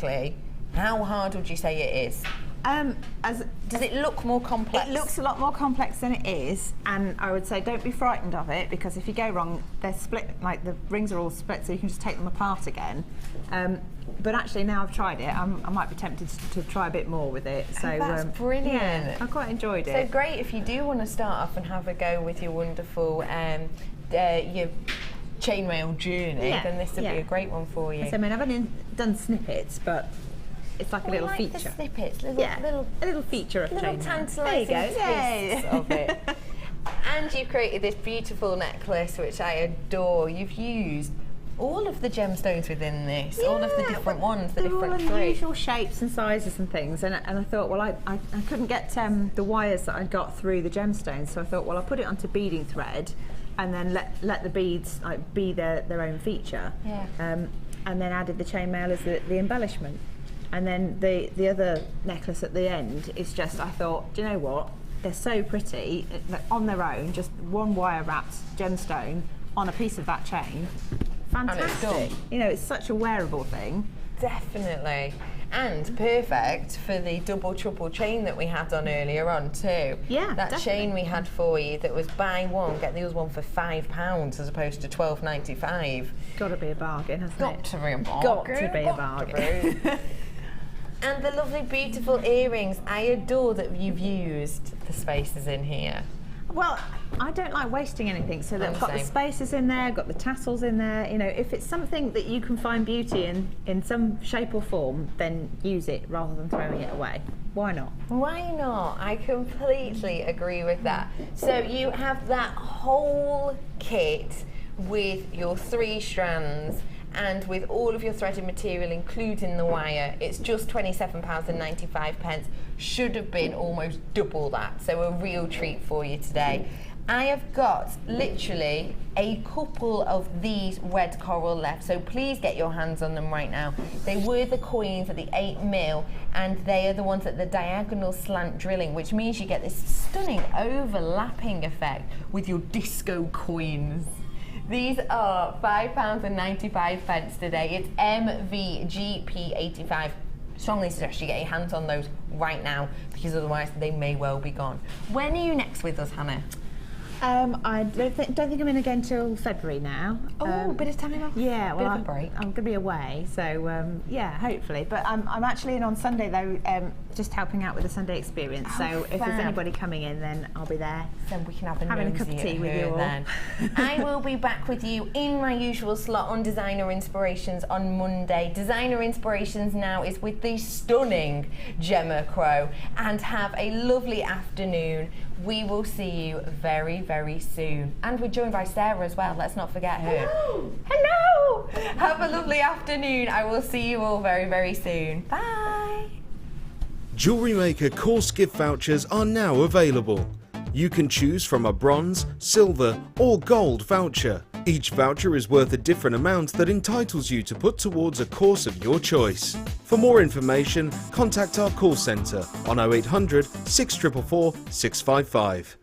quickly, how hard would you say it is? Does it look more complex? It looks a lot more complex than it is, and I would say don't be frightened of it, because if you go wrong, they're split, like the rings are all split, so you can just take them apart again. But actually, now I've tried it, I might be tempted to try a bit more with it. So that's brilliant. Yeah, I quite enjoyed it. So great if you do want to start off and have a go with your wonderful your chainmail journey, then this would be a great one for you. So, I mean, I've only done snippets, but it's like a little feature. The snippets, a little feature of chainmail. Tantalising twists of it. And you've created this beautiful necklace, which I adore. You've used all of the gemstones within this, all of the different ones, the different all unusual shapes and sizes and things. And I thought, well, I couldn't get the wires that I got through the gemstones, so I thought, well, I'll put it onto beading thread, and then let the beads be their own feature. Yeah. And then added the chainmail as the embellishment. And then the other necklace at the end is just, I thought, do you know what? They're so pretty, on their own, just one wire wrapped gemstone on a piece of that chain. Fantastic. You know, it's such a wearable thing. Definitely. And perfect for the double triple chain that we had on earlier on too. Yeah, that chain we had for you that was buy one, get the other one for £5 as opposed to £12.95. Got to be a bargain, hasn't it? Got to be a bargain. Got to be a bargain. And the lovely, beautiful earrings. I adore that you've used the spaces in here. Well, I don't like wasting anything, so I've got the spaces in there, got the tassels in there. You know, if it's something that you can find beauty in some shape or form, then use it rather than throwing it away. Why not? Why not? I completely agree with that. So you have that whole kit with your 3 strands, and with all of your threaded material, including the wire, it's just £27.95. Should have been almost double that, so a real treat for you today. I have got literally a couple of these red coral left, so please get your hands on them right now. They were the coins at the 8mm, and they are the ones at the diagonal slant drilling, which means you get this stunning overlapping effect with your disco coins. These are £5.95 today. It's MVGP85. Strongly suggest you get your hands on those right now, because otherwise they may well be gone. When are you next with us, Hannah? I don't think I'm going to go until February now. Oh, a bit of time off. Yeah, well, bit of a break. I'm going to be away, so yeah, hopefully. But I'm actually in on Sunday though, just helping out with the Sunday experience. Oh, so if there's anybody coming in, then I'll be there. Then we can have having a cup of tea with you all. Then. I will be back with you in my usual slot on Designer Inspirations on Monday. Designer Inspirations now is with the stunning Gemma Crow, and have a lovely afternoon. We will see you very, very soon. And we're joined by Sarah as well. Let's not forget her. Hello! Hello! Have a lovely afternoon. I will see you all very, very soon. Bye! JewelleryMaker course gift vouchers are now available. You can choose from a bronze, silver or gold voucher. Each voucher is worth a different amount that entitles you to put towards a course of your choice. For more information, contact our call centre on 0800 644 655.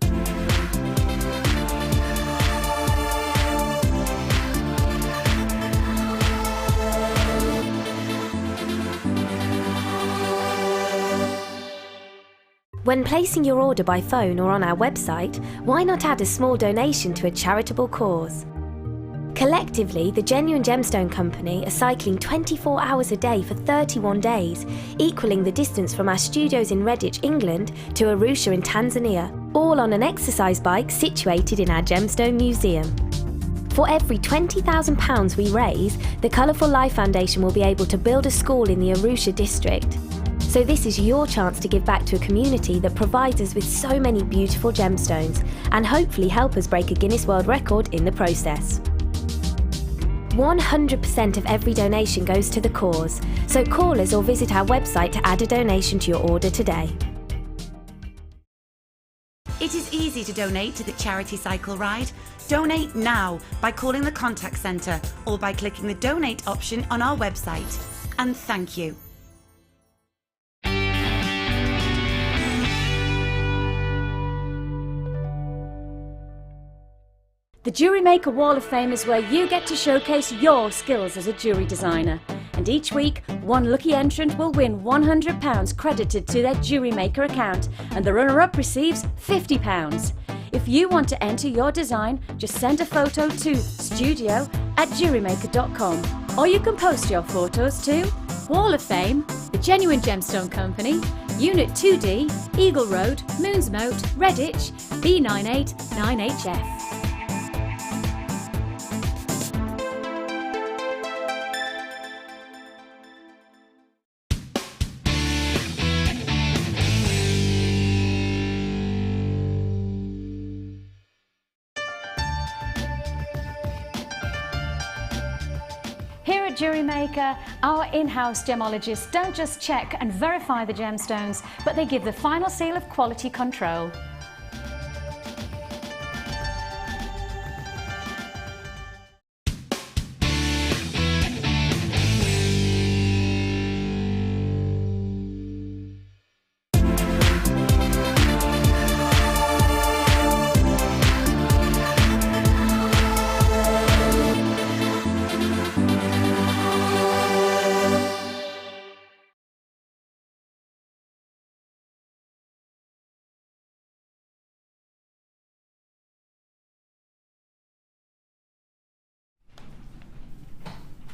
When placing your order by phone or on our website, why not add a small donation to a charitable cause? Collectively, the Genuine Gemstone Company are cycling 24 hours a day for 31 days, equaling the distance from our studios in Redditch, England to Arusha in Tanzania, all on an exercise bike situated in our Gemstone Museum. For every £20,000 we raise, the Colourful Life Foundation will be able to build a school in the Arusha district. So this is your chance to give back to a community that provides us with so many beautiful gemstones, and hopefully help us break a Guinness World Record in the process. 100% of every donation goes to the cause, so call us or visit our website to add a donation to your order today. It is easy to donate to the charity cycle ride. Donate now by calling the contact centre or by clicking the donate option on our website. And thank you. The JewelleryMaker Wall of Fame is where you get to showcase your skills as a jewellery designer. And each week, one lucky entrant will win £100 credited to their JewelleryMaker account, and the runner-up receives £50. If you want to enter your design, just send a photo to studio@jewellerymaker.com, or you can post your photos to Wall of Fame, The Genuine Gemstone Company, Unit 2D, Eagle Road, Moonsmote, Redditch, B989HF. Here at JewelleryMaker, our in-house gemologists don't just check and verify the gemstones, but they give the final seal of quality control.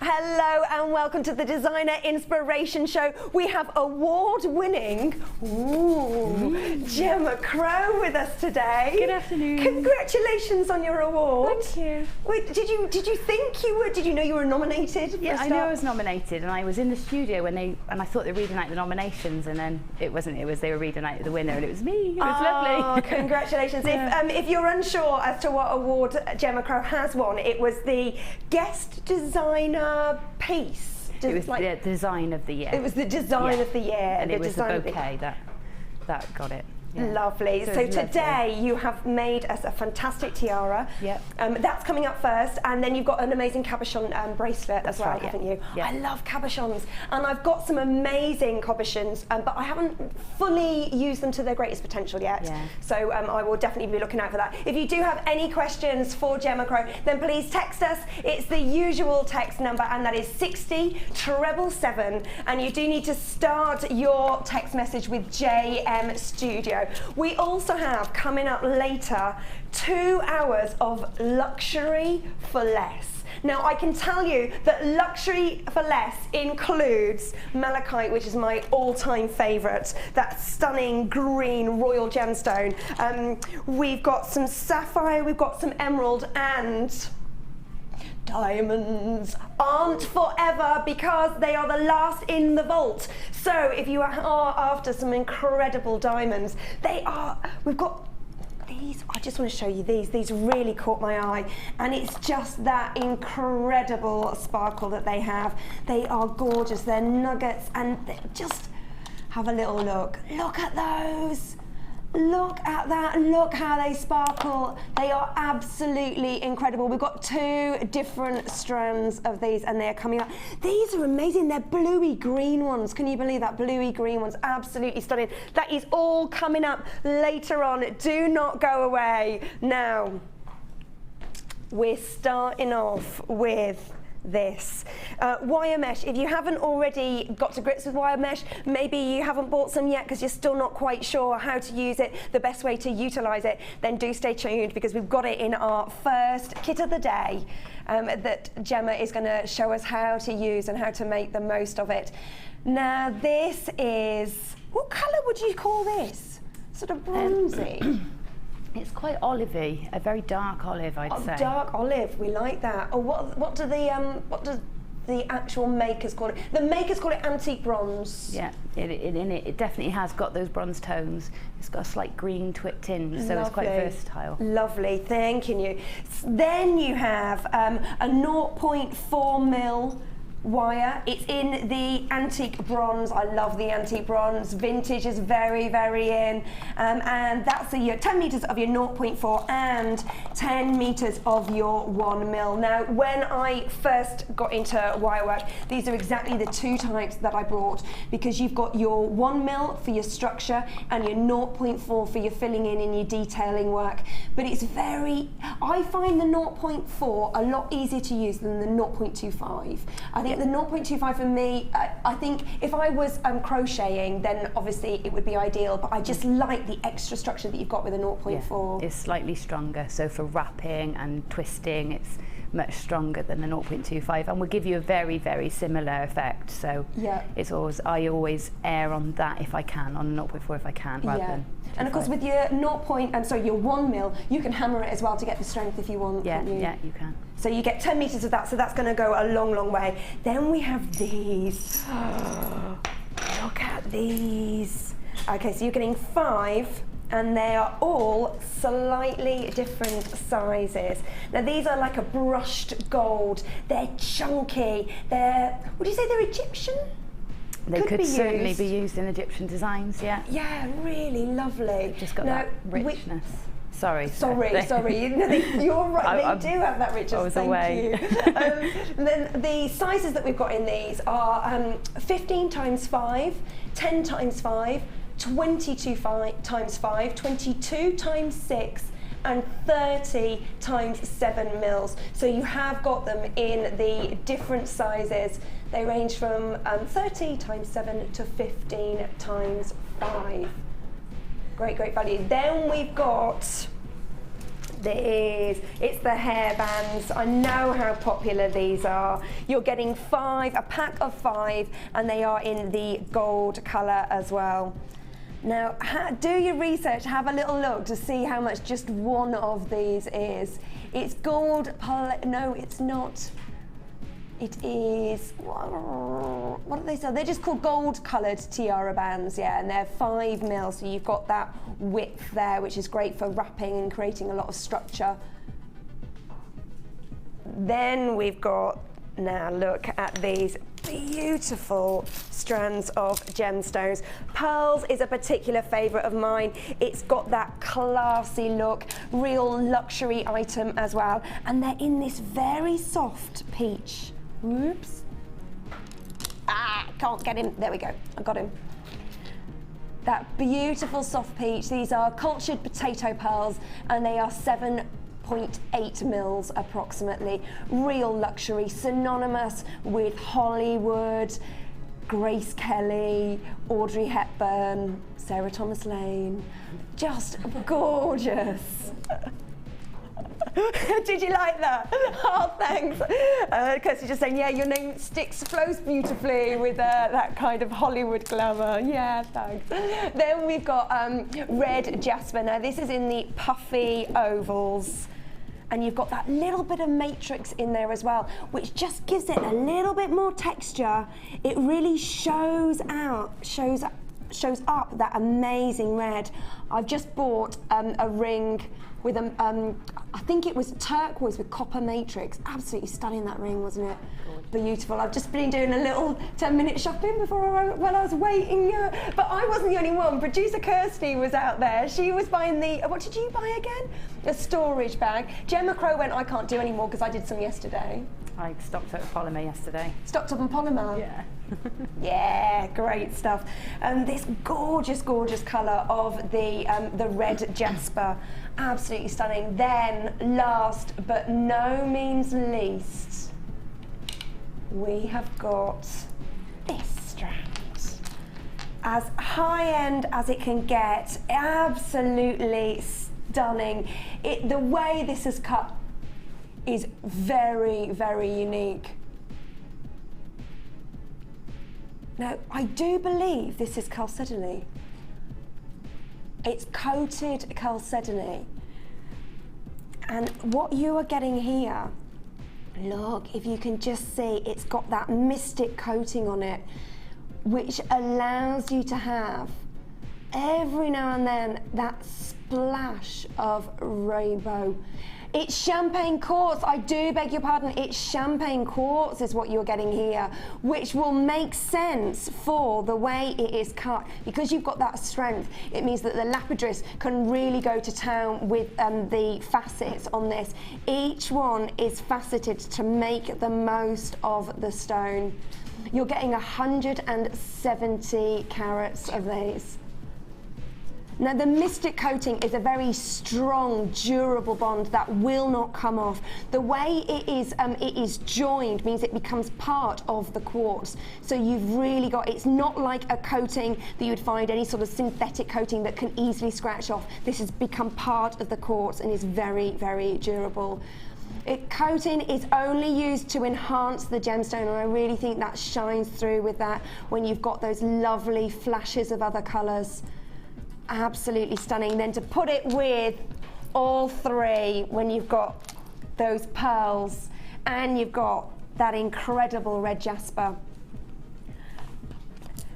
Hello and welcome to the Designer Inspiration Show. We have award-winning Gemma Crow with us today. Good afternoon. Congratulations on your award. Thank you. Wait, did you think you were? Did you know you were nominated? Yeah, I knew I was nominated, and I was in the studio when I thought they were reading out the nominations, and then it wasn't. It was they were reading out the winner, and it was me. It was lovely. Congratulations! Yeah. If you're unsure as to what award Gemma Crow has won, it was the Guest Designer Piece. It was the design of the year. It was the design of the year, and it was the bouquet that got it. Yeah. Lovely. So today you have made us a fantastic tiara. Yep. That's coming up first, and then you've got an amazing cabochon bracelet as well, right, haven't you? Yeah. I love cabochons, and I've got some amazing cabochons, but I haven't fully used them to their greatest potential yet. Yeah. So I will definitely be looking out for that. If you do have any questions for Gemma Crow, then please text us. It's the usual text number, and that is 60777, and you do need to start your text message with JM Studio. We also have coming up later 2 hours of luxury for less. Now I can tell you that luxury for less includes Malachite, which is my all-time favourite, that stunning green royal gemstone. We've got some sapphire, we've got some emerald, and diamonds aren't forever because they are the last in the vault. So if you are after some incredible diamonds, we've got these. I just want to show you these really caught my eye, and it's just that incredible sparkle that they have. They are gorgeous. They're nuggets, and just have a little look. Look at those. Look at that, look how they sparkle. They are absolutely incredible. We've got 2 different strands of these, and they are coming up. These are amazing, they're bluey green ones. Can you believe that? Bluey green ones, absolutely stunning. That is all coming up later on. Do not go away. Now, we're starting off with this wire mesh. If you haven't already got to grips with wire mesh, maybe you haven't bought some yet because you're still not quite sure how to use it, the best way to utilize it, then do stay tuned, because we've got it in our first kit of the day that Gemma is going to show us how to use and how to make the most of it. Now this is, what color would you call this? Sort of bronzy. It's quite olivey, a very dark olive, I'd say. Dark olive, we like that. Oh, what do the actual makers call it? The makers call it antique bronze. Yeah, it definitely has got those bronze tones. It's got a slight green tinge, so it's quite versatile. Lovely, thanking you. Then you have a 0.4mm wire. It's in the antique bronze. I love the antique bronze. Vintage is very, very in. And that's your 10 meters of your 0.4 and 10 meters of your 1mm. Now, when I first got into wire work, these are exactly the 2 types that I brought, because you've got your 1mm for your structure and your 0.4 for your filling in and your detailing work. But it's I find the 0.4 a lot easier to use than the 0.25. I think Yeah, the 0.25 for me, I think if I was crocheting, then obviously it would be ideal, but I just like the extra structure that you've got with a 0.4. Yeah, it's slightly stronger, so for wrapping and twisting, it's much stronger than the 0.25 and will give you a very, very similar effect. So it's always, I always err on that if I can, on 0.4 if I can, rather than 0.25. And of course with your your 1 mil, you can hammer it as well to get the strength if you want. Yeah, you can. So you get 10 meters of that, so that's going to go a long, long way. Then we have these. Look at these. Okay, so you're getting 5. And they are all slightly different sizes. Now these are like a brushed gold. They're chunky. Would you say they're Egyptian? They could certainly be used in Egyptian designs, yeah. Yeah, really lovely. Just got that richness. Sorry. You're right, they do have that richness. I was Thank away. you. Then the sizes that we've got in these are 15 times 5, 10 times 5, 22 times 5, 22 times 6, and 30 times 7 mils. So you have got them in the different sizes. They range from 30 times 7 to 15 times 5. Great, great value. Then we've got it's the hairbands. I know how popular these are. You're getting a pack of 5, and they are in the gold colour as well. Now, do your research, have a little look to see how much just one of these is. It's gold, no, it's not. It is, what do they say? They're just called gold coloured tiara bands, yeah, and they're 5 mil, so you've got that width there, which is great for wrapping and creating a lot of structure. Then we've got, now look at these beautiful strands of gemstones. Pearls is a particular favourite of mine. It's got that classy look, real luxury item as well, and they're in this very soft peach. Oops. Can't get him. There we go. I got him. That beautiful soft peach. These are cultured potato pearls, and they are 7.8 mils approximately. Real luxury, synonymous with Hollywood, Grace Kelly, Audrey Hepburn, Sarah Thomas Lane. Just gorgeous. Did you like that? Oh, thanks. Kirsty's just saying, yeah, your name flows beautifully with that kind of Hollywood glamour. Yeah, thanks. Then we've got red jasper. Now, this is in the puffy ovals. And you've got that little bit of matrix in there as well, which just gives it a little bit more texture. It really shows up that amazing red. I've just bought a ring with I think it was turquoise with copper matrix. Absolutely stunning, that ring, wasn't it? Beautiful. I've just been doing a little 10-minute shopping while I was waiting. But I wasn't the only one. Producer Kirsty was out there. She was buying what did you buy again? A storage bag. Gemma Crow went, I can't do any more because I did some yesterday. I stocked up with polymer yesterday. Stocked up on polymer? Yeah. Yeah, great stuff. This gorgeous, gorgeous colour of the red jasper. Absolutely stunning. Then, last but no means least, we have got this strand. As high-end as it can get, absolutely stunning. The way this is cut is very, very unique. Now, I do believe this is chalcedony. It's coated chalcedony. And what you are getting here, look, if you can just see, it's got that mystic coating on it, which allows you to have, every now and then, that splash of rainbow. It's champagne quartz, I do beg your pardon, it's champagne quartz is what you're getting here, which will make sense for the way it is cut. Because you've got that strength, it means that the lapidus can really go to town with the facets on this. Each one is faceted to make the most of the stone. You're getting 170 carats of these. Now the Mystic coating is a very strong, durable bond that will not come off. The way it is joined means it becomes part of the quartz. So you've really got, it's not like a coating that you would find any sort of synthetic coating that can easily scratch off. This has become part of the quartz and is very, very durable. Coating is only used to enhance the gemstone, and I really think that shines through with that when you've got those lovely flashes of other colours. Absolutely stunning. Then to put it with all three, when you've got those pearls and you've got that incredible red jasper.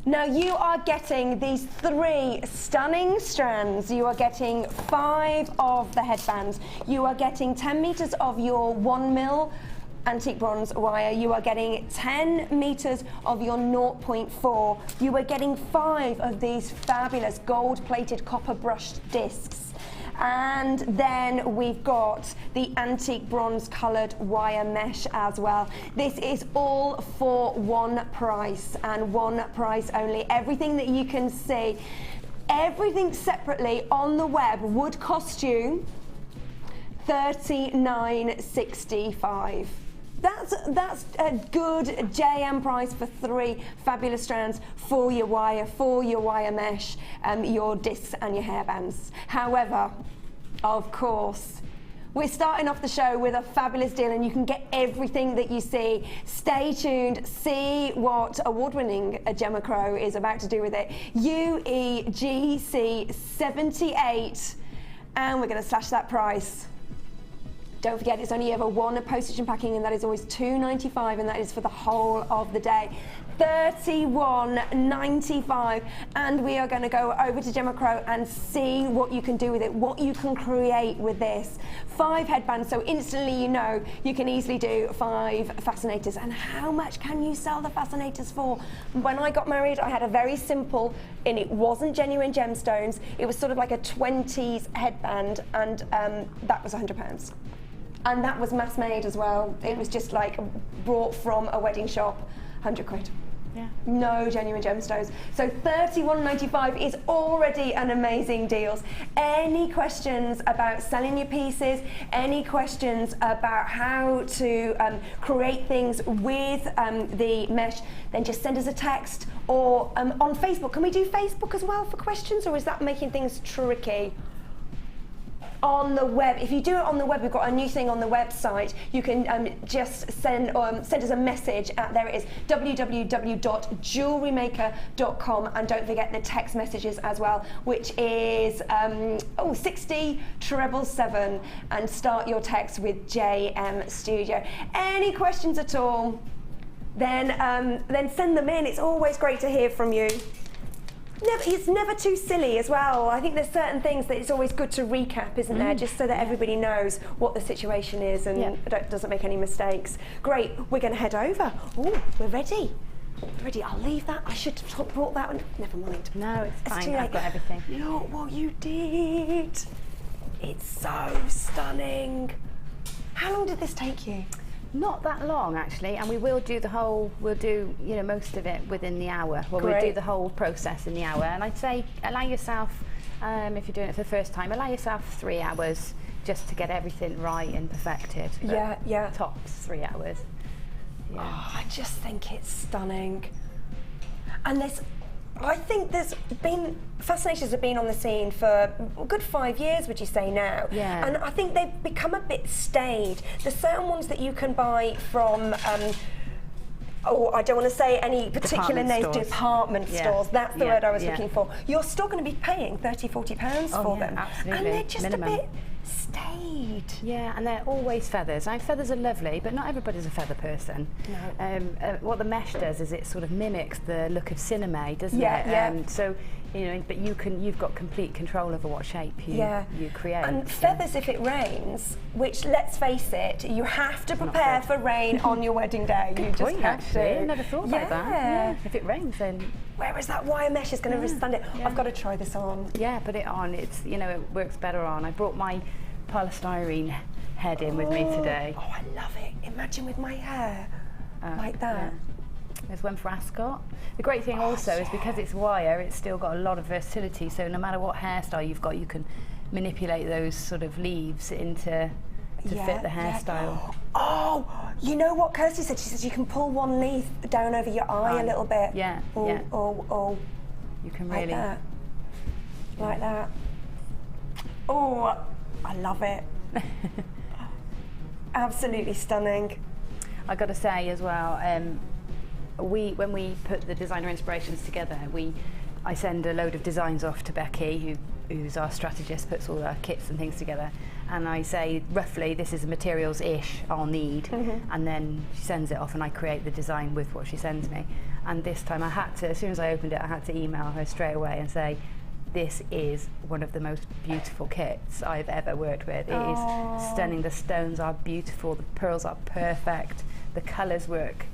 Now you are getting these 3 stunning strands. You are getting 5 of the headbands. You are getting 10 meters of your 1mm antique bronze wire. You are getting 10 meters of your 0.4. You are getting 5 of these fabulous gold-plated copper brushed discs. And then we've got the antique bronze coloured wire mesh as well. This is all for one price and one price only. Everything that you can see, everything separately on the web would cost you $39.65. That's a good JM price for 3 fabulous strands for your wire mesh, your discs and your hairbands. However, of course, we're starting off the show with a fabulous deal and you can get everything that you see. Stay tuned, see what award-winning Gemma Crow is about to do with it. UEGC 78, and we're going to slash that price. Don't forget, it's only ever one postage and packing, and that is always $2.95, and that is for the whole of the day. $31.95, and we are going to go over to Gemma Crow and see what you can do with it, what you can create with this. 5 headbands, so instantly you know you can easily do 5 fascinators. And how much can you sell the fascinators for? When I got married, I had a very simple, and it wasn't genuine gemstones. It was sort of like a 20s headband, and that was £100. And that was mass made as well. It was just like brought from a wedding shop, 100 quid. Yeah. No genuine gemstones. So $31.95 is already an amazing deal. Any questions about selling your pieces, any questions about how to create things with the mesh, then just send us a text or on Facebook. Can we do Facebook as well for questions, or is that making things tricky? On the web, if you do it on the web, we've got a new thing on the website. You can just send us a message at, there it is, www.JewelleryMaker.com, and don't forget the text messages as well, which is 60777, and start your text with JM Studio. Any questions at all, then send them in. It's always great to hear from you. It's never too silly as well. I think there's certain things that it's always good to recap, isn't there? Just so that everybody knows what the situation is and doesn't make any mistakes. Great, we're going to head over. Oh, we're ready. Ready, I'll leave that. I should have brought that one. Never mind. No, it's fine. I've got everything. Look what you did. It's so stunning. How long did this take you? Not that long actually, and we will do most of it within the hour. Well, Great. we'll do the whole process in the hour, and I'd say allow yourself, if you're doing it for the first time, allow yourself 3 hours just to get everything right and perfected. Yeah. Tops 3 hours. Yeah. Oh, I just think it's stunning. And I think fascinators have been on the scene for a good 5 years, would you say now? Yeah. And I think they've become a bit staid. There's certain ones that you can buy from, I don't want to say any particular names, department stores. That's the word I was looking for. You're still going to be paying £30, £40 for them. Absolutely. And they're just minimum. a bit stayed. Yeah, and they're always feathers. Feathers are lovely, but not everybody's a feather person. No. What the mesh does is it sort of mimics the look of cinema, doesn't it? Yeah. So, but you've got complete control over what shape you create. And feathers, if it rains, which, let's face it, you have to prepare for rain on your wedding day. Good you just point, have actually. to. I never thought about that. Yeah. If it rains, then. Whereas that wire mesh is going to withstand it. Yeah. I've got to try this on. Yeah, put it on. It's it works better on. I brought my polystyrene head in with me today. Oh, I love it. Imagine with my hair like that. There's one for ascot. The great thing also is because it's wire, it's still got a lot of versatility. So no matter what hairstyle you've got, you can manipulate those sort of leaves into to fit the hairstyle. Oh, you know what Kirsty said? She said you can pull one leaf down over your eye a little bit. Yeah, Oh. You can Like really... that. Like that. Oh, I love it. Absolutely stunning. I got to say as well, when we put the designer inspirations together, I send a load of designs off to Becky, who's our strategist, puts all our kits and things together, and I say roughly this is the materials-ish I'll need, and then she sends it off and I create the design with what she sends me. And this time I had to, as soon as I opened it, I had to email her straight away and say, this is one of the most beautiful kits I've ever worked with. It is stunning. The stones are beautiful, the pearls are perfect, the colours work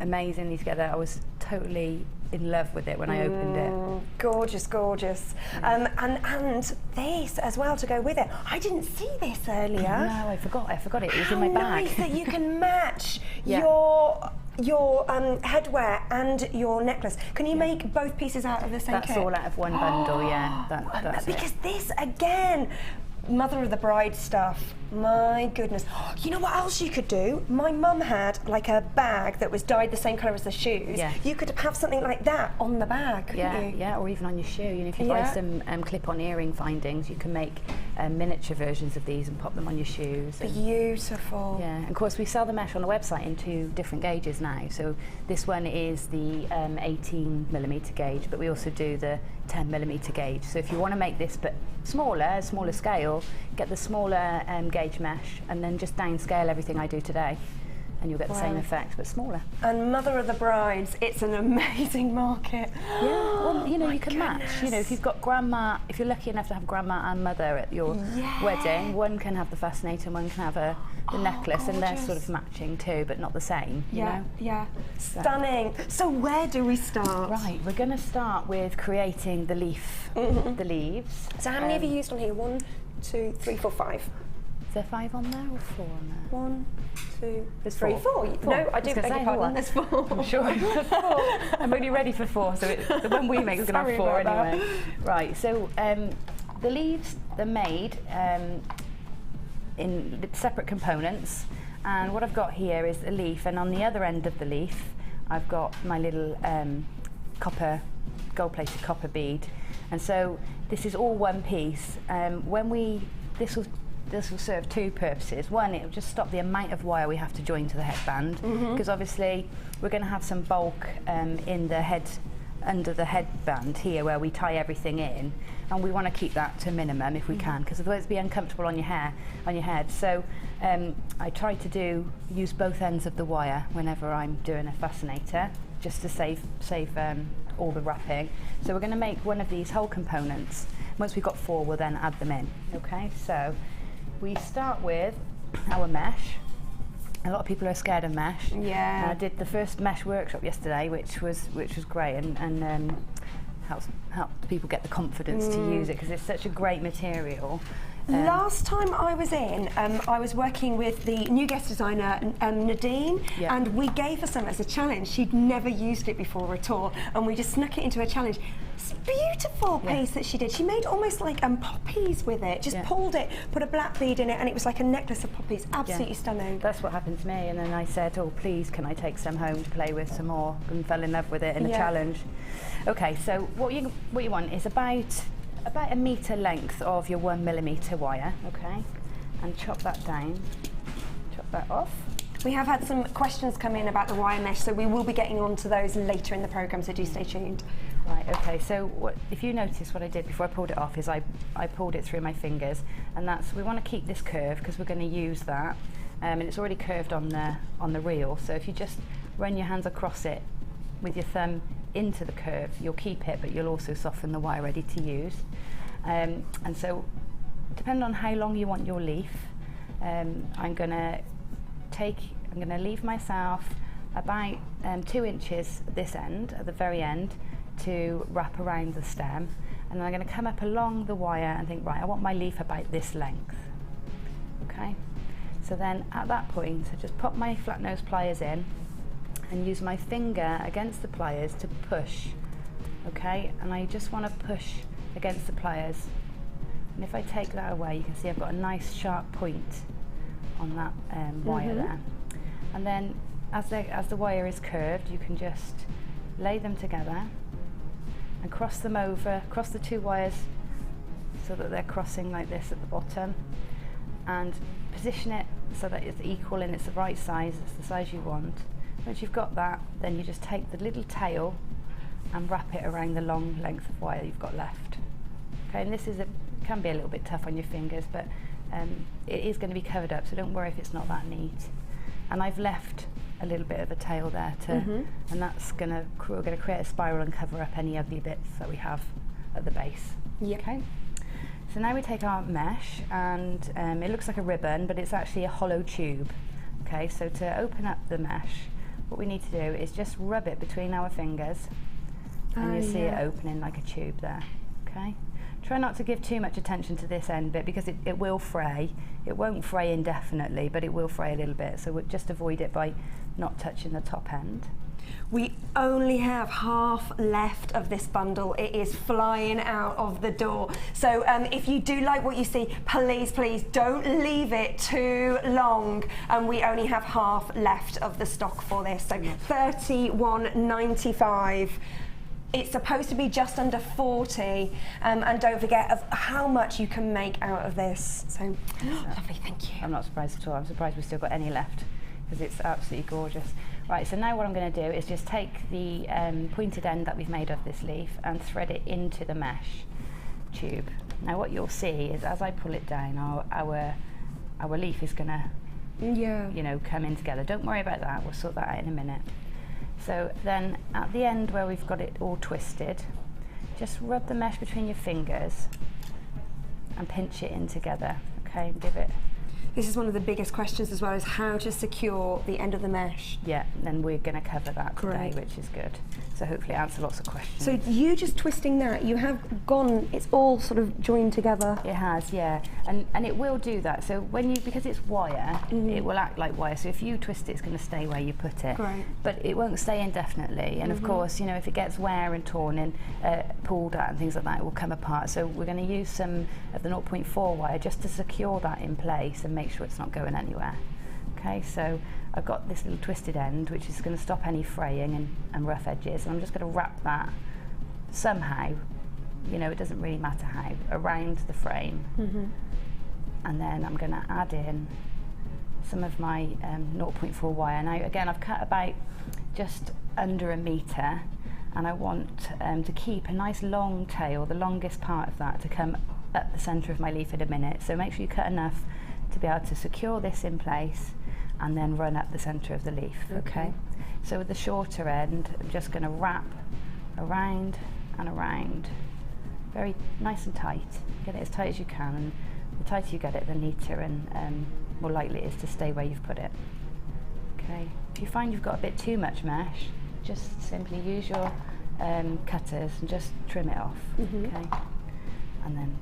amazingly together. I was totally in love with it when I opened it. Gorgeous, gorgeous. And this as well to go with it. I didn't see this earlier. No, I forgot it. It was in my bag. Nice that you can match your headwear and your necklace. Can you make both pieces out of the same kit? That's all out of one bundle, yeah. That's because this, again, mother of the bride stuff. My goodness. You know what else you could do? My mum had like a bag that was dyed the same colour as the shoes. Yeah. You could have something like that on the bag, couldn't you? Yeah, or even on your shoe. You know, if you buy some clip-on earring findings, you can make miniature versions of these and pop them on your shoes. Beautiful. Yeah, and of course we sell the mesh on the website in 2 different gauges now. So this one is the 18mm gauge, but we also do the 10mm gauge. So if you want to make this but smaller scale, get the smaller gauge mesh and then just downscale everything I do today, and you'll get the same effect but smaller. And mother of the brides, it's an amazing market. Yeah, well, you know, you can match. You know, if you've got grandma, if you're lucky enough to have grandma and mother at your wedding, one can have the fascinator, one can have the necklace, and they're sort of matching too, but not the same. You know? Yeah. Stunning. So where do we start? Right, we're going to start with creating the leaf, the leaves. So how many have you used on here? 1, 2, 3, 4, 5. Is there 5 on there or 4 on there? 1, 2, there's 3, 4. No, I do beg your pardon. There's 4. I'm sure there's 4. I'm only ready for 4, so the one we make is going to have 4 anyway. Right, so the leaves, they're made in separate components, and what I've got here is a leaf, and on the other end of the leaf I've got my little gold-plated copper bead, and so this is all one piece. This will serve 2 purposes. One, it will just stop the amount of wire we have to join to the headband, because obviously we're going to have some bulk in the under the headband here where we tie everything in, and we want to keep that to a minimum if we can, because otherwise it'll be uncomfortable on your hair, on your head. So I try to use both ends of the wire whenever I'm doing a fascinator, just to save all the wrapping. So we're going to make one of these whole components. Once we've got 4, we'll then add them in. Okay, so we start with our mesh. A lot of people are scared of mesh. Yeah. I did the first mesh workshop yesterday, which was great, and helped people get the confidence to use it, because it's such a great material. Last time I was in, I was working with the new guest designer, Nadine, and we gave her some as a challenge. She'd never used it before at all, and we just snuck it into a challenge. It's a beautiful piece that she did. She made almost like poppies with it, just pulled it, put a black bead in it, and it was like a necklace of poppies. Absolutely stunning. That's what happened to me, and then I said, oh please, can I take some home to play with some more, and fell in love with it in a challenge. Okay, so what you want is about a metre length of your 1mm wire, okay, and chop that down, chop that off. We have had some questions come in about the wire mesh, so we will be getting on to those later in the programme, so do stay tuned. Right, okay, so if you notice what I did before I pulled it off is I pulled it through my fingers, and we want to keep this curve because we're going to use that, and it's already curved on the reel, so if you just run your hands across it with your thumb into the curve, you'll keep it, but you'll also soften the wire ready to use. And so, depending on how long you want your leaf, I'm going to leave myself about 2 inches at this end, at the very end, to wrap around the stem, and then I'm going to come up along the wire and think, right, I want my leaf about this length. Okay, so then at that point, I just pop my flat nose pliers in, and use my finger against the pliers to push, okay? And I just want to push against the pliers. And if I take that away, you can see I've got a nice sharp point on that wire there. And then as the wire is curved, you can just lay them together and cross them over, cross the two wires so that they're crossing like this at the bottom, and position it so that it's equal and it's the right size, it's the size you want. Once you've got that, then you just take the little tail and wrap it around the long length of wire you've got left. Okay, and this is can be a little bit tough on your fingers, but it is going to be covered up, so don't worry if it's not that neat. And I've left a little bit of a tail there and that's we're going to create a spiral and cover up any ugly bits that we have at the base. Yep. Okay. So now we take our mesh, and it looks like a ribbon, but it's actually a hollow tube. Okay, so to open up the mesh, what we need to do is just rub it between our fingers, and you'll see it opening like a tube there. Okay. Try not to give too much attention to this end bit because it will fray. It won't fray indefinitely, but it will fray a little bit, so we'll just avoid it by not touching the top end. We only have half left of this bundle. It is flying out of the door. So if you do like what you see, please, please don't leave it too long. We only have half left of the stock for this. So $31.95. It's supposed to be just under 40, and don't forget of how much you can make out of this. So lovely, thank you. I'm not surprised at all. I'm surprised we've still got any left because it's absolutely gorgeous. Right, so now what I'm going to do is just take the pointed end that we've made of this leaf and thread it into the mesh tube. Now what you'll see is as I pull it down, our leaf is going to, you know, come in together. Don't worry about that. We'll sort that out in a minute. So then at the end where we've got it all twisted, just rub the mesh between your fingers and pinch it in together, okay, and give it. This is one of the biggest questions as well, is how to secure the end of the mesh. Yeah, and we're going to cover that today, which is good. So hopefully answer lots of questions. So you just twisting that, you have gone, it's all sort of joined together. It has, yeah, and it will do that. So when you, because it's wire, it will act like wire. So if you twist it, it's going to stay where you put it. Right. But it won't stay indefinitely. And of course, you know, if it gets wear and torn and pulled out and things like that, it will come apart. So we're going to use some of the 0.4 wire just to secure that in place and make sure it's not going anywhere. Okay, so I've got this little twisted end which is going to stop any fraying and rough edges, and I'm just going to wrap that somehow, you know, it doesn't really matter how, around the frame. And then I'm going to add in some of my 0.4 wire. Now again, I've cut about just under a metre, and I want to keep a nice long tail, the longest part of that, to come up the centre of my leaf in a minute. So make sure you cut enough to be able to secure this in place and then run up the centre of the leaf. Okay. So with the shorter end, I'm just going to wrap around and around, very nice and tight. Get it as tight as you can, and the tighter you get it, the neater and more likely it is to stay where you've put it. Okay. If you find you've got a bit too much mesh, just simply use your cutters and just trim it off. Okay. And then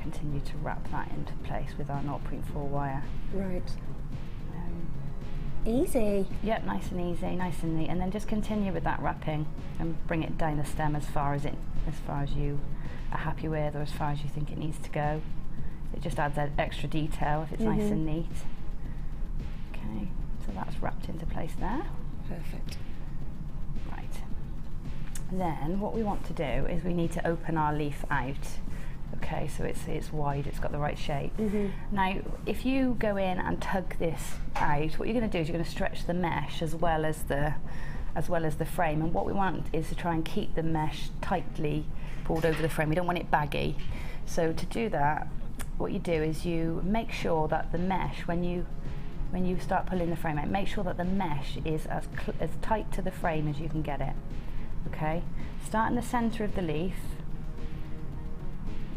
continue to wrap that into place with our 0.4 wire. Right. Easy. Yep, nice and easy, nice and neat. And then just continue with that wrapping and bring it down the stem as far as you are happy with, or as far as you think it needs to go. It just adds that extra detail if it's nice and neat. Okay, so that's wrapped into place there. Perfect. Right. Then what we want to do is we need to open our leaf out. Okay, so it's wide, it's got the right shape. Now, if you go in and tug this out, what you're going to do is you're going to stretch the mesh as well as the frame. And what we want is to try and keep the mesh tightly pulled over the frame. We don't want it baggy. So to do that, what you do is you make sure that the mesh, when you start pulling the frame out, make sure that the mesh is as tight to the frame as you can get it. Okay, start in the centre of the leaf.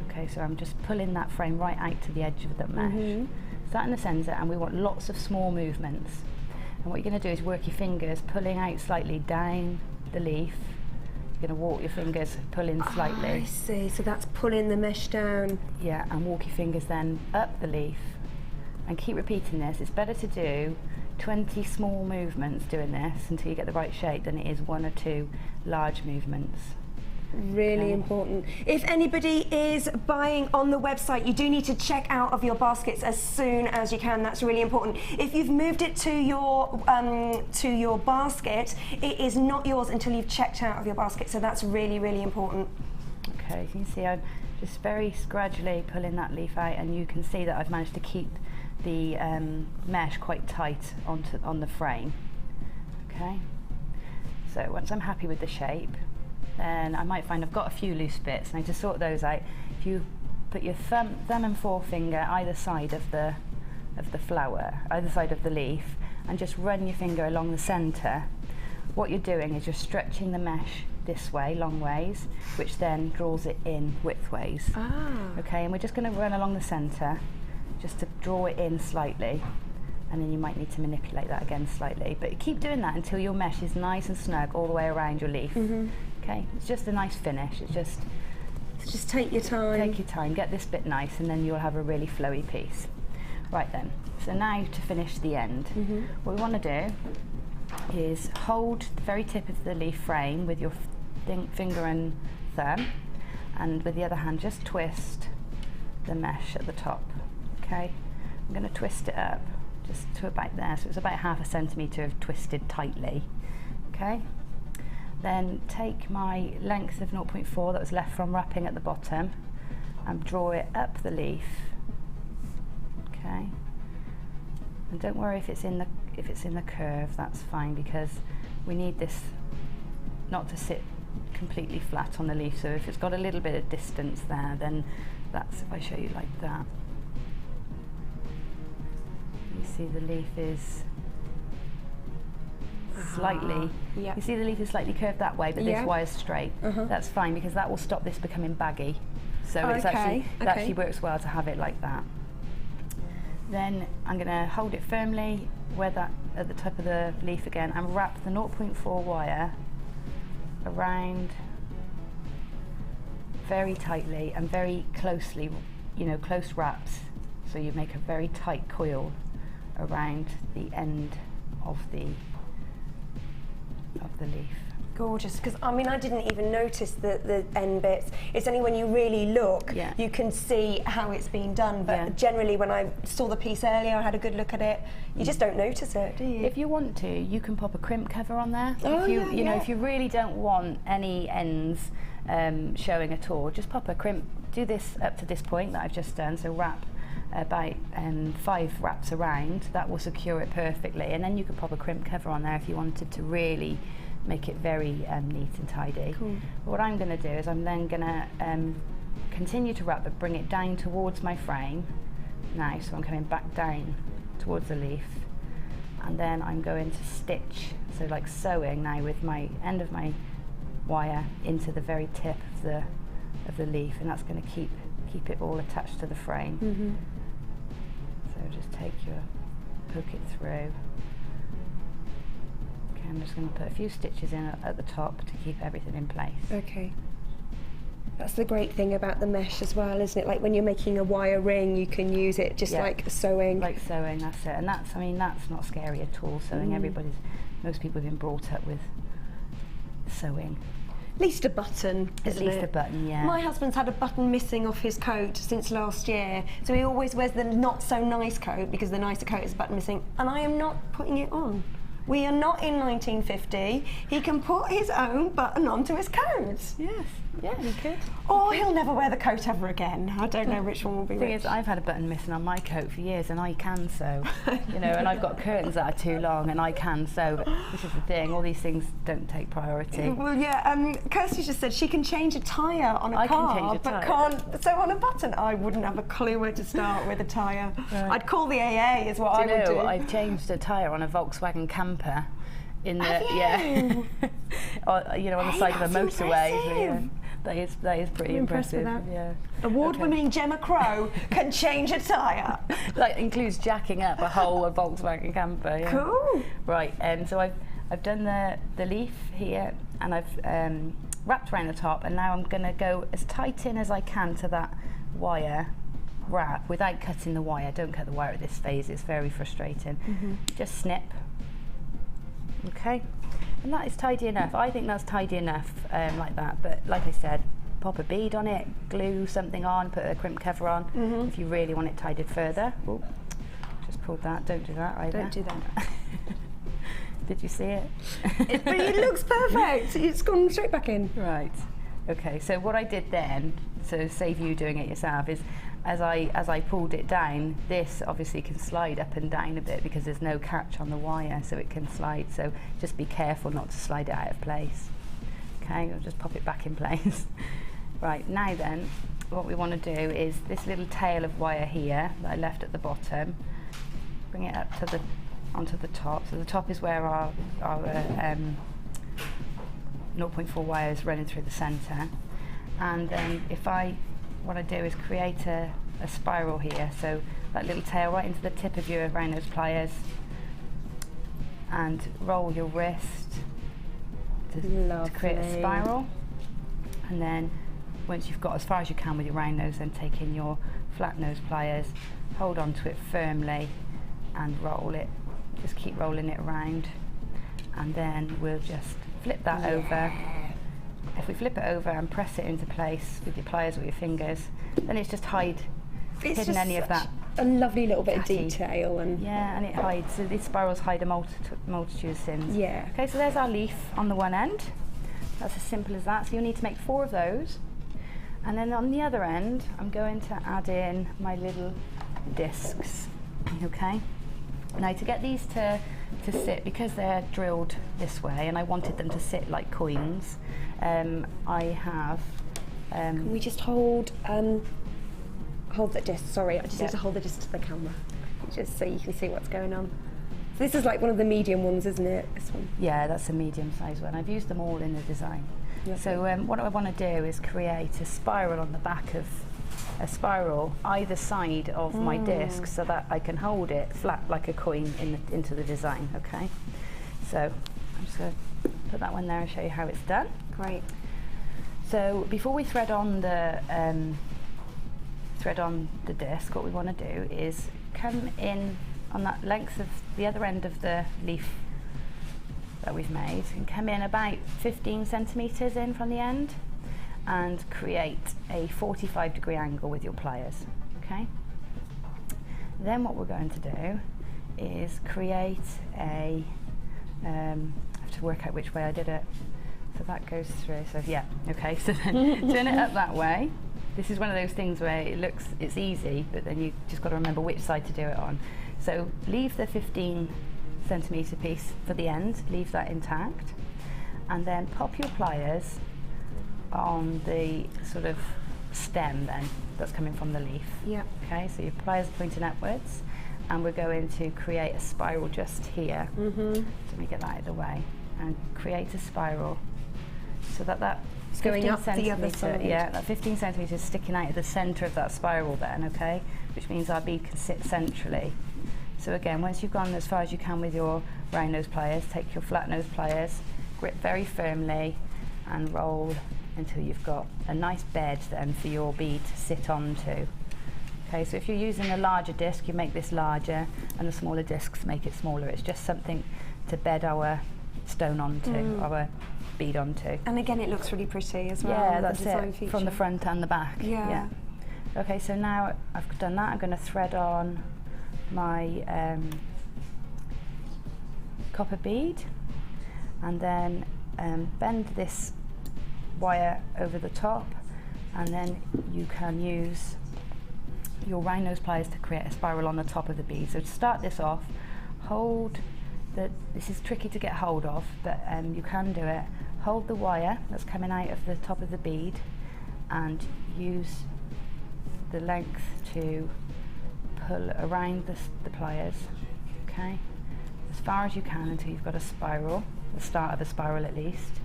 Okay, so I'm just pulling that frame right out to the edge of the mesh. Start in the centre, and we want lots of small movements. And what you're going to do is work your fingers, pulling out slightly down the leaf. You're going to walk your fingers, pull in slightly. I see, so that's pulling the mesh down. Yeah, and walk your fingers then up the leaf. And keep repeating this. It's better to do 20 small movements doing this until you get the right shape than it is 1 or 2 large movements. Really important. If anybody is buying on the website, you do need to check out of your baskets as soon as you can. That's really important. If you've moved it to your basket, it is not yours until you've checked out of your basket. So that's really, really important. Okay, so you can see I'm just very gradually pulling that leaf out, and you can see that I've managed to keep the mesh quite tight on the frame. Okay, so once I'm happy with the shape, then I might find I've got a few loose bits. Now to sort those out, if you put your thumb and forefinger either side of the flower, either side of the leaf, and just run your finger along the centre, what you're doing is you're stretching the mesh this way, long ways, which then draws it in widthways. Okay, and we're just going to run along the centre just to draw it in slightly, and then you might need to manipulate that again slightly, but keep doing that until your mesh is nice and snug all the way around your leaf. Okay, it's just a nice finish. It's just take your time. Take your time, get this bit nice, and then you'll have a really flowy piece. Right then, so now to finish the end, what we want to do is hold the very tip of the leaf frame with your finger and thumb, and with the other hand just twist the mesh at the top. Okay, I'm going to twist it up just to about there, so it's about ½ centimetre of twisted tightly. Okay, then take my length of 0.4 that was left from wrapping at the bottom and draw it up the leaf. Okay, and don't worry if it's in the curve, that's fine, because we need this not to sit completely flat on the leaf. So if it's got a little bit of distance there, then that's, if I show you like that, you see the leaf is slightly, you see the leaf is slightly curved that way, but this wire's straight. That's fine, because that will stop this becoming baggy. So it's actually, it actually works well to have it like that. Then I'm going to hold it firmly where that at the top of the leaf again, and wrap the 0.4 wire around very tightly and very closely, you know, close wraps, so you make a very tight coil around the end of the leaf. Gorgeous, because I mean I didn't even notice the end bits. It's only when you really look you can see how it's been done, but generally when I saw the piece earlier, I had a good look at it, you just don't notice it, do you? If you want to, you can pop a crimp cover on there. You know, if you really don't want any ends showing at all, just pop a crimp, do this up to this point that I've just done, so wrap about 5 wraps around, that will secure it perfectly, and then you could pop a crimp cover on there if you wanted to really make it very neat and tidy. Cool. What I'm going to do is I'm then going to continue to wrap, but bring it down towards my frame now, so I'm coming back down towards the leaf, and then I'm going to stitch, so like sewing now with my end of my wire into the very tip of the leaf, and that's going to keep it all attached to the frame. So just poke it through. I'm just going to put a few stitches in at the top to keep everything in place. Okay. That's the great thing about the mesh as well, isn't it? Like when you're making a wire ring, you can use it just like sewing. Like sewing, that's it. And that's, I mean, that's not scary at all. Sewing, most people have been brought up with sewing. At least a button, isn't it? At least a button, yeah. My husband's had a button missing off his coat since last year, so he always wears the not so nice coat because the nicer coat is a button missing, and I am not putting it on. We are not in 1950. He can put his own button onto his coat. Yes, yeah, he could. Or he'll never wear the coat ever again. I don't know which one will be which. The thing is, I've had a button missing on my coat for years, and I can sew. You know, and I've got curtains that are too long, and I can sew. But this is the thing, all these things don't take priority. Well, yeah, Kirsty just said she can change a tyre on a car, but can't sew on a button. I wouldn't have a clue where to start with a tyre. Right. I'd call the AA is what I would do. I've changed a tyre on a Volkswagen camper. You know, on the side of a motorway. So, yeah, that is pretty impressive. Yeah. Award-winning Gemma Crow can change a tyre. That includes jacking up a whole Volkswagen camper. Yeah. Cool. Right, and so I've done the leaf here, and I've wrapped around the top, and now I'm going to go as tight in as I can to that wire wrap without cutting the wire. Don't cut the wire at this phase, it's very frustrating. Just snip. Okay, and that is tidy enough. I think that's tidy enough like that, but like I said, pop a bead on it, glue something on, put a crimp cover on if you really want it tidied further. Ooh, just pulled that, don't do that either. Don't do that. Did you see it? But it looks perfect. It's gone straight back in. Right. Okay, so what I did then, so save you doing it yourself, is as I pulled it down, this obviously can slide up and down a bit because there's no catch on the wire, so it can slide. So just be careful not to slide it out of place. Okay, I'll just pop it back in place. Right, now then, what we want to do is this little tail of wire here that I left at the bottom, bring it up to onto the top. So the top is where our 0.4 wire is running through the centre. And then what I do is create a spiral here. So that little tail right into the tip of your round nose pliers, and roll your wrist to create a spiral. And then once you've got as far as you can with your round nose, then take in your flat nose pliers, hold on to it firmly and roll it. Just keep rolling it around, and then we'll just flip that over. If we flip it over and press it into place with your pliers or your fingers, then it's just hidden any of that. A lovely little bit of detail, and yeah, and it hides. So these spirals hide a multitude of sins. Yeah. Okay, so there's our leaf on the one end. That's as simple as that. So you'll need to make 4 of those, and then on the other end, I'm going to add in my little discs. Okay. Now to get these to sit, because they're drilled this way and I wanted them to sit like coins, I have... Can we just hold that disc? Sorry, I just need to hold the disc to the camera, just so you can see what's going on. So this is like one of the medium ones, isn't it, this one? Yeah, that's a medium size one. I've used them all in the design. Lovely. So what I want to do is create a spiral on the back of either side of my disc, so that I can hold it flat like a coin into the design. Okay, so I'm just going to put that one there and show you how it's done. Great. So before we thread on the disc, what we want to do is come in on that length of the other end of the leaf that we've made, and come in about 15 centimetres in from the end, and create a 45-degree angle with your pliers. Okay. Then what we're going to do is create a. I have to work out which way I did it. So that goes through. So yeah. Okay. So then turn it up that way. This is one of those things where it's easy, but then you just got to remember which side to do it on. So leave the 15 centimetre piece for the end. Leave that intact, and then pop your pliers on the sort of stem then that's coming from the leaf. Yeah. Okay, so your pliers are pointing upwards, and we're going to create a spiral just here. So let me get that out of the way and create a spiral so that it's going up the other side. Yeah, that 15 centimetres sticking out of the centre of that spiral then, okay? Which means our bead can sit centrally. So again, once you've gone as far as you can with your round nose pliers, take your flat nose pliers, grip very firmly and roll until you've got a nice bed then for your bead to sit onto. Okay, so if you're using a larger disc, you make this larger, and the smaller discs make it smaller. It's just something to bed our stone onto, our bead onto. And again, it looks really pretty as well. Yeah, that's it, feature. From the front and the back. Yeah. Okay, so now I've done that, I'm going to thread on my copper bead, and then bend this wire over the top, and then you can use your round nose pliers to create a spiral on the top of the bead. So to start this off, this is tricky to get hold of, but you can do it. Hold the wire that's coming out of the top of the bead and use the length to pull around the pliers, okay, as far as you can until you've got a spiral, the start of a spiral at least.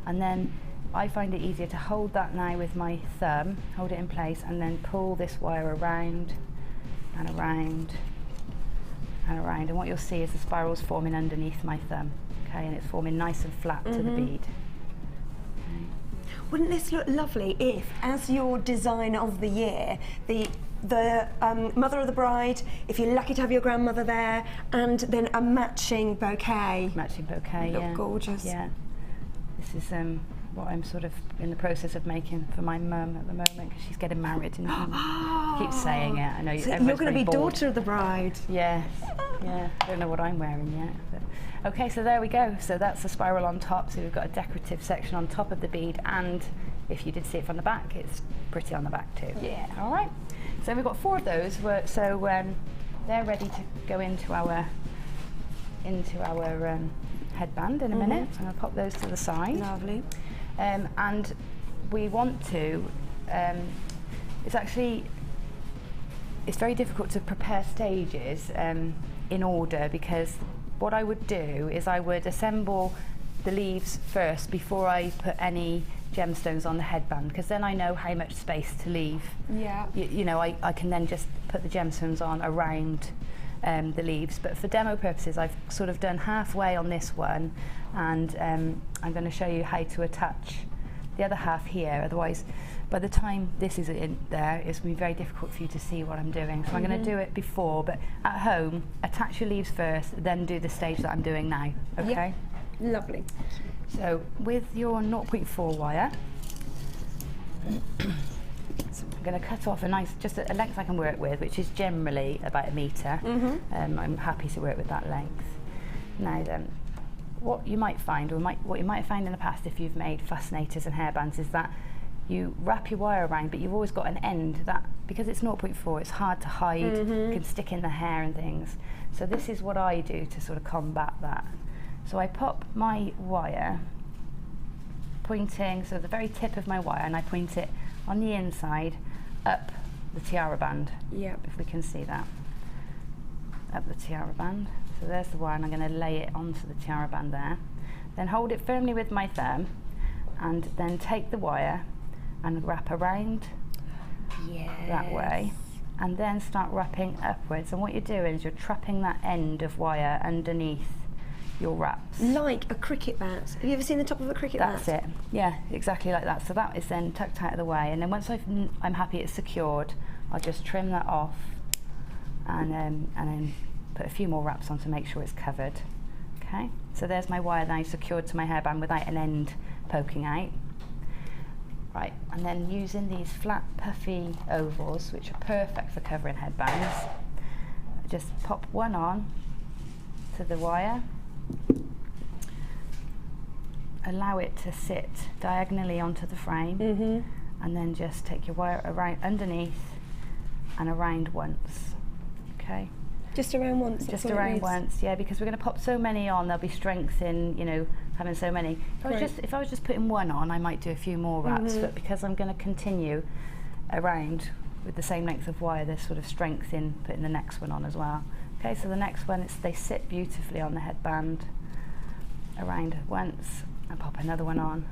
And then I find it easier to hold that now with my thumb, hold it in place, and then pull this wire around and around and around. And what you'll see is the spiral's forming underneath my thumb, okay, and it's forming nice and flat to the bead. Okay. Wouldn't this look lovely if, as your design of the year, the mother of the bride, if you're lucky to have your grandmother there, and then a matching bouquet. Matching bouquet, Look gorgeous. Yeah. This is what I'm sort of in the process of making for my mum at the moment, because she's getting married and keeps saying it. I know so you're going to be daughter of the bride. Yeah, yeah. I don't know what I'm wearing yet. But. Okay, so there we go. So that's the spiral on top. So we've got a decorative section on top of the bead, and if you did see it from the back, it's pretty on the back too. Yeah. All right. So we've got 4 of those. So they're ready to go into our headband in a minute. So I'm going to pop those to the side. Lovely. And we want to, it's very difficult to prepare stages in order, because what I would do is I would assemble the leaves first before I put any gemstones on the headband, because then I know how much space to leave. Yeah. You know, I can then just put the gemstones on around the leaves. But for demo purposes, I've sort of done halfway on this one, and I'm going to show you how to attach the other half here. Otherwise, by the time this is in there, it's going to be very difficult for you to see what I'm doing. So I'm going to do it before, but at home, attach your leaves first, then do the stage that I'm doing now. Okay? Yep. Lovely. So with your 0.4 wire, so I'm going to cut off a nice, just a length I can work with, which is generally about 1 metre. I'm happy to work with that length. Now then, what you might find, or what you might find in the past if you've made fascinators and hairbands, is that you wrap your wire around, but you've always got an end that, because it's 0.4, it's hard to hide, it can stick in the hair and things. So this is what I do to sort of combat that. So I pop my wire pointing, so the very tip of my wire, and I point it on the inside up the tiara band. Yep. If we can see that. Up the tiara band. So there's the wire, and I'm going to lay it onto the tiara band there. Then hold it firmly with my thumb, and then take the wire and wrap around that way, and then start wrapping upwards. And what you're doing is you're trapping that end of wire underneath your wraps. Like a cricket bat. Have you ever seen the top of a cricket bat? That's it. Yeah, exactly like that. So that is then tucked out of the way, and then once I'm happy it's secured, I'll just trim that off, and then put a few more wraps on to make sure it's covered. Okay. So there's my wire now secured to my hairband without an end poking out. Right, and then using these flat puffy ovals, which are perfect for covering headbands, just pop one on to the wire, allow it to sit diagonally onto the frame, and then just take your wire around underneath and around once. Okay. Just around once. Just around once, yeah, because we're going to pop so many on. There'll be strength in, you know, having so many. If I was just putting one on, I might do a few more wraps, but because I'm going to continue around with the same length of wire, there's sort of strength in putting the next one on as well. Okay, so the next one, they sit beautifully on the headband. Around once, and pop another one on.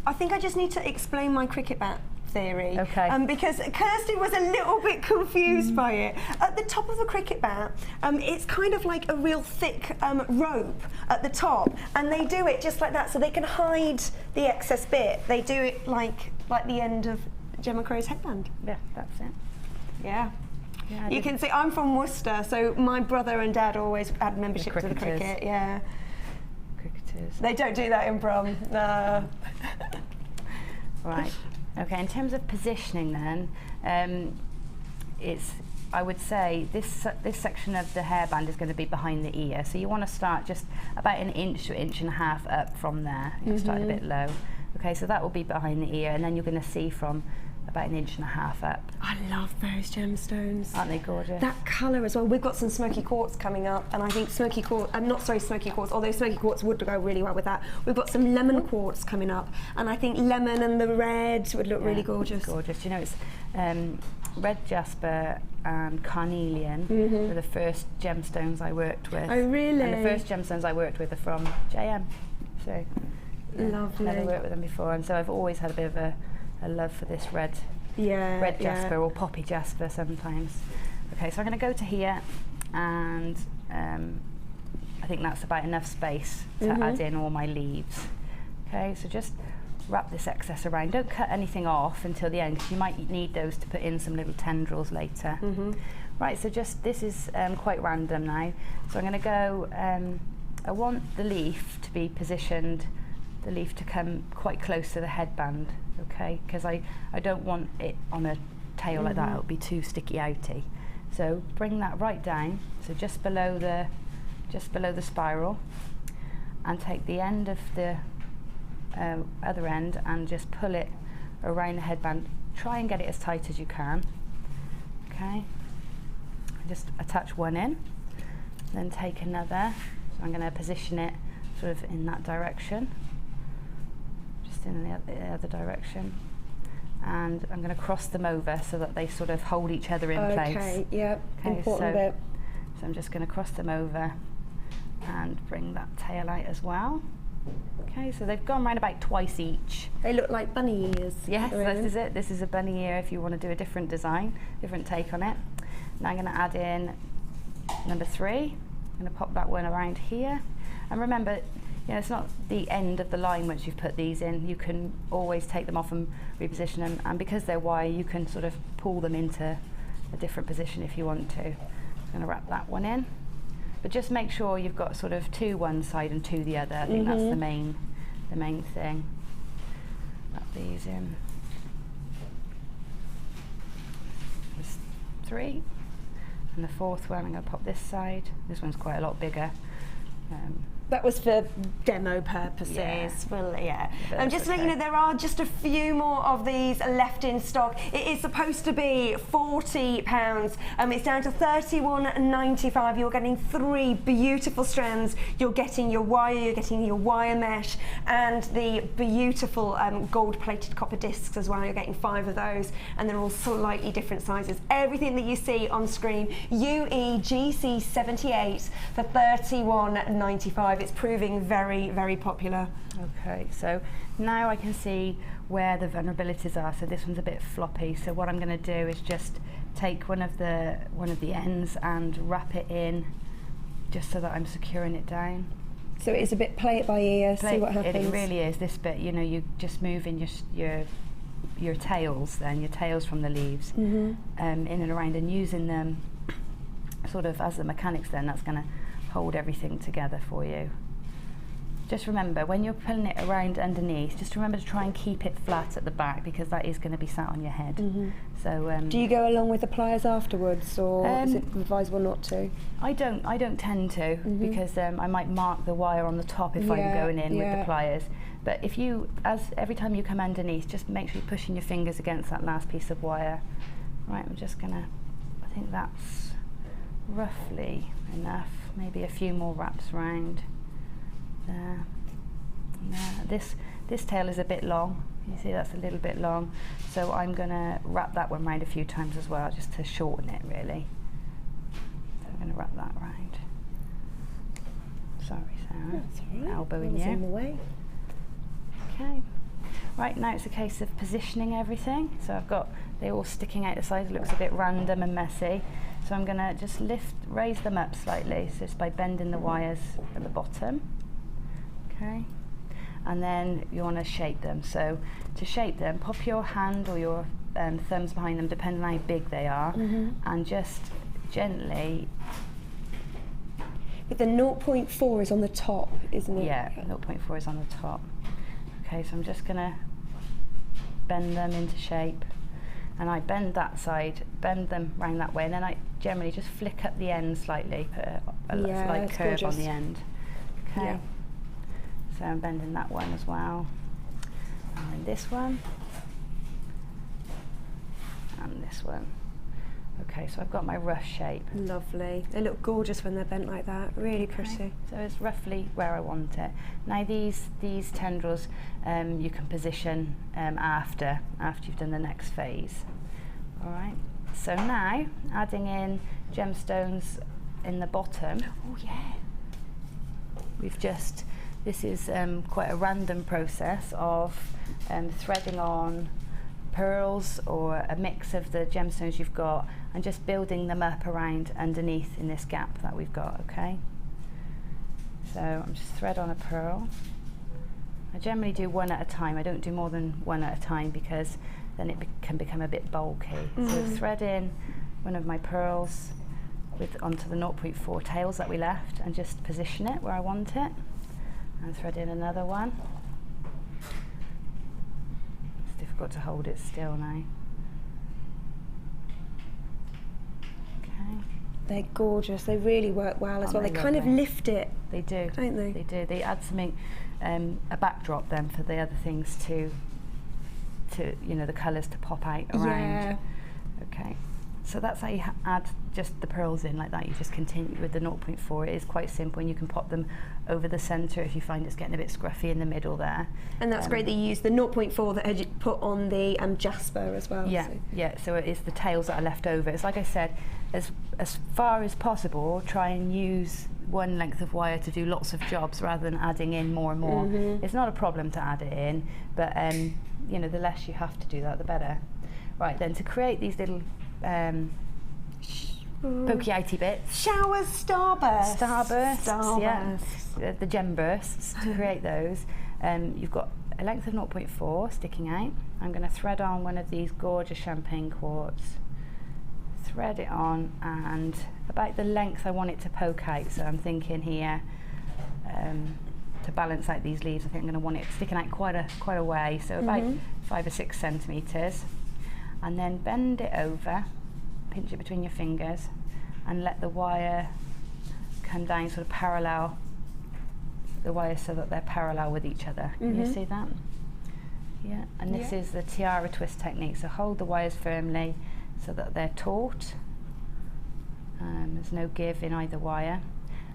I think I just need to explain my cricket bat theory. Okay. Because Kirsty was a little bit confused by it. At the top of a cricket bat, it's kind of like a real thick rope at the top, and they do it just like that so they can hide the excess bit. They do it like the end of Gemma Crow's headband. Yeah, that's it. Yeah. You can see I'm from Worcester, so my brother and dad always had membership to the cricket. Yeah. Cricketers. They don't do that in Brum. No. Right. Okay, in terms of positioning then, I would say this section of the hairband is going to be behind the ear. So you want to start just about 1 inch to 1.5 inches up from there. You start a bit low. Okay, so that will be behind the ear, and then you're going to see from about 1.5 inches up. I love those gemstones. Aren't they gorgeous? That colour as well. We've got some smoky quartz coming up, and I think smoky quartz, smoky quartz, although smoky quartz would go really well with that. We've got some lemon quartz coming up, and I think lemon and the red would look really gorgeous. Gorgeous. You know, it's red jasper and carnelian were the first gemstones I worked with. Oh, really? And the first gemstones I worked with are from JM. So, lovely. Never worked with them before, and so I've always had a bit of a love for this red jasper or poppy jasper sometimes. Okay, so I'm going to go to here, and I think that's about enough space to add in all my leaves. Okay, so just wrap this excess around. Don't cut anything off until the end, because you might need those to put in some little tendrils later. Right, so just, this is quite random now. So I'm going to go, I want the leaf to be positioned, the leaf to come quite close to the headband, okay? Because I don't want it on a tail like that, it'll be too sticky outy. So bring that right down, so just below the spiral, and take the end of the other end and just pull it around the headband. Try and get it as tight as you can, okay? Just attach one in, then take another. So I'm going to position it sort of in that direction, just in the other direction, and I'm going to cross them over so that they sort of hold each other in place. Okay, yeah, important bit. So I'm just going to cross them over and bring that tail out as well. Okay, so they've gone round about twice each. They look like bunny ears. Yes, this is it. This is a bunny ear if you want to do a different design, different take on it. Now I'm going to add in number 3. I'm going to pop that one around here. And remember, you know, it's not the end of the line once you've put these in. You can always take them off and reposition them. And because they're wire, you can sort of pull them into a different position if you want to. I'm going to wrap that one in. But just make sure you've got sort of 2 one side and 2 the other. I think that's the main thing. Wrap these in. There's 3. And the 4th one, I'm going to pop this side. This one's quite a lot bigger. That was for demo purposes. Yeah. Well, yeah. Just to let you know, there are just a few more of these left in stock. It is supposed to be £40. It's down to $31.95. You're getting 3 beautiful strands. You're getting your wire, you're getting your wire mesh, and the beautiful gold-plated copper discs as well. You're getting 5 of those, and they're all slightly different sizes. Everything that you see on screen, UEGC78 for $31.95. It's proving very, very popular. Okay, so now I can see where the vulnerabilities are. So this one's a bit floppy. So what I'm going to do is just take one of the ends and wrap it in, just so that I'm securing it down. So it's a bit play it by ear, see what happens. It really is. This bit, you know, you just move in your tails, then your tails from the leaves, in and around, and using them sort of as the mechanics. Then that's going to hold everything together for you. Just remember, when you're pulling it around underneath, just remember to try and keep it flat at the back, because that is going to be sat on your head. So do you go along with the pliers afterwards, or is it advisable not to? I don't tend to, because I might mark the wire on the top if I'm going in with the pliers. But if you, every time you come underneath, just make sure you're pushing your fingers against that last piece of wire. Right, I'm just gonna, I think that's roughly enough. Maybe a few more wraps round there. This tail is a bit long. You see, that's a little bit long. So I'm going to wrap that one round a few times as well, just to shorten it really. So I'm going to wrap that round. Sorry, Sarah. That's all right. Elbowing you. In the way. Okay. Right, now it's a case of positioning everything. So I've got, they're all sticking out the sides. It looks a bit random and messy. So I'm going to just raise them up slightly, so just by bending the wires at the bottom. Okay. And then you want to shape them. So to shape them, pop your hand or your thumbs behind them, depending on how big they are, and just gently. But the 0.4 is on the top, isn't it? Yeah, 0.4 is on the top. Okay, so I'm just going to bend them into shape. And I bend that side, bend them round that way, and then I generally just flick up the end slightly, put a slight curve gorgeous. on the end. Okay. Yeah. So I'm bending that one as well. And then this one. And this one. Okay, so I've got my rough shape. Lovely. They look gorgeous when they're bent like that. Really pretty. So it's roughly where I want it. Now these tendrils you can position after you've done the next phase. All right. So now adding in gemstones in the bottom. Oh yeah. This is quite a random process of threading on pearls or a mix of the gemstones you've got, and just building them up around underneath in this gap that we've got, okay? So I'm just thread on a pearl, I generally do one at a time. I don't do more than one at a time because then it can become a bit bulky. So thread in one of my pearls onto the 0.4 tails that we left and just position it where I want it. And thread in another one. It's difficult to hold it still now. Okay. They're gorgeous. They really work well as well. They kind of lift it. They do. Don't they? They do. They add something, a backdrop then for the other things to the colours to pop out around. Yeah. Okay. So that's how you add just the pearls in like that. You just continue with the 0.4. It is quite simple, and you can pop them over the centre if you find it's getting a bit scruffy in the middle there. And that's great that you use the 0.4 that you put on the jasper as well. Yeah, so. yeah. So it is the tails that are left over. It's like I said, as far as possible, try and use one length of wire to do lots of jobs rather than adding in more and more. It's not a problem to add it in, but you know, the less you have to do that, the better. Right, then to create these little pokey-outey bits. Showers, starbursts. Starbursts, yeah. The gem bursts, to create those. You've got a length of 0.4 sticking out. I'm going to thread on one of these gorgeous champagne quartz. Thread it on, and about the length I want it to poke out. So I'm thinking here, to balance out these leaves, I think I'm going to want it sticking out quite a way. So about 5 or 6 centimetres. And then bend it over, pinch it between your fingers, and let the wire come down sort of parallel, the wires so that they're parallel with each other. Can you see that? Yeah, and this is the Tiara twist technique. So hold the wires firmly so that they're taut. There's no give in either wire.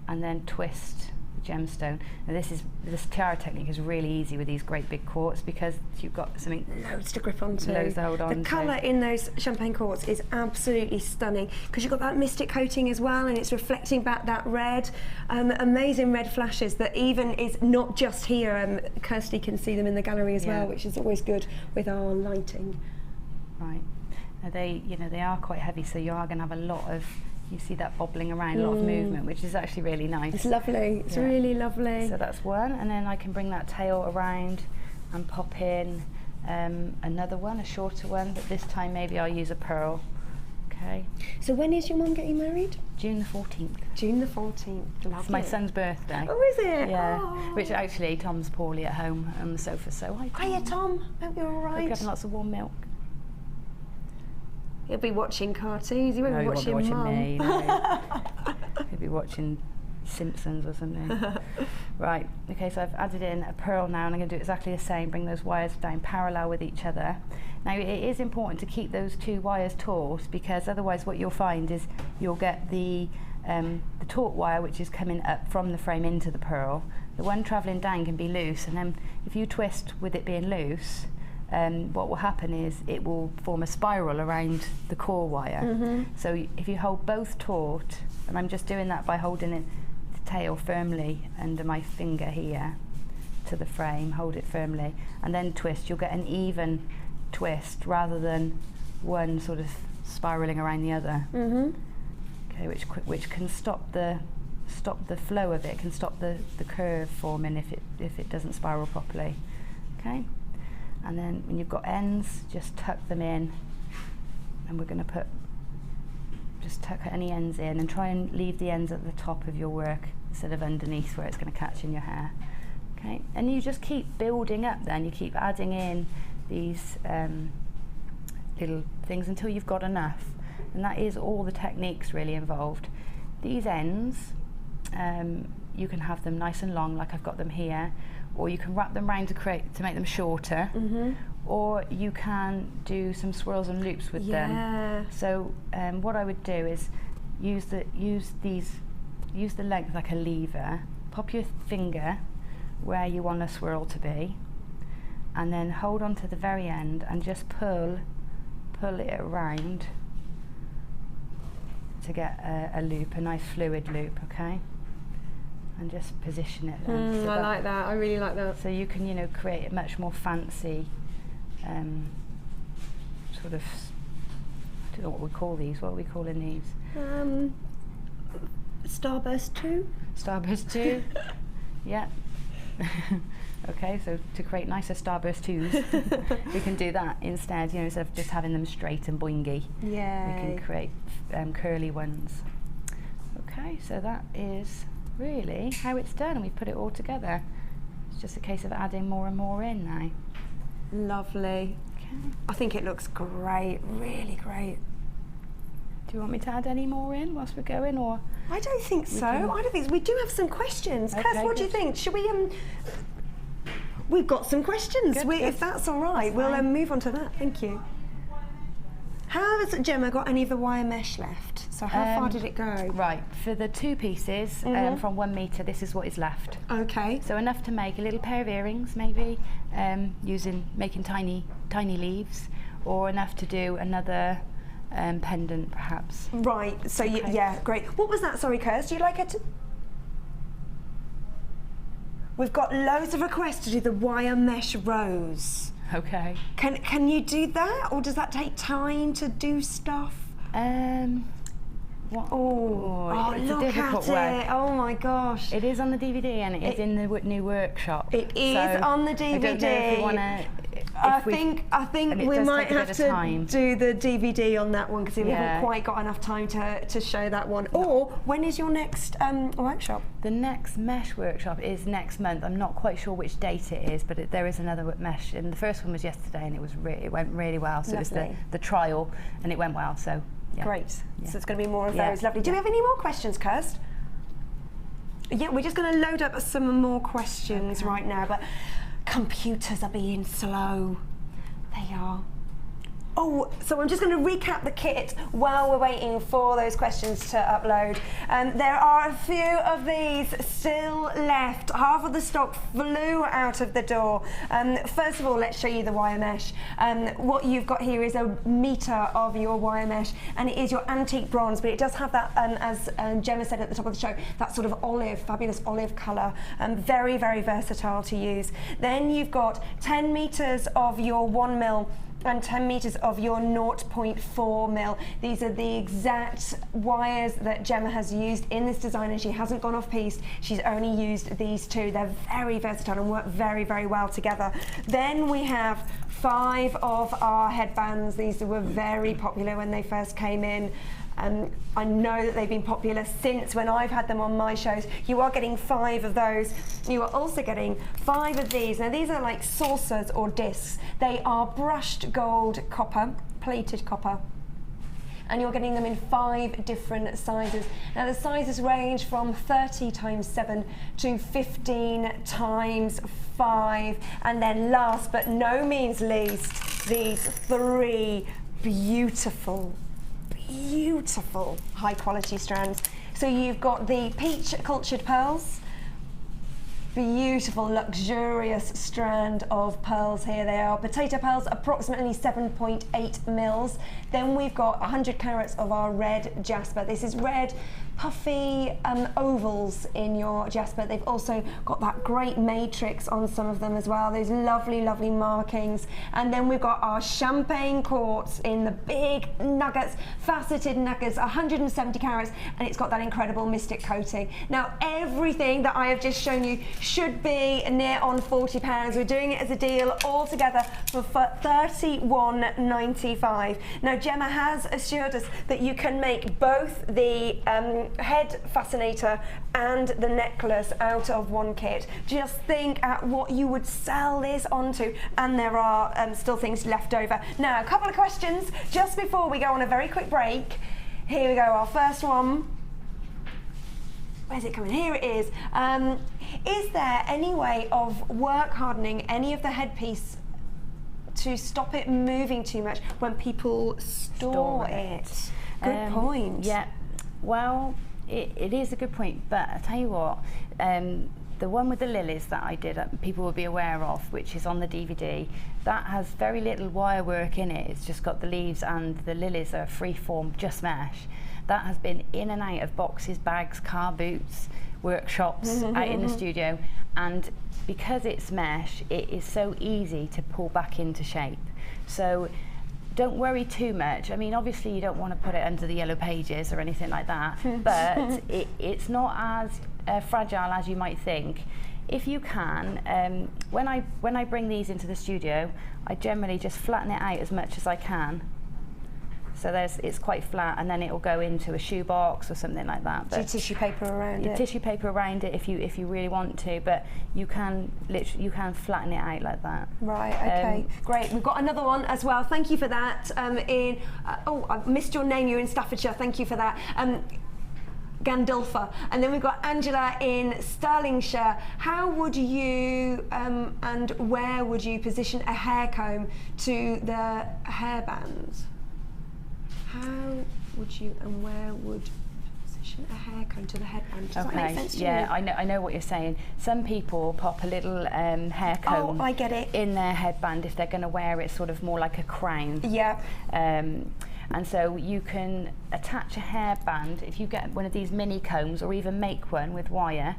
And then twist the gemstone. Now this Tiara technique is really easy with these great big quartz because you've got something loads to grip onto. Loads to hold on the colour in those champagne quartz is absolutely stunning because you've got that mystic coating as well, and it's reflecting back that red. Amazing red flashes that even is not just here. Kirsty can see them in the gallery as well, which is always good with our lighting. Right. Now they are quite heavy, so you are going to have a lot of. You see that bobbling around, a lot of movement, which is actually really nice. It's lovely. It's really lovely. So that's one, and then I can bring that tail around and pop in another one, a shorter one, but this time maybe I'll use a pearl. Okay. So when is your mum getting married? June the 14th. June the 14th. Lovely. It's my son's birthday. Oh, is it? Yeah. Oh. Which actually, Tom's poorly at home on the sofa, so Hiya, Tom. Hope you're all right. Hope you're having lots of warm milk. He'll be watching cartoons. He won't be watching Mum. Me. No. He'll be watching Simpsons or something. Right. Okay. So I've added in a pearl now, and I'm going to do exactly the same. Bring those wires down parallel with each other. Now it is important to keep those two wires taut because otherwise, what you'll find is you'll get the taut wire, which is coming up from the frame into the pearl. The one travelling down can be loose, and then if you twist with it being loose. What will happen is it will form a spiral around the core wire. So if you hold both taut, and I'm just doing that by holding the tail firmly under my finger here to the frame, hold it firmly, and then twist, you'll get an even twist rather than one sort of spiraling around the other. Okay, which can stop the flow of it, can stop the curve forming if it doesn't spiral properly. Okay. And then when you've got ends, just tuck them in, and we're going to just tuck any ends in and try and leave the ends at the top of your work instead of underneath where it's going to catch in your hair. Okay, and you just keep building up then, you keep adding in these little things until you've got enough, and that is all the techniques really involved. These ends, you can have them nice and long like I've got them here, or you can wrap them round to make them shorter, or you can do some swirls and loops with them. So what I would do is use the length like a lever, pop your finger where you want a swirl to be, and then hold on to the very end and just pull it around to get a loop, a nice fluid loop, okay? And just position it then. So I like that, I really like that. So you can, create a much more fancy sort of, I don't know what we call these, what are we calling these? Starburst 2? Starburst 2, yeah. Okay, so to create nicer starburst twos, we can do that instead, you know, instead of just having them straight and boingy. Yeah. We can create curly ones. Okay, so that is really how it's done, and we've put it all together. It's just a case of adding more and more in now. Lovely. Okay. I think it looks great, really great. Do you want me to add any more in whilst we're going, or? I don't think so. I don't think so. We do have some questions. Okay, Kirst, what do you think? Should we we've got some questions. Good, good. If that's all right, we'll move on to that. Thank you. Has Gemma got any of the wire mesh left? So how far did it go? Right, for the 2 pieces from 1 metre, this is what is left. Okay. So enough to make a little pair of earrings, maybe, making tiny leaves, or enough to do another pendant, perhaps. Right. So Okay. yeah, great. What was that? Sorry, Kirst. Do you like it? We've got loads of requests to do the wire mesh rose. Okay. Can you do that, or does that take time to do stuff? What? Oh, it's look a difficult at work. it! Oh my gosh! It is on the DVD, and it is in the new workshop. It is So on the DVD. I don't know if we want to. I think and it we does might take a bit have of to time. do the DVD on that one because we Yeah. haven't quite got enough time to show that one. Or when is your next workshop? The next mesh workshop is next month. I'm not quite sure which date it is, but there is another mesh. And the first one was yesterday, and it went really well. So it was Lovely. the trial, and it went well. So yeah. Great. Yeah. So it's going to be more of Yeah. those. Lovely. Do we have any more questions, Kirst? Yeah, we're just going to load up some more questions right now, but computers are being slow. They are. Oh, so I'm just going to recap the kit while we're waiting for those questions to upload. There are a few of these still left. Half of the stock flew out of the door. First of all, let's show you the wire mesh. What you've got here is 1 metre of your wire mesh, and it is your antique bronze, but it does have that, as Gemma said at the top of the show, that sort of fabulous olive colour. Very, very versatile to use. Then you've got 10 metres of your 1 mil and 10 metres of your 0.4 mil. These are the exact wires that Gemma has used in this design, and she hasn't gone off piste. She's only used these 2. They're very versatile and work very, very well together. Then we have 5 of our headbands. These were very popular when they first came in. I know that they've been popular since when I've had them on my shows. You are getting 5 of those. You are also getting 5 of these. Now these are like saucers or discs. They are brushed gold copper, plated copper. And you're getting them in 5 different sizes. Now the sizes range from 30 times 7 to 15 times 5. And then last but no means least, these 3 beautiful high quality strands. So you've got the peach cultured pearls, beautiful luxurious strand of pearls here. They are potato pearls, approximately 7.8 mils. Then we've got 100 carats of our red jasper. This is red puffy ovals in your jasper. They've also got that great matrix on some of them as well, those lovely markings. And then we've got our champagne quartz in the big nuggets, faceted nuggets, 170 carats, and it's got that incredible mystic coating. Now everything that I have just shown you should be near on £40. We're doing it as a deal all together for £31.95. Now Gemma has assured us that you can make both the head fascinator and the necklace out of one kit. Just think at what you would sell this onto, and there are still things left over. Now, a couple of questions just before we go on a very quick break. Here we go, our first one. Where's it coming? Here it is. Is there any way of work hardening any of the headpiece to stop it moving too much when people store it? Good point. Yeah, well, it is a good point, but I tell you what, the one with the lilies that I did, people will be aware of, which is on the DVD, that has very little wire work in it. It's just got the leaves, and the lilies are free-form, just mesh. That has been in and out of boxes, bags, car boots, workshops, out in the studio, and because it's mesh, it is so easy to pull back into shape. So don't worry too much. I mean, obviously you don't want to put it under the yellow pages or anything like that, but it's not as fragile as you might think. if you can, when I bring these into the studio, I generally just flatten it out as much as I can. So it's quite flat, and then it will go into a shoebox or something like that. Do tissue paper around it? Tissue paper around it if you really want to, but you can flatten it out like that. Right. Okay. Great. We've got another one as well. Thank you for that. I missed your name. You're in Staffordshire. Thank you for that. Gandulfa, and then we've got Angela in Stirlingshire. How would you and where would you position a hair comb to the hairbands? How would you and where would position a hair comb to the headband? Does that make sense to you? I know what you're saying. Some people pop a little hair comb I get it. in their headband if they're going to wear it sort of more like a crown. Yeah. And so you can attach a hairband, if you get one of these mini combs or even make one with wire,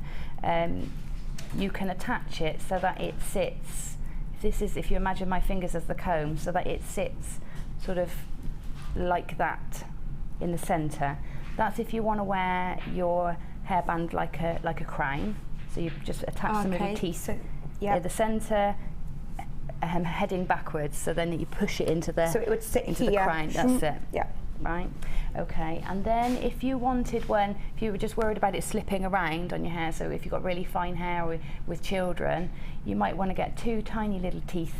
you can attach it so that it sits, if you imagine my fingers as the comb, so that it sits sort of like that in the centre. That's if you want to wear your hairband like a crown. So you just attach some little teeth at the centre, heading backwards, so then you push it into the so it would sit into here. The crown. That's it. Yeah. Right. Okay. And then if you wanted one, if you were just worried about it slipping around on your hair, so if you've got really fine hair with children, you might want to get 2 tiny little teeth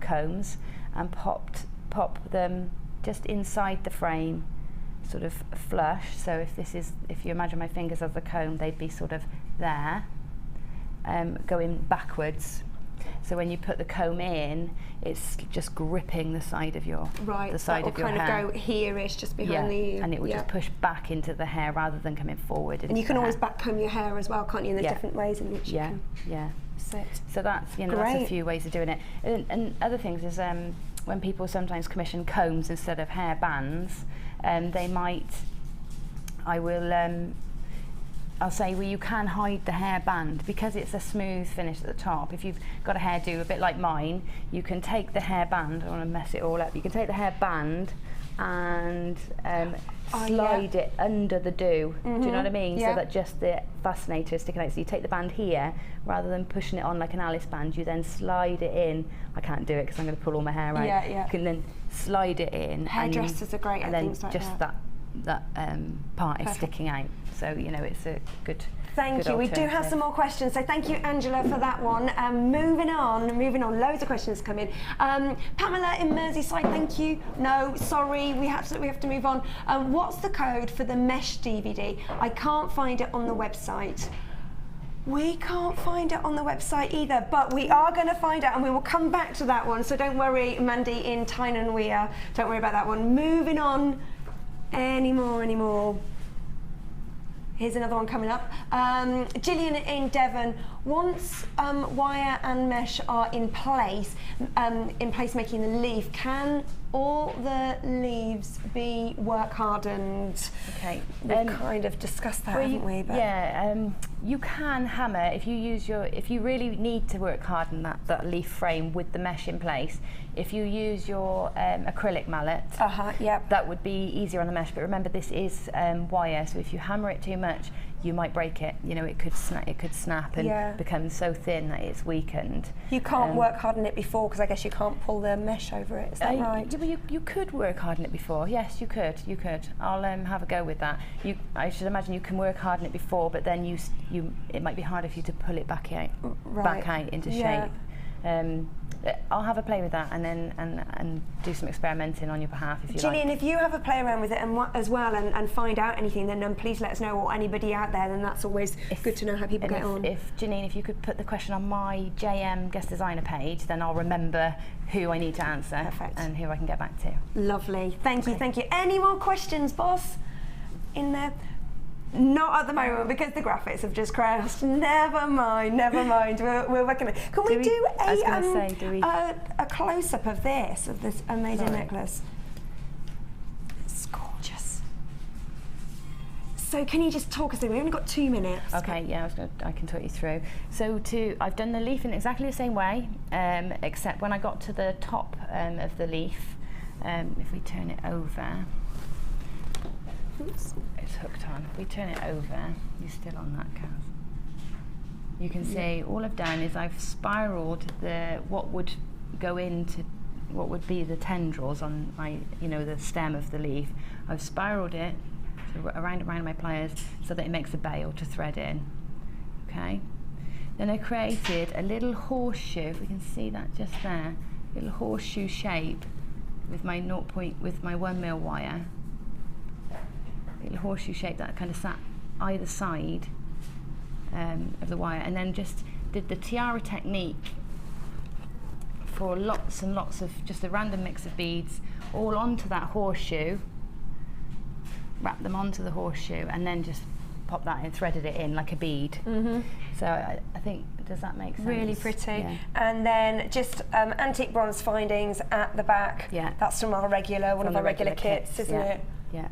combs and pop them just inside the frame, sort of flush. So if you imagine my fingers as the comb, they'd be sort of there, going backwards. So when you put the comb in, it's just gripping the side of your the side of your hair. Kind of go here-ish, just behind the. And it will just push back into the hair rather than coming forward. And you can always back comb your hair as well, can't you? And there's different ways in which you can sit. So that's that's a few ways of doing it. And other things is when people sometimes commission combs instead of hair bands, they might. I'll say, well, you can hide the hairband because it's a smooth finish at the top. If you've got a hairdo a bit like mine, you can take the hairband. I don't want to mess it all up. You can take the hairband and slide it under the do. Do you know what I mean? So that just the fascinator is sticking out. So you take the band here, rather than pushing it on like an Alice band, you then slide it in. I can't do it because I'm going to pull all my hair out. You can then slide it in. Hairdressers are great at things like just that part is sticking out. So it's a good. Thank you. We do have some more questions. So thank you, Angela, for that one. Moving on. Loads of questions come in. Pamela in Merseyside, thank you. No, sorry, we have to move on. What's the code for the mesh DVD? I can't find it on the website. We can't find it on the website either, but we are going to find out, and we will come back to that one. So don't worry, Mandy in Tyne Weir. Don't worry about that one. Moving on. Any more. Here's another one coming up. Gillian in Devon. Once wire and mesh are in place making the leaf, can all the leaves be work hardened? Okay. We've kind of discussed that, haven't we? But you can hammer if you really need to work harden that leaf frame with the mesh in place. If you use your acrylic mallet, that would be easier on the mesh. But remember, this is wire, so if you hammer it too much, you might break it. It could snap and become so thin that it's weakened. You can't work harden it before, because I guess you can't pull the mesh over it. Is that right? You could work harden it before. Yes, you could. I'll have a go with that. I should imagine you can work harden it before, but then it might be harder for you to pull it back out into shape. I'll have a play with that and do some experimenting on your behalf if you Gillian, like. if you have a play around with it as well and find out anything, then please let us know, or anybody out there, then that's always good to know how people get on. Janine, if you could put the question on my JM guest designer page, then I'll remember who I need to answer and who I can get back to. Lovely. Thank you. Any more questions, boss? In there? Not at the moment, because the graphics have just crashed. Never mind. We're working on it. Can we do a close-up of this amazing necklace? It's gorgeous. So can you just talk us through? We've only got 2 minutes. Okay, I can talk you through. So I've done the leaf in exactly the same way, except when I got to the top of the leaf, if we turn it over. Oops. It's hooked on. If we turn it over, you're still on that, Kaz. you can see all I've done is I've spiraled what would go into what would be the tendrils on my, the stem of the leaf. I've spiraled it around my pliers so that it makes a bail to thread in. Okay. Then I created a little horseshoe, if we can see that just there, little horseshoe shape with my 1 mil wire. Little horseshoe shape that kind of sat either side of the wire, and then just did the tiara technique for lots and lots of just a random mix of beads all onto that horseshoe, wrap them onto the horseshoe, and then just pop that and threaded it in like a bead. So I think, does that make sense? Really pretty. Yeah. And then just antique bronze findings at the back. Yeah. That's from our one of our regular kits, isn't it? Yeah.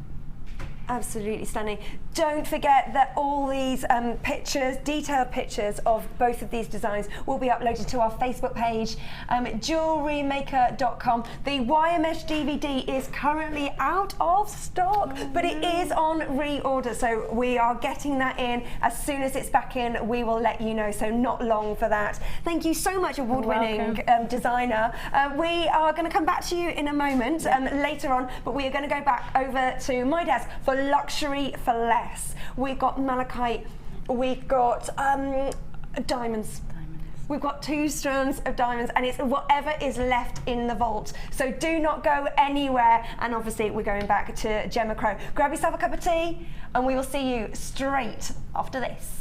Absolutely stunning. Don't forget that all these pictures, detailed pictures of both of these designs will be uploaded to our Facebook page, JewelleryMaker.com. The wire mesh DVD is currently out of stock, but it is on reorder, so we are getting that in. As soon as it's back in, we will let you know, so not long for that. Thank you so much, award-winning designer. We are going to come back to you in a moment later on, but we are going to go back over to my desk for luxury for less. We've got malachite, we've got diamonds. We've got 2 strands of diamonds, and it's whatever is left in the vault. So do not go anywhere. And obviously we're going back to Gemma Crow. Grab yourself a cup of tea and we will see you straight after this.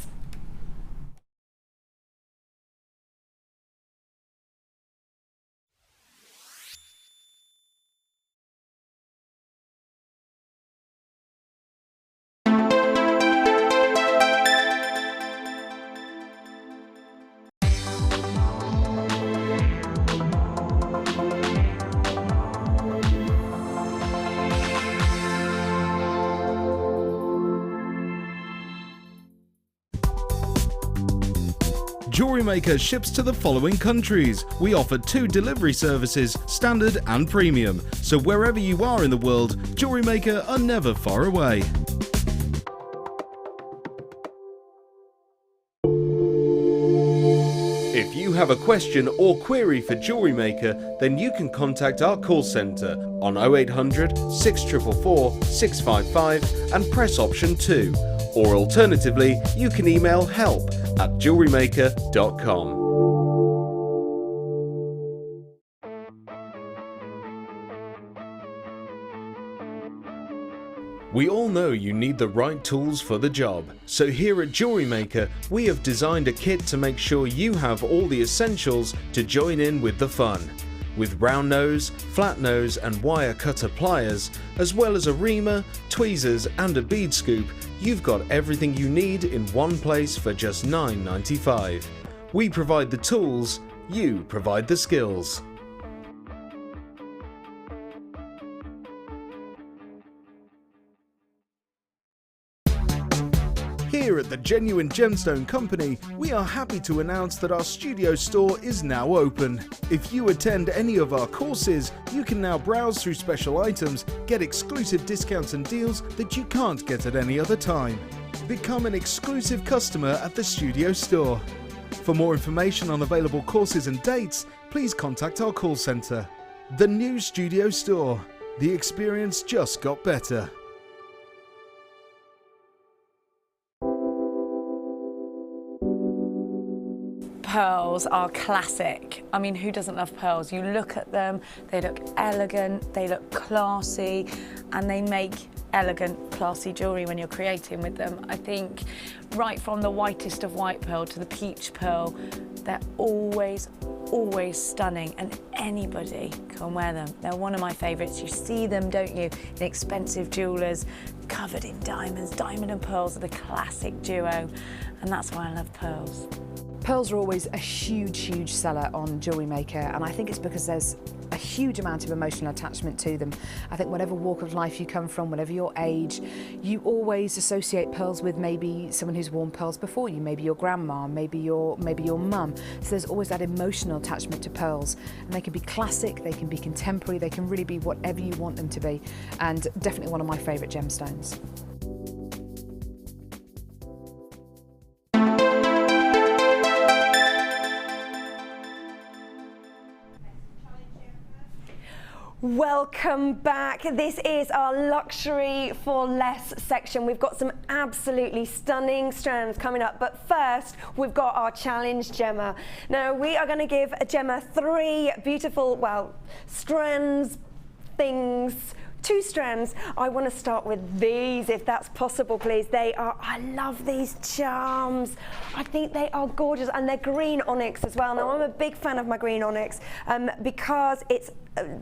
JewelleryMaker ships to the following countries. We offer 2 delivery services, standard and premium. So wherever you are in the world, JewelleryMaker are never far away. If you have a question or query for JewelleryMaker, then you can contact our call centre on 0800 644 655 and press option 2. Or alternatively, you can email help@jewellerymaker.com. We all know you need the right tools for the job, so here at JewelleryMaker we have designed a kit to make sure you have all the essentials to join in with the fun. With round nose, flat nose and wire cutter pliers, as well as a reamer, tweezers and a bead scoop, you've got everything you need in one place for just $9.95. We provide the tools, you provide the skills. Here at the Genuine Gemstone Company, we are happy to announce that our studio store is now open. If you attend any of our courses, you can now browse through special items, get exclusive discounts and deals that you can't get at any other time. Become an exclusive customer at the studio store. For more information on available courses and dates, please contact our call centre. The new studio store. The experience just got better. Pearls are classic. I mean, who doesn't love pearls? You look at them, they look elegant, they look classy, and they make elegant, classy jewellery when you're creating with them. I think right from the whitest of white pearl to the peach pearl, they're always stunning, and anybody can wear them. They're one of my favourites. You see them, don't you, in expensive jewellers, covered in diamonds. Diamond and pearls are the classic duo, and that's why I love pearls. Pearls are always a huge seller on JewelleryMaker, and I think it's because there's a huge amount of emotional attachment to them. I think whatever walk of life you come from, whatever your age, you always associate pearls with maybe someone who's worn pearls before you, maybe your grandma, maybe your mum. So there's always that emotional attachment to pearls, and they can be classic, they can be contemporary, they can really be whatever you want them to be, and definitely one of my favourite gemstones. Welcome back. This is our luxury for less section. We've got some absolutely stunning strands coming up, but first we've got our challenge, Gemma. Now we are going to give Gemma 3 beautiful, well, strands, things, 2 strands. I want to start with these, if that's possible, please. They are, I love these charms. I think they are gorgeous, and they're green onyx as well. Now I'm a big fan of my green onyx because it's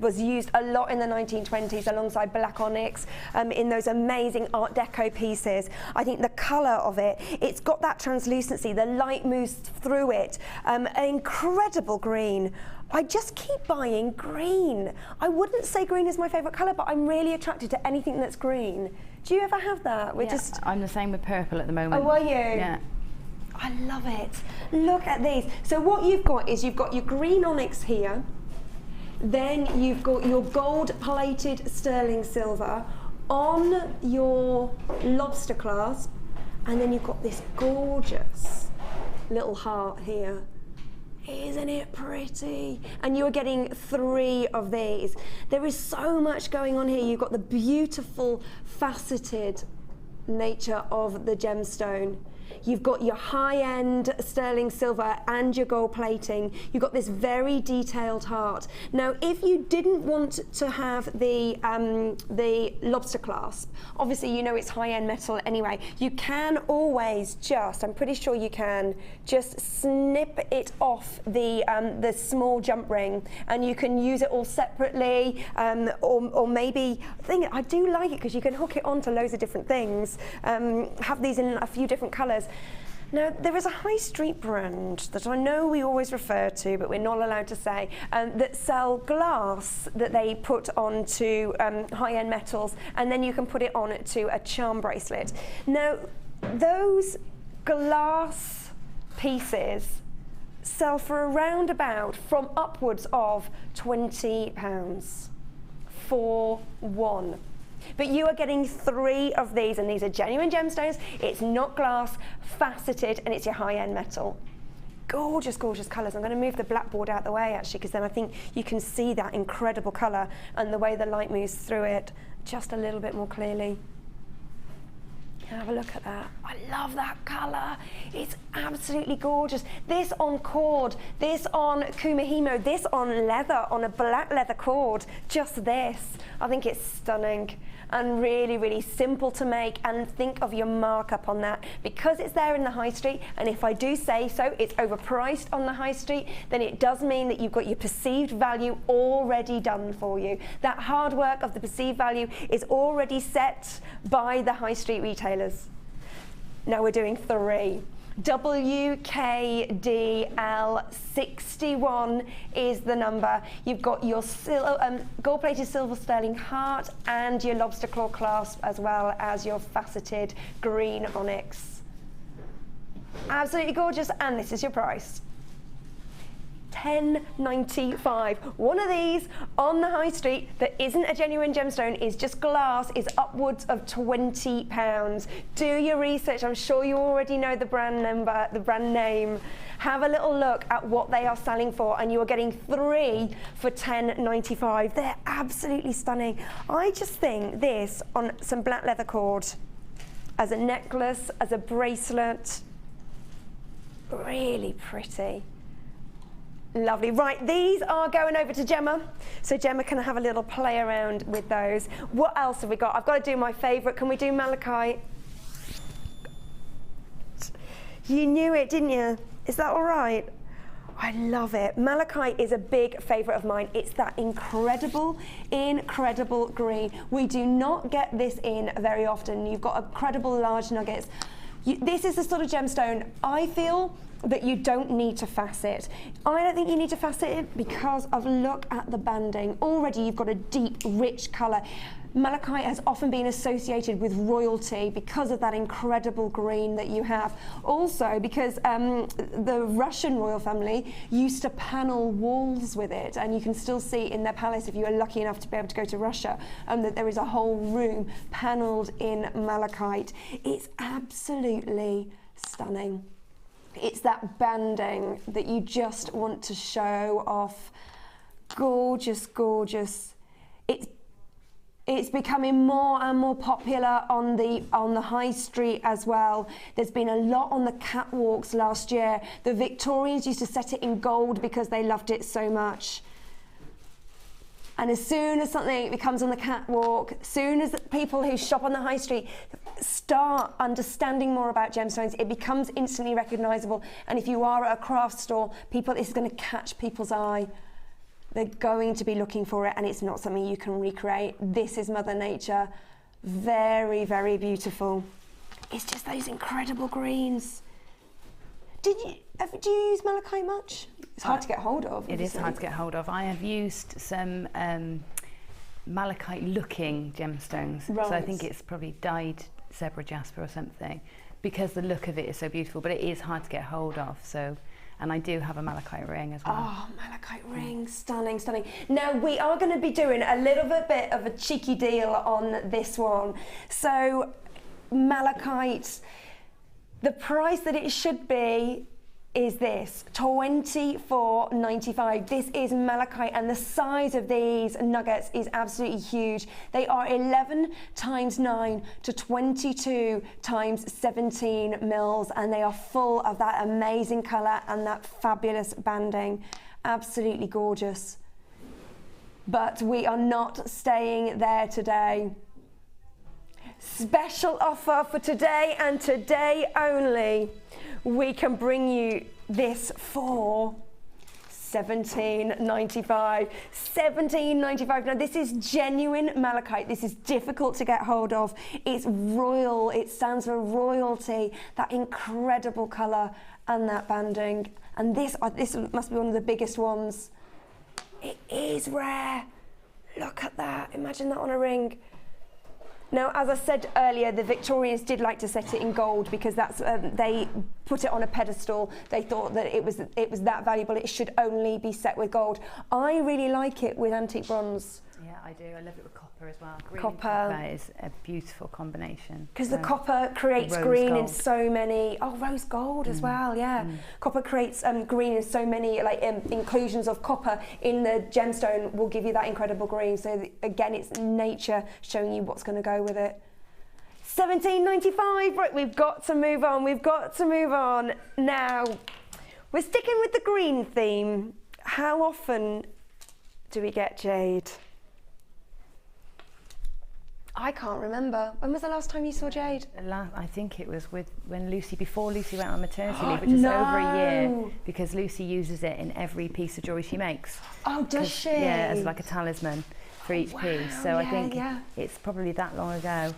was used a lot in the 1920s alongside black onyx in those amazing Art Deco pieces. I think the colour of it, it's got that translucency, the light moves through it, an incredible green. I just keep buying green. I wouldn't say green is my favourite colour, but I'm really attracted to anything that's green. Do you ever have that? I'm the same with purple at the moment. Oh, are you? Yeah. I love it. Look at these. So what you've got is you've got your green onyx here, then you've got your gold-plated sterling silver on your lobster clasp, and then you've got this gorgeous little heart here. Isn't it pretty? And you're getting 3 of these. There is so much going on here. You've got the beautiful faceted nature of the gemstone. You've got your high-end sterling silver and your gold plating. You've got this very detailed heart. Now, if you didn't want to have the lobster clasp, obviously you know it's high-end metal anyway, you can always just, I'm pretty sure you can, just snip it off the small jump ring, and you can use it all separately, or maybe, I do like it because you can hook it onto loads of different things, have these in a few different colours. Now, there is a high street brand that I know we always refer to, but we're not allowed to say, that sell glass that they put onto high-end metals, and then you can put it on to a charm bracelet. Now, those glass pieces sell for around about, from upwards of £20 for one. But you are getting 3 of these, and these are genuine gemstones. It's not glass, faceted, and it's your high-end metal. Gorgeous, gorgeous colours. I'm going to move the blackboard out the way, actually, because then I think you can see that incredible colour and the way the light moves through it just a little bit more clearly. Have a look at that. I love that colour. It's absolutely gorgeous. This on cord, this on kumihimo, this on leather, on a black leather cord, just this. I think it's stunning and really, really simple to make, and think of your markup on that. Because it's there in the high street, and if I do say so, it's overpriced on the high street, then it does mean that you've got your perceived value already done for you. That hard work of the perceived value is already set by the high street retailers. Now we're doing 3. WKDL61 is the number. You've got your gold-plated silver sterling heart and your lobster claw clasp, as well as your faceted green onyx. Absolutely gorgeous, and this is your price. £10.95. One of these on the high street that isn't a genuine gemstone, is just glass, is upwards of £20. Do your research. I'm sure you already know the brand number, the brand name. Have a little look at what they are selling for, and you are getting 3 for £10.95. They're absolutely stunning. I just think this on some black leather cord, as a necklace, as a bracelet, really pretty. Lovely. Right, these are going over to Gemma, so Gemma can have a little play around with those. What else have we got? I've got to do my favourite. Can we do Malachite? You knew it, didn't you? Is that all right? I love it. Malachite is a big favourite of mine. It's that incredible, incredible green. We do not get this in very often. You've got incredible large nuggets. This is the sort of gemstone I feel that you don't need to facet. I don't think you need to facet it because of, look at the banding. Already you've got a deep, rich colour. Malachite has often been associated with royalty because of that incredible green that you have. Also because the Russian royal family used to panel walls with it, and you can still see in their palace, if you are lucky enough to be able to go to Russia, that there is a whole room panelled in malachite. It's absolutely stunning. It's that banding that you just want to show off. Gorgeous, gorgeous. It's becoming more and more popular on the high street as well. There's been a lot on the catwalks last year. The Victorians used to set it in gold because they loved it so much. And as soon as something becomes on the catwalk, as soon as people who shop on the high street start understanding more about gemstones, it becomes instantly recognisable. And if you are at a craft store, it's going to catch people's eye. They're going to be looking for it, and it's not something you can recreate. This is Mother Nature. Very, very beautiful. It's just those incredible greens. Do you use malachite much? It's hard to get hold of. It is hard to get hold of. I have used some malachite-looking gemstones. Right. So I think it's probably dyed zebra jasper or something, because the look of it is so beautiful, but it is hard to get hold of. So. And I do have a malachite ring as well. Oh, malachite ring, stunning, stunning. Now, we are going to be doing a little bit of a cheeky deal on this one. So, malachite, the price that it should be is this, $24.95. This is malachite, and the size of these nuggets is absolutely huge. They are 11 times 9 to 22 times 17 mils, and they are full of that amazing colour and that fabulous banding. Absolutely gorgeous. But we are not staying there today. Special offer for today and today only. We can bring you this for $17.95. $17.95. Now this is genuine malachite. This is difficult to get hold of. It's royal. It stands for royalty. That incredible colour and that banding. And this must be one of the biggest ones. It is rare. Look at that. Imagine that on a ring. Now, as I said earlier, the Victorians did like to set it in gold because that's they put it on a pedestal. They thought that it was that valuable. It should only be set with gold. I really like it with antique bronze. Yeah, I do. I love it with copper as well. Green Copper. and copper is a beautiful combination. Because the copper creates green in so many. Oh, rose gold as well. Yeah, copper creates green in so many inclusions of copper in the gemstone will give you that incredible green. So again, it's nature showing you what's going to go with it. $17.95. Right, we've got to move on. We've got to move on now. We're sticking with the green theme. How often do we get jade? I can't remember. When was the last time you saw jade? I think it was before Lucy went on maternity leave, which is over a year, because Lucy uses it in every piece of jewellery she makes. Oh, does she? Yeah, as like a talisman for each piece. So I think it's probably that long ago.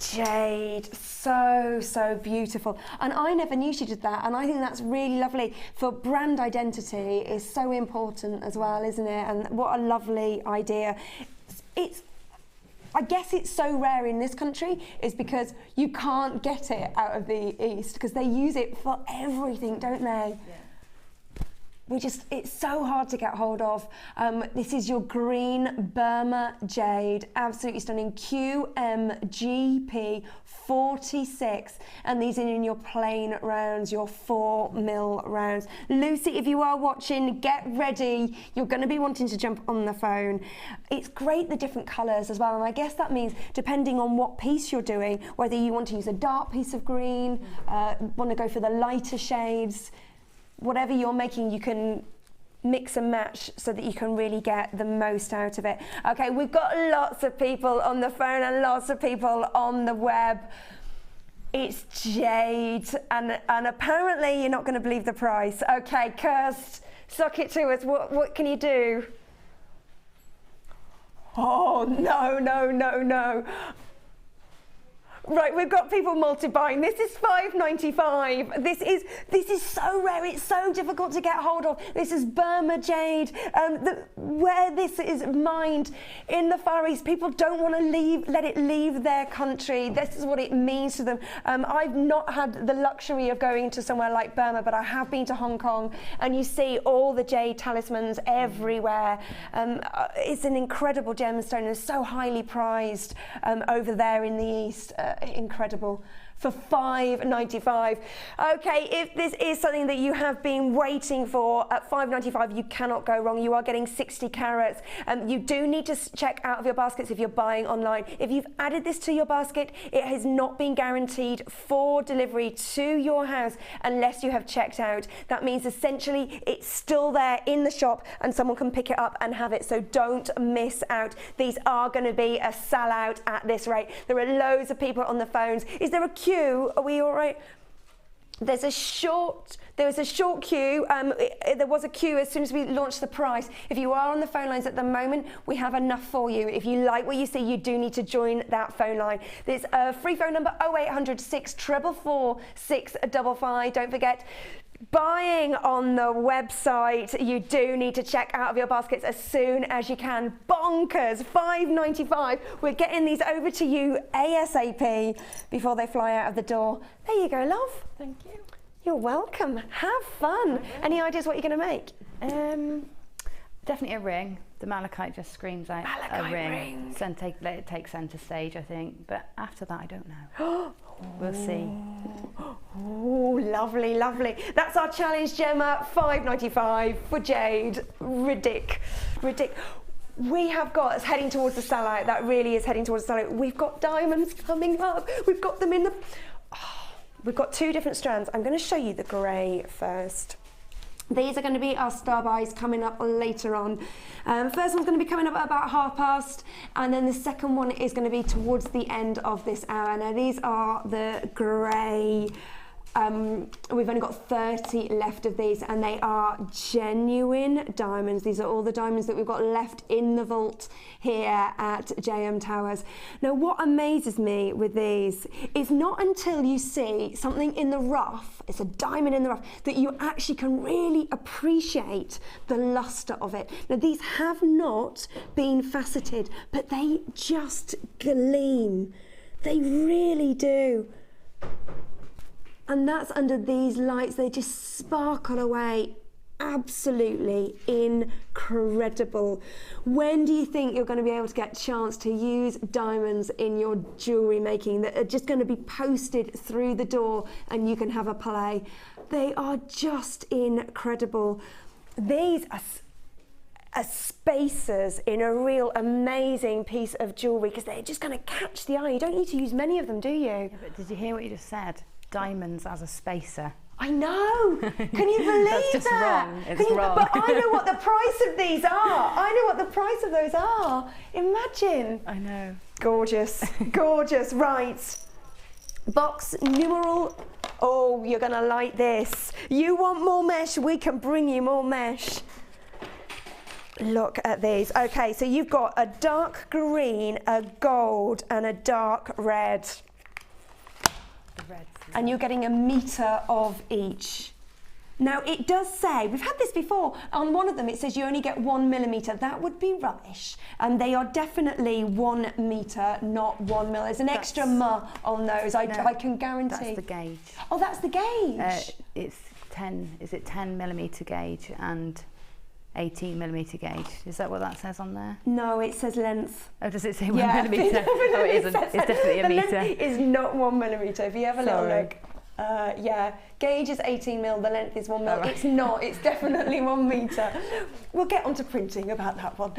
Jade, so beautiful. And I never knew she did that, and I think that's really lovely. For brand identity is so important as well, isn't it? And what a lovely idea. I guess it's so rare in this country is because you can't get it out of the East because they use it for everything, don't they? Yeah. It's so hard to get hold of. This is your green Burma jade, absolutely stunning, QMGP 46, and these are in your plain rounds, your 4 mil rounds. Lucy, if you are watching, get ready. You're going to be wanting to jump on the phone. It's great, the different colours as well, and I guess that means depending on what piece you're doing, whether you want to use a dark piece of green, want to go for the lighter shades, whatever you're making, you can mix and match so that you can really get the most out of it. Okay, we've got lots of people on the phone and lots of people on the web. It's jade, and apparently you're not going to believe the price. Okay, Kirst, suck it to us. What can you do? Oh, no. Right, we've got people multi-buying. This is $5.95. This is so rare. It's so difficult to get hold of. This is Burma jade. Where this is mined in the Far East, people don't want to let it leave their country. This is what it means to them. I've not had the luxury of going to somewhere like Burma, but I have been to Hong Kong, and you see all the jade talismans everywhere. It's an incredible gemstone and so highly prized over there in the East. incredible? For $5.95. Okay, if this is something that you have been waiting for, at $5.95 you cannot go wrong. You are getting 60 carats. You do need to check out of your baskets if you're buying online. If you've added this to your basket, it has not been guaranteed for delivery to your house unless you have checked out. That means essentially it's still there in the shop and someone can pick it up and have it, so don't miss out. These are going to be a sellout at this rate. There are loads of people on the phones. Is there a queue? Are we all right? There was a short queue. There was a queue as soon as we launched the price. If you are on the phone lines at the moment, we have enough for you. If you like what you see, you do need to join that phone line. There's a free phone number, 0800 644 655. Don't forget, buying on the website, you do need to check out of your baskets as soon as you can. Bonkers, $5.95. We're getting these over to you ASAP before they fly out of the door. There you go, love. Thank you. You're welcome. Have fun. Any ideas what you're going to make? Definitely a ring. The malachite just screams out a ring. Let it take centre stage, I think. But after that, I don't know. We'll see. Oh, lovely, lovely. That's our challenge, Gemma. $5.95 for jade. Ridic. We have got, it's heading towards the sellout. That really is heading towards the sellout. We've got diamonds coming up. We've got them in the... we've got two different strands. I'm going to show you the grey first. These are going to be our star buys coming up later on. First one's going to be coming up at about 1:30, and then the second one is going to be towards the end of this hour. Now these are the grey. We've only got 30 left of these, and they are genuine diamonds. These are all the diamonds that we've got left in the vault here at JM Towers. Now what amazes me with these is not until you see something in the rough, it's a diamond in the rough, that you actually can really appreciate the luster of it. Now these have not been faceted, but they just gleam. They really do. And that's under these lights. They just sparkle away. Absolutely incredible. When do you think you're going to be able to get a chance to use diamonds in your jewellery making that are just going to be posted through the door and you can have a play? They are just incredible. These are spacers in a real amazing piece of jewellery because they're just going to catch the eye. You don't need to use many of them, do you? Yeah, but did you hear what you just said? Diamonds as a spacer. I know. Can you believe That's just that? wrong. It's wrong. But I know what the price of these are. I know what the price of those are. Imagine. I know. Gorgeous. Gorgeous. Right. Box numeral. Oh, you're going to like this. You want more mesh? We can bring you more mesh. Look at these. Okay, so you've got a dark green, a gold, and a dark red. And you're getting 1 metre of each. Now it does say, we've had this before, on one of them it says you only get 1 millimetre. That would be rubbish. And they are definitely 1 metre, not 1 mil. There's an extra m on those, I can guarantee. That's the gauge. Oh, that's the gauge? It's 10, is it 10 millimetre gauge and 18 millimetre gauge? Is that what that says on there? No, it says length. Oh, does it say 1 millimetre? Oh, it isn't. It's definitely a metre. The length is not 1 millimetre. If you have a little look. Yeah, gauge is 18 mil, the length is 1 mil. Oh, right. It's not, it's definitely 1 metre. We'll get onto printing about that one.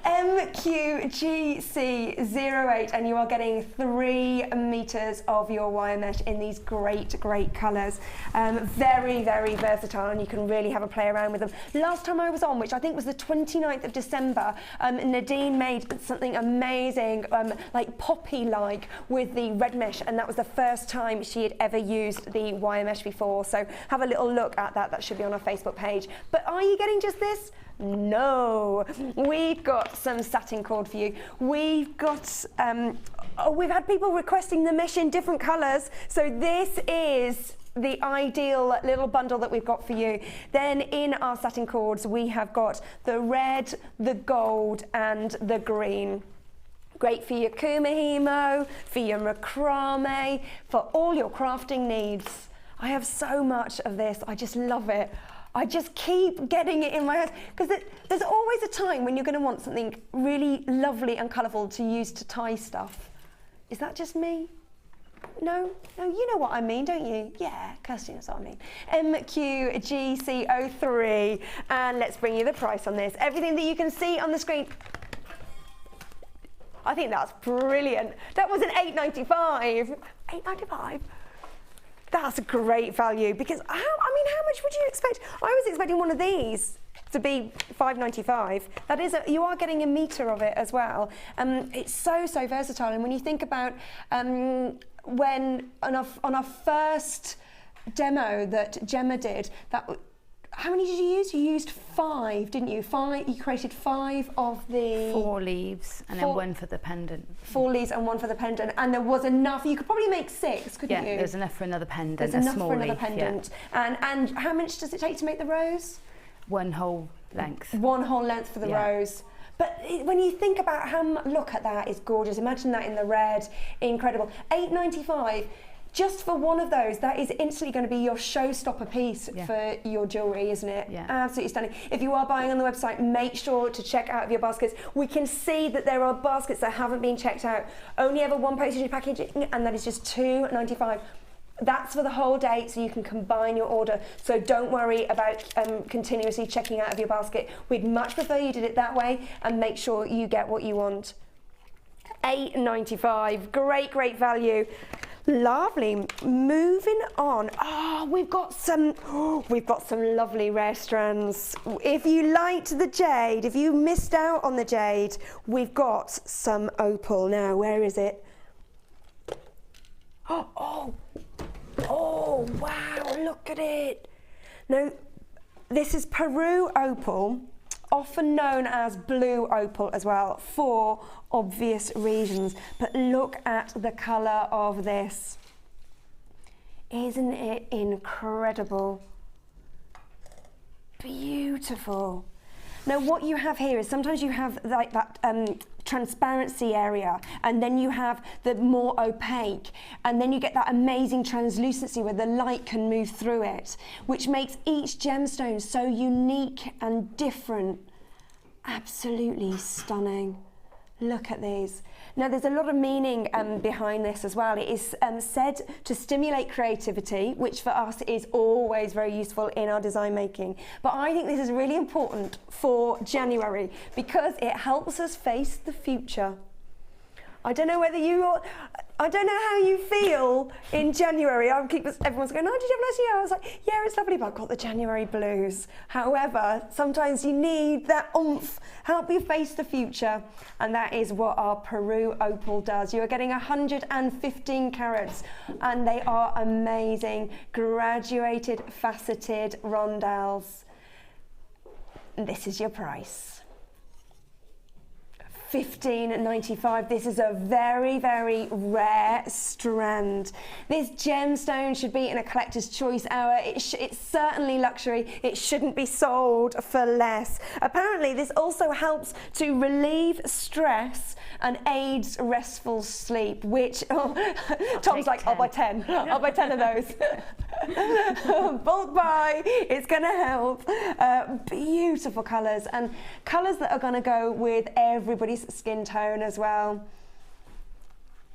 MQGC08, and you are getting 3 metres of your wire mesh in these great, great colours. Very, very versatile, and you can really have a play around with them. Last time I was on, which I think was the 29th of December, Nadine made something amazing, like poppy-like, with the red mesh, and that was the first time she had ever used the wire mesh before, so have a little look at that. That should be on our Facebook page. But are you getting just this? No, we've got some satin cord for you. We've got we've had people requesting the mesh in different colours, so this is the ideal little bundle that we've got for you. Then in our satin cords we have got the red, the gold and the green. Great for your kumihimo, for your macrame, for all your crafting needs. I have so much of this, I just love it. I just keep getting it in my house because there's always a time when you're going to want something really lovely and colourful to use to tie stuff. Is that just me? No, you know what I mean, don't you? Yeah, Kirsty knows what I mean. MQGC03, and let's bring you the price on this. Everything that you can see on the screen. I think that's brilliant. That was an $8.95. $8.95. That's a great value because how much would you expect? I was expecting one of these to be $5.95. That is, you are getting a meter of it as well. It's so versatile, and when you think about when on our first demo that Gemma did, how many did you use? You used 5, didn't you? 5. You created 5 of the 4 leaves and then 1 for the pendant. 4 leaves and 1 for the pendant, and there was enough. You could probably make 6, couldn't you? Yeah, there's enough for another pendant. There's enough for another pendant. Yeah. And how much does it take to make the rose? 1 whole length. 1 whole length for the rose. But when you think about look at that, it's gorgeous. Imagine that in the red, incredible. $8.95. Just for one of those, that is instantly going to be your showstopper piece for your jewellery, isn't it? Yeah. Absolutely stunning. If you are buying on the website, make sure to check out your baskets. We can see that there are baskets that haven't been checked out. Only ever 1 postage packaging, and that is just $2.95. That's for the whole day, so you can combine your order. So don't worry about continuously checking out of your basket. We'd much prefer you did it that way and make sure you get what you want. $8.95, great value. Lovely. Moving on. We've got some lovely rare strands. If you liked the jade, if you missed out on the jade, we've got some opal. Now, where is it? Oh, wow, look at it. Now, this is Peru opal, often known as blue opal as well, for obvious reasons. But look at the colour of this. Isn't it incredible? Beautiful. Now what you have here is sometimes you have like that transparency area, and then you have the more opaque, and then you get that amazing translucency where the light can move through it, which makes each gemstone so unique and different. Absolutely stunning. Look at these. Now there's a lot of meaning behind this as well. It is said to stimulate creativity, which for us is always very useful in our design making. But I think this is really important for January because it helps us face the future. I don't know whether I don't know how you feel in January. Everyone's going, oh, did you have a nice year? I was like, yeah, it's lovely, but I've got the January blues. However, sometimes you need that oomph, help you face the future. And that is what our Peru opal does. You are getting 115 carats, and they are amazing, graduated, faceted rondells. This is your price. $15.95. This is a very rare strand. This gemstone should be in a collector's choice hour. It's certainly luxury. It shouldn't be sold for less. Apparently this also helps to relieve stress and aids restful sleep, which Tom's like, 10. I'll buy 10. I'll buy 10 of those. Bulk buy, it's going to help. Beautiful colours, and colours that are going to go with everybody's skin tone as well.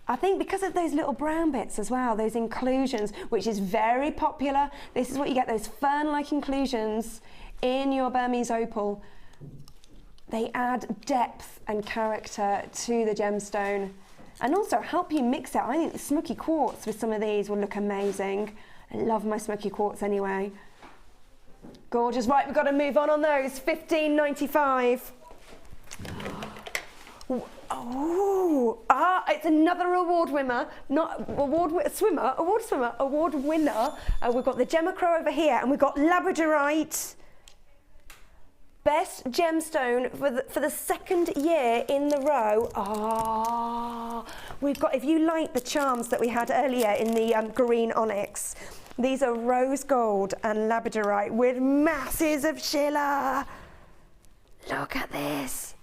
I think because of those little brown bits as well, those inclusions, which is very popular. This is what you get, those fern-like inclusions in your Burmese opal. They add depth and character to the gemstone and also help you mix it. I think the smoky quartz with some of these will look amazing. I love my smoky quartz anyway. Gorgeous. Right, we've got to move on those. $15.95. It's another award winner, award winner. We've got the Gemma Crow over here, and we've got Labradorite. Best gemstone for the second year in the row. We've got, if you like the charms that we had earlier in the green onyx, these are rose gold and labradorite with masses of schiller. Look at this.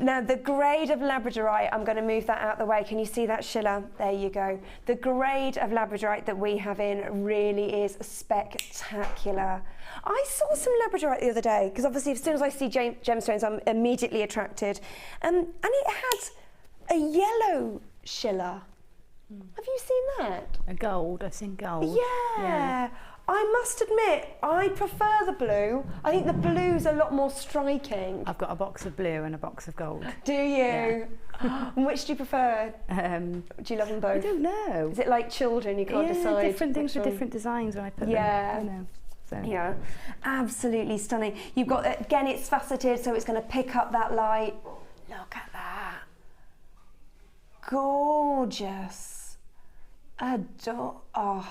Now the grade of Labradorite, I'm going to move that out the way. Can you see that shiller? There you go. The grade of Labradorite that we have in really is spectacular. I saw some Labradorite the other day, because obviously as soon as I see gemstones, I'm immediately attracted. And it had a yellow shiller. Have you seen that? A gold, I've seen gold. Yeah. I must admit, I prefer the blue. I think the blue's a lot more striking. I've got a box of blue and a box of gold. Do you? Yeah. Which do you prefer? Do you love them both? I don't know. Is it like children? You can't decide. Different things for different designs when I put them. You know, so. Yeah, absolutely stunning. You've got, again, it's faceted, so it's going to pick up that light. Look at that. Gorgeous. Oh.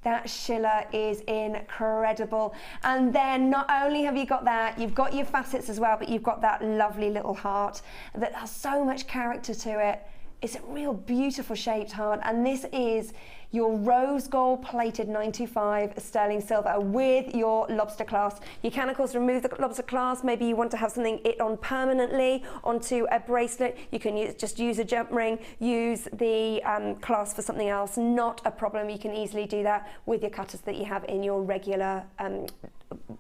That shiller is incredible. And then not only have you got that, you've got your facets as well, but you've got that lovely little heart that has so much character to it. It's a real beautiful shaped heart, and this is your rose gold plated 925 sterling silver with your lobster clasp. You can of course remove the lobster clasp. Maybe you want to have something it on permanently onto a bracelet. You can just use a jump ring, use the clasp for something else. Not a problem. You can easily do that with your cutters that you have in your regular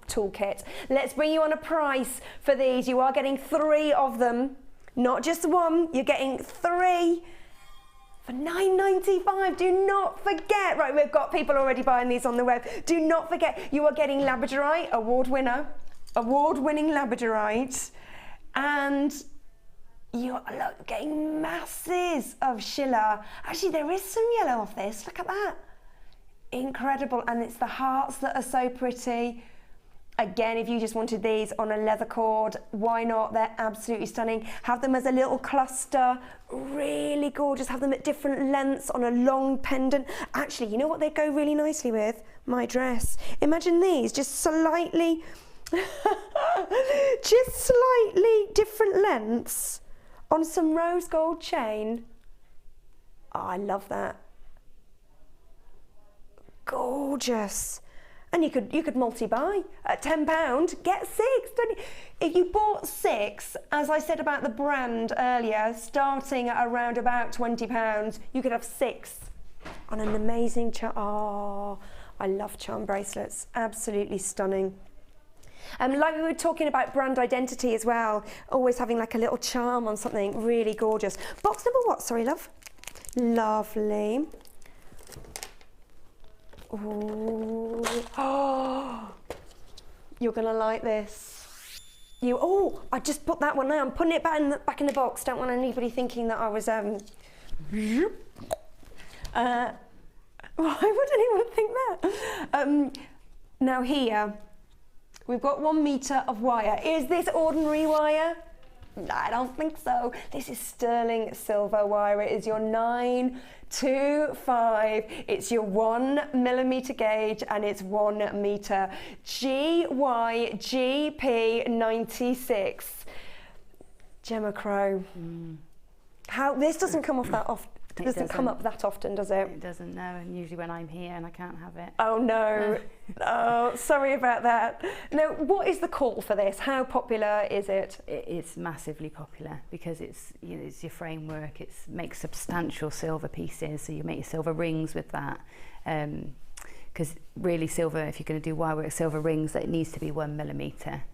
toolkit. Let's bring you on a price for these. You are getting 3 of them. Not just one, you're getting 3 for $9.95. Do not forget, right, we've got people already buying these on the web. Do not forget, you are getting Labradorite, award-winning Labradorite, and you're getting masses of shiller. Actually, there is some yellow off this, look at that. Incredible, and it's the hearts that are so pretty. Again, if you just wanted these on a leather cord, why not? They're absolutely stunning. Have them as a little cluster, really gorgeous. Have them at different lengths on a long pendant. Actually, you know what they go really nicely with? My dress. Imagine these, just slightly, different lengths on some rose gold chain. Oh, I love that. Gorgeous. And you could multi-buy at £10, get 6. If you bought 6, as I said about the brand earlier, starting at around about £20, you could have 6 on an amazing charm. Oh, I love charm bracelets, absolutely stunning. Like we were talking about brand identity as well, always having like a little charm on something, really gorgeous. Box number what, sorry love? Lovely. Ooh. Oh, you're gonna like this. I just put that one there. I'm putting it back in the box. Don't want anybody thinking that I was why would anyone think that? Now here we've got 1 meter of wire. Is this ordinary wire? I don't think so. This is sterling silver wire. It is your 925. It's your 1 millimeter gauge, and it's 1 meter. GYGP 96. Gemma Crow. How this doesn't come off that often. It doesn't come up that often, does it? It doesn't, no, and usually when I'm here and I can't have it. Oh no, oh, sorry about that. Now, what is the call for this? How popular is it? It's massively popular because it's your framework, makes substantial silver pieces, so you make your silver rings with that. Because really silver, if you're going to do wirework silver rings, it needs to be 1 millimeter.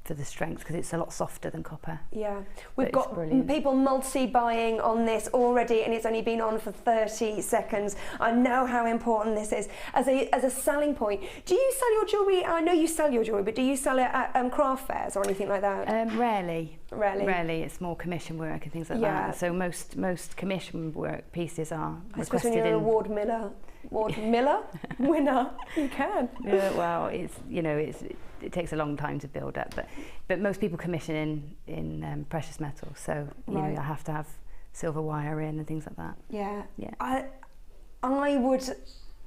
For the strength, because it's a lot softer than copper. Yeah, we've got people multi-buying on this already, and it's only been on for 30 seconds. I know how important this is as a selling point. Do you sell your jewellery? I know you sell your jewellery, but do you sell it at craft fairs or anything like that? Rarely. It's more commission work and things like that. So most commission work pieces are requested when you're an award winner, you can. Yeah, well, it takes a long time to build up, but most people commission in precious metals, so you know, I have to have silver wire in and things like that. Yeah. I would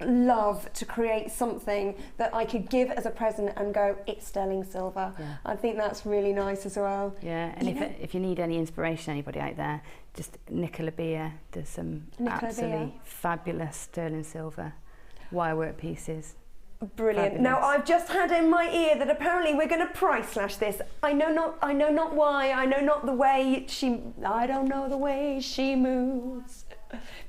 love to create something that I could give as a present and go, it's sterling silver. Yeah. I think that's really nice as well. Yeah, and if you need any inspiration, anybody out there, just Nicola Beer does some absolutely fabulous sterling silver wirework pieces. Brilliant. Fabulous. Now I've just had in my ear that apparently we're going to price slash this. I know not why. I know not the way she. I don't know the way she moves.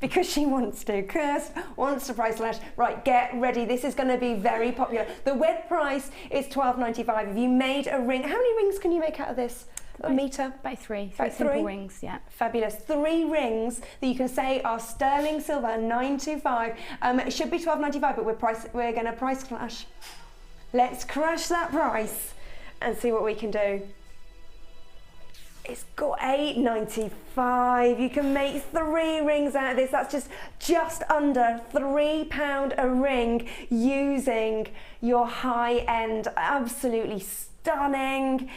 Because she wants to. Kirst wants to price slash. Right, get ready. This is going to be very popular. The web price is $12.95. If you made a ring, how many rings can you make out of this? A metre? By three simple rings, yeah. Fabulous. 3 rings that you can say are sterling silver, 925. It should be $12.95, but we're going to price clash. Let's crash that price and see what we can do. It's got $8.95. You can make 3 rings out of this. That's just under £3 a ring using your high-end, absolutely stunning.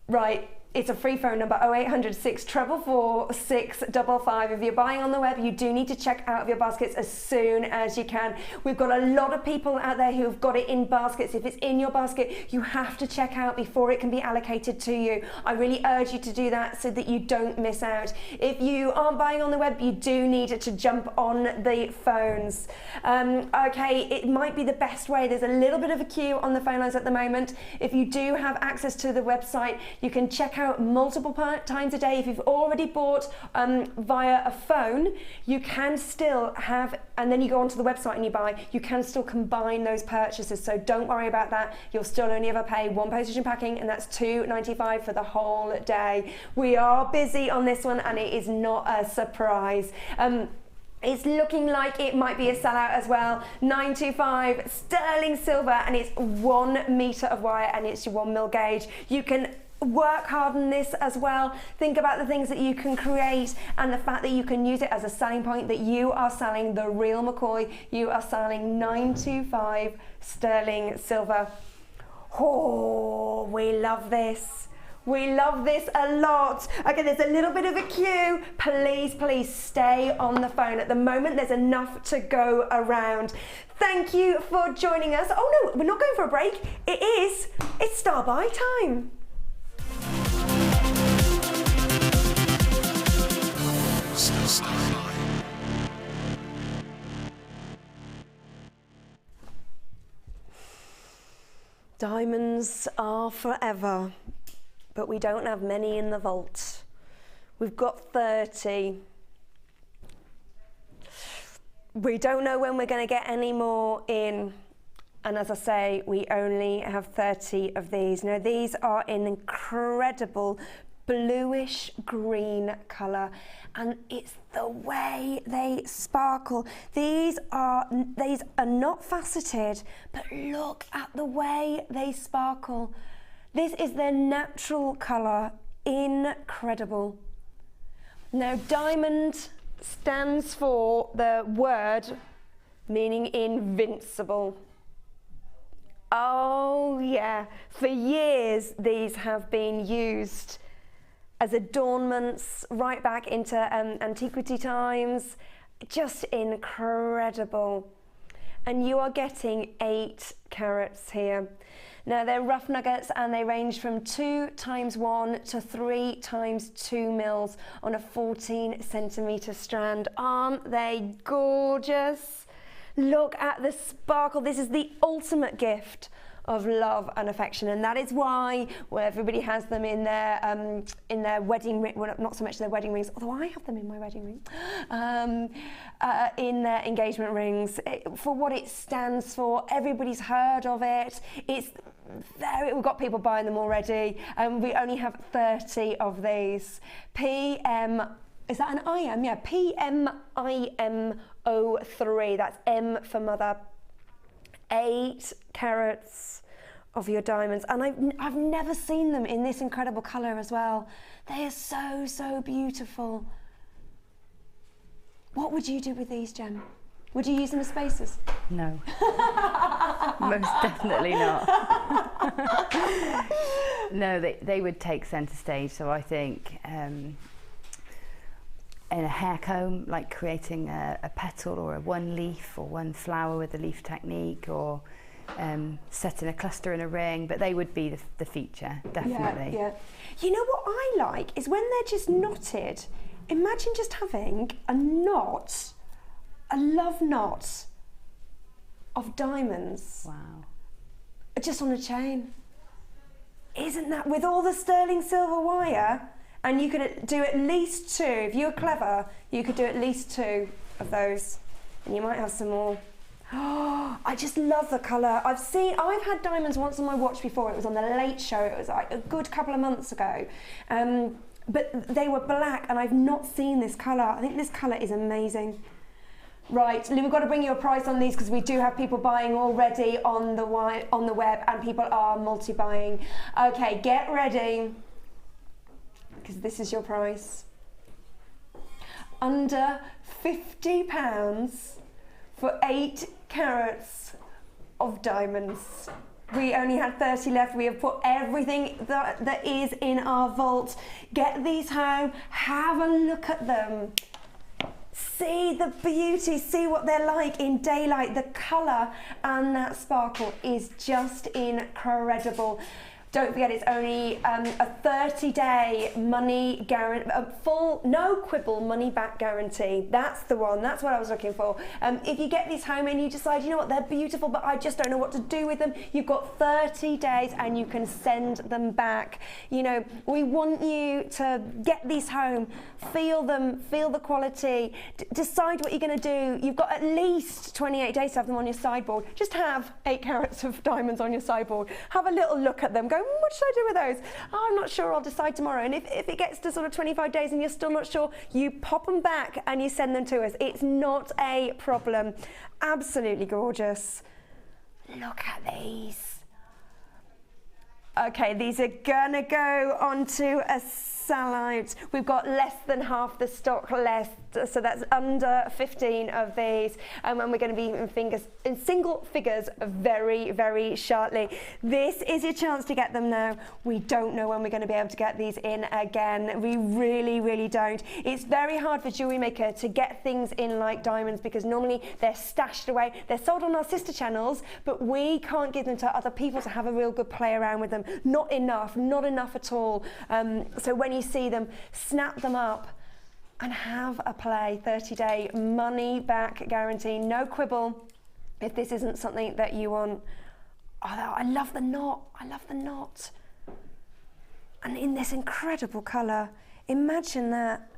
Right, it's a free phone number, 0800 644 655. If you're buying on the web, you do need to check out of your baskets as soon as you can. We've got a lot of people out there who've got it in baskets. If it's in your basket, you have to check out before it can be allocated to you. I really urge you to do that so that you don't miss out. If you aren't buying on the web, you do need to jump on the phones. Okay, it might be the best way. There's a little bit of a queue on the phone lines at the moment. If you do have access to the website, you can check out multiple times a day. If you've already bought via a phone, you can still have, and then you go onto the website and you buy, you can still combine those purchases, so don't worry about that. You'll still only ever pay 1 postage and packing, and that's $2.95 for the whole day. We are busy on this one, and it is not a surprise. It's looking like it might be a sellout as well. 925 sterling silver, and it's 1 metre of wire, and it's your 1 mil gauge. You can work hard on this as well. Think about the things that you can create and the fact that you can use it as a selling point, that you are selling the real McCoy. You are selling 925 sterling silver. Oh, we love this. We love this a lot. Okay, there's a little bit of a queue. Please stay on the phone. At the moment, there's enough to go around. Thank you for joining us. Oh no, we're not going for a break. It's star buy time. Diamonds are forever, but we don't have many in the vault. We've got 30. We don't know when we're going to get any more in. And as I say, we only have 30 of these. Now, these are in incredible bluish green colour, and it's the way they sparkle. These are not faceted, but look at the way they sparkle. This is their natural colour. Incredible. Now, diamond stands for the word meaning invincible. Oh yeah, for years these have been used as adornments right back into antiquity times. Just incredible. And you are getting 8 carats here. Now they're rough nuggets, and they range from 2 × 1 to 3 × 2 mils on a 14 centimetre strand. Aren't they gorgeous? Look at the sparkle. This is the ultimate gift of love and affection, and that is why everybody has them in their wedding ring. Well, not so much their wedding rings, although I have them in my wedding ring. In their engagement rings, for what it stands for. Everybody's heard of it. We've got people buying them already, and we only have 30 of these. PM. Is that an IM? Yeah, PMIM03. That's M for mother. 8 carats of your diamonds, and I've never seen them in this incredible colour as well. They are so beautiful. What would you do with these, Gem? Would you use them as spacers? No. Most definitely not. No, they would take centre stage, so I think in a hair comb, like creating a petal or a 1 leaf or 1 flower with the leaf technique, or setting a cluster in a ring, but they would be the feature, definitely. Yeah. You know what I like is when they're just knotted. Imagine just having a knot, a love knot of diamonds. Wow. Just on a chain. Isn't that, with all the sterling silver wire, and you could do at least 2, if you were clever, you could do at least 2 of those, and you might have some more. Oh, I just love the colour. I've had diamonds once on my watch before. It was on the Late Show. It was like a good couple of months ago. But they were black, and I've not seen this colour. I think this colour is amazing. Right, we've got to bring you a price on these because we do have people buying already on the web, and people are multi-buying. Okay, get ready, because this is your price. Under £50 for 8 carats of diamonds. We only had 30 left. We have put everything that is in our vault. Get these home, have a look at them. See the beauty, see what they're like in daylight. The colour and that sparkle is just incredible. Don't forget, it's only a 30-day money guarantee, a full, no quibble money back guarantee. That's the one, that's what I was looking for. If you get these home and you decide, you know what, they're beautiful, but I just don't know what to do with them, you've got 30 days and you can send them back. You know, we want you to get these home, feel them, feel the quality, decide what you're going to do. You've got at least 28 days to have them on your sideboard. Just have 8 carats of diamonds on your sideboard. Have a little look at them, go, what should I do with those? Oh, I'm not sure, I'll decide tomorrow. And if it gets to sort of 25 days and you're still not sure, you pop them back and you send them to us. It's not a problem. Absolutely gorgeous. Look at these. Okay, these are gonna go onto a sellout. We've got less than half the stock left, so that's under 15 of these, and we're going to be in single figures very, very shortly. This is your chance to get them now. We don't know when we're going to be able to get these in again. We really, really don't. It's very hard for JewelleryMaker to get things in like diamonds because normally they're stashed away. They're sold on our sister channels, but we can't give them to other people to have a real good play around with them. Not enough at all. So when you see them, snap them up and have a play. 30-day money back guarantee, no quibble if this isn't something that you want. Oh, I love the knot, I love the knot. And in this incredible colour, imagine that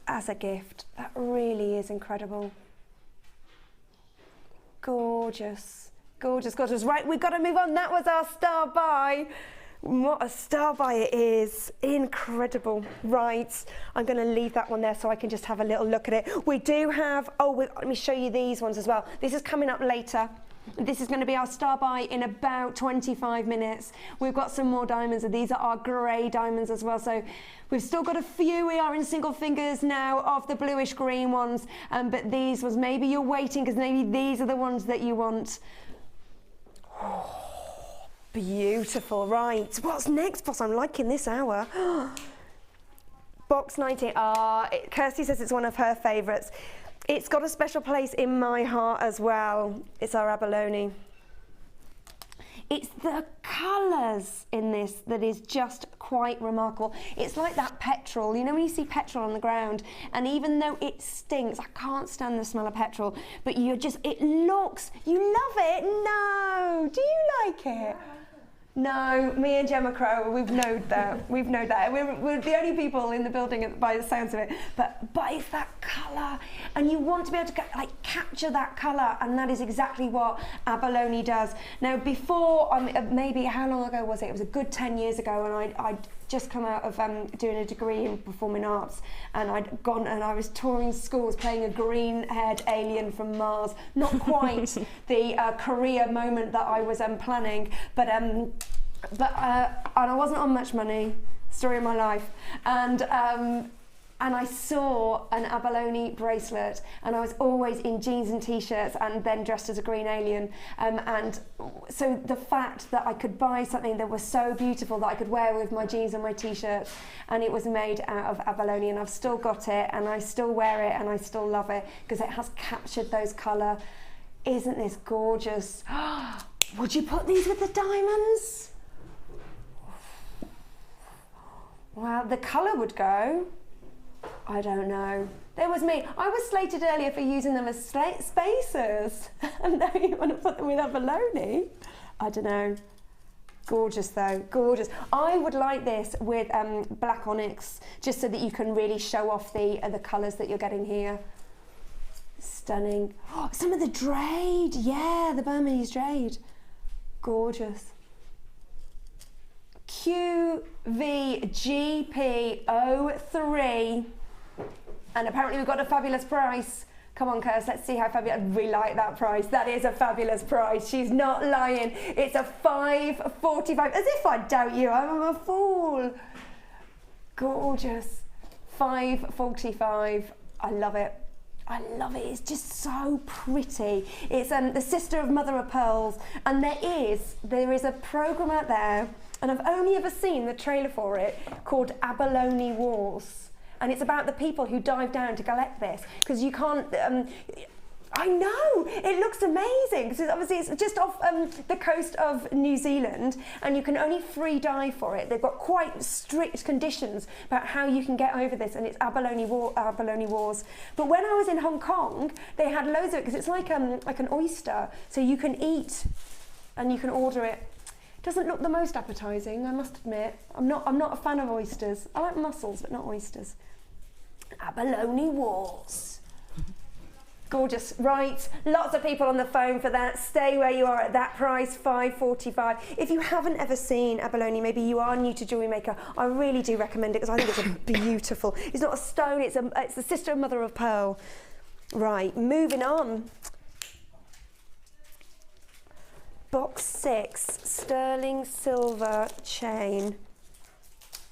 as a gift. That really is incredible. Gorgeous, gorgeous, gorgeous. Right, we've got to move on. That was our star buy. What a star buy it is. Incredible. Right, I'm going to leave that one there so I can just have a little look at it. We do have, let me show you these ones as well. This is coming up later. This is going to be our star buy in about 25 minutes. We've got some more diamonds, and these are our grey diamonds as well. So we've still got a few. We are in single fingers now of the bluish green ones, but these was maybe you're waiting because maybe these are the ones that you want. Oh, beautiful. Right, what's next, boss? I'm liking this hour. Box 19. Kirsty says it's one of her favourites. It's got a special place in my heart as well. It's our Abalone. It's the colours in this that is just quite remarkable. It's like that petrol. You know when you see petrol on the ground, and even though it stinks, I can't stand the smell of petrol, but it looks, you love it. No, do you like it? No, me and Gemma Crow, we've known that. We've known that. We're the only people in the building by the sounds of it. But it's that colour, and you want to be able to capture that colour, and that is exactly what Abalone does. Now, before, maybe how long ago was it? It was a good 10 years ago, and I'd just come out of doing a degree in performing arts, and I'd gone and I was touring schools playing a green-haired alien from Mars. Not quite the career moment that I was planning, but and I wasn't on much money. Story of my life, and I saw an Abalone bracelet, and I was always in jeans and t-shirts and then dressed as a green alien, and so the fact that I could buy something that was so beautiful that I could wear with my jeans and my t-shirts, and it was made out of Abalone, and I've still got it, and I still wear it, and I still love it because it has captured those colour. Isn't this gorgeous? Would you put these with the diamonds? Well, the colour would go. I don't know. There was me. I was slated earlier for using them as spacers. And now you want to put them with abalone? I don't know. Gorgeous though, gorgeous. I would like this with black onyx, just so that you can really show off the colours that you're getting here. Stunning. Oh, some of the jade, yeah, the Burmese jade. Gorgeous. QVGP03. And apparently we've got a fabulous price. Come on, Kirst, let's see how fabulous. I really like that price. That is a fabulous price. She's not lying. It's a $5.45. As if I doubt you. I'm a fool. Gorgeous. $5.45. I love it. I love it. It's just so pretty. It's the sister of mother of pearls, and there is a program out there, and I've only ever seen the trailer for it, called Abalone Wars. And it's about the people who dive down to collect this, because you can't, I know, it looks amazing, because obviously it's just off the coast of New Zealand, and you can only free dive for it. They've got quite strict conditions about how you can get over this, and it's Abalone Wars. But when I was in Hong Kong, they had loads of it, because it's like an oyster, so you can eat, and you can order it. Doesn't look the most appetizing, I must admit. I'm not a fan of oysters. I like mussels, but not oysters. Abalone Wars. Gorgeous. Right, lots of people on the phone for that. Stay where you are at that price, $5.45. If you haven't ever seen abalone, maybe you are new to JewelleryMaker, I really do recommend it, because I think it's a beautiful. It's not a stone, it's the sister and mother of pearl. Right, moving on. Box 6, sterling silver chain.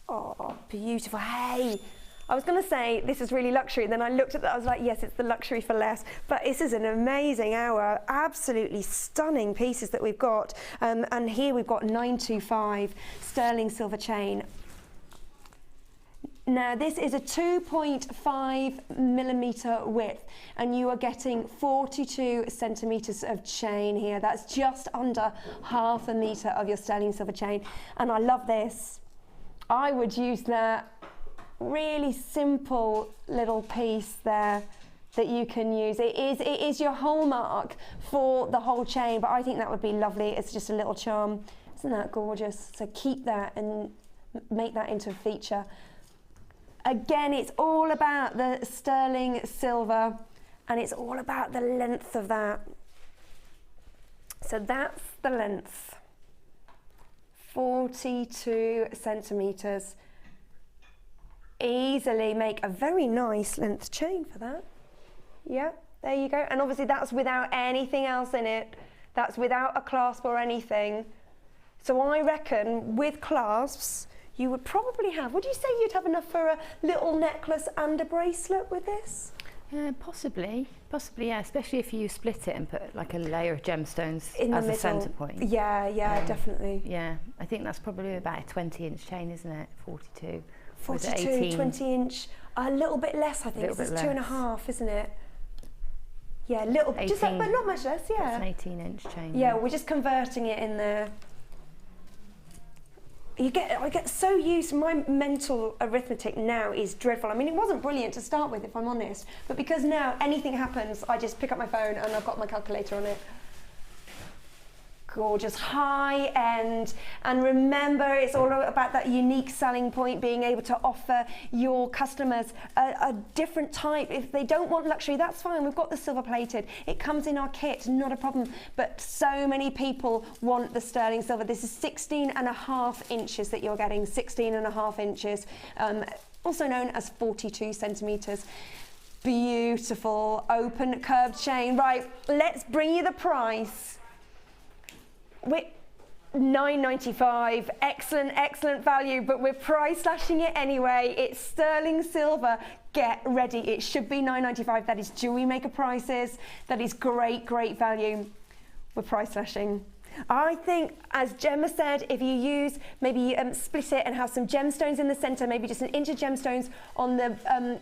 Oh, beautiful. Hey, I was going to say this is really luxury, and then I looked at that, I was like, yes, it's the luxury for less, but this is an amazing hour, absolutely stunning pieces that we've got. And here we've got 925 sterling silver chain. Now this is a 2.5 millimeter width, and you are getting 42 centimeters of chain here. That's just under half a meter of your sterling silver chain, and I love this. I would use that really simple little piece there that you can use. It is your hallmark for the whole chain, but I think that would be lovely. It's just a little charm. Isn't that gorgeous? So keep that and make that into a feature. Again, it's all about the sterling silver, and it's all about the length of that. So that's the length. 42 centimeters. Easily make a very nice length chain for that. Yeah, there you go. And obviously that's without anything else in it. That's without a clasp or anything. So I reckon with clasps, you would probably have, would you say you'd have enough for a little necklace and a bracelet with this? Possibly, yeah, especially if you split it and put like a layer of gemstones in as the a centre point. Yeah, definitely. Yeah, I think that's probably about a 20-inch chain, isn't it? 42. 42, 20 inch, a little bit less, I think. It's 2.5, isn't it? Yeah, little, just like, but not much less, yeah. That's an 18-inch chain. Yeah, we're just converting it in there. I get so used, my mental arithmetic now is dreadful. I mean, it wasn't brilliant to start with, if I'm honest, but because now anything happens, I just pick up my phone and I've got my calculator on it. Gorgeous, high end, and remember, it's all about that unique selling point, being able to offer your customers a different type. If they don't want luxury, that's fine, we've got the silver plated, it comes in our kit, not a problem, but so many people want the sterling silver. This is 16.5 inches that you're getting, 16.5 inches, also known as 42 centimeters. Beautiful, open curved chain. Right, let's bring you the price. We're $9.95, excellent value, but we're price slashing it anyway. It's sterling silver. Get ready, it should be $9.95. That is JewelleryMaker prices. That is great value. We're price slashing. I think, as Gemma said, if you use, maybe split it and have some gemstones in the centre, maybe just an inch of gemstones on the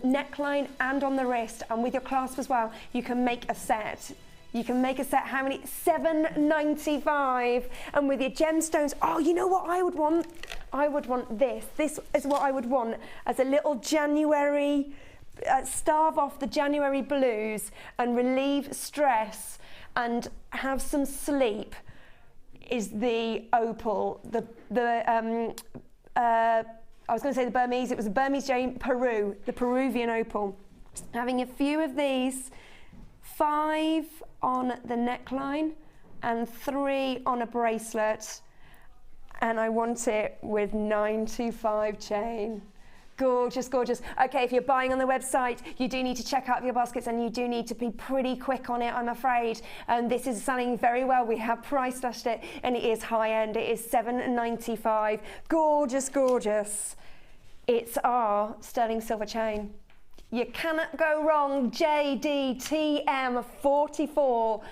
neckline and on the wrist, and with your clasp as well, you can make a set. You can make a set, how many? $7.95. And with your gemstones, oh, you know what I would want? I would want this. This is what I would want as a little January starve off the January blues and relieve stress and have some sleep is the opal. I was going to say the Burmese, it was the Burmese jade, Peru, the Peruvian opal. Having a few of these, 5 on the neckline and 3 on a bracelet, and I want it with 925 chain. Gorgeous, gorgeous. Okay, if you're buying on the website, you do need to check out your baskets and you do need to be pretty quick on it, I'm afraid. This is selling very well. We have price slashed it and it is high end. It is $7.95. Gorgeous, gorgeous. It's our sterling silver chain. You cannot go wrong. JDTM 44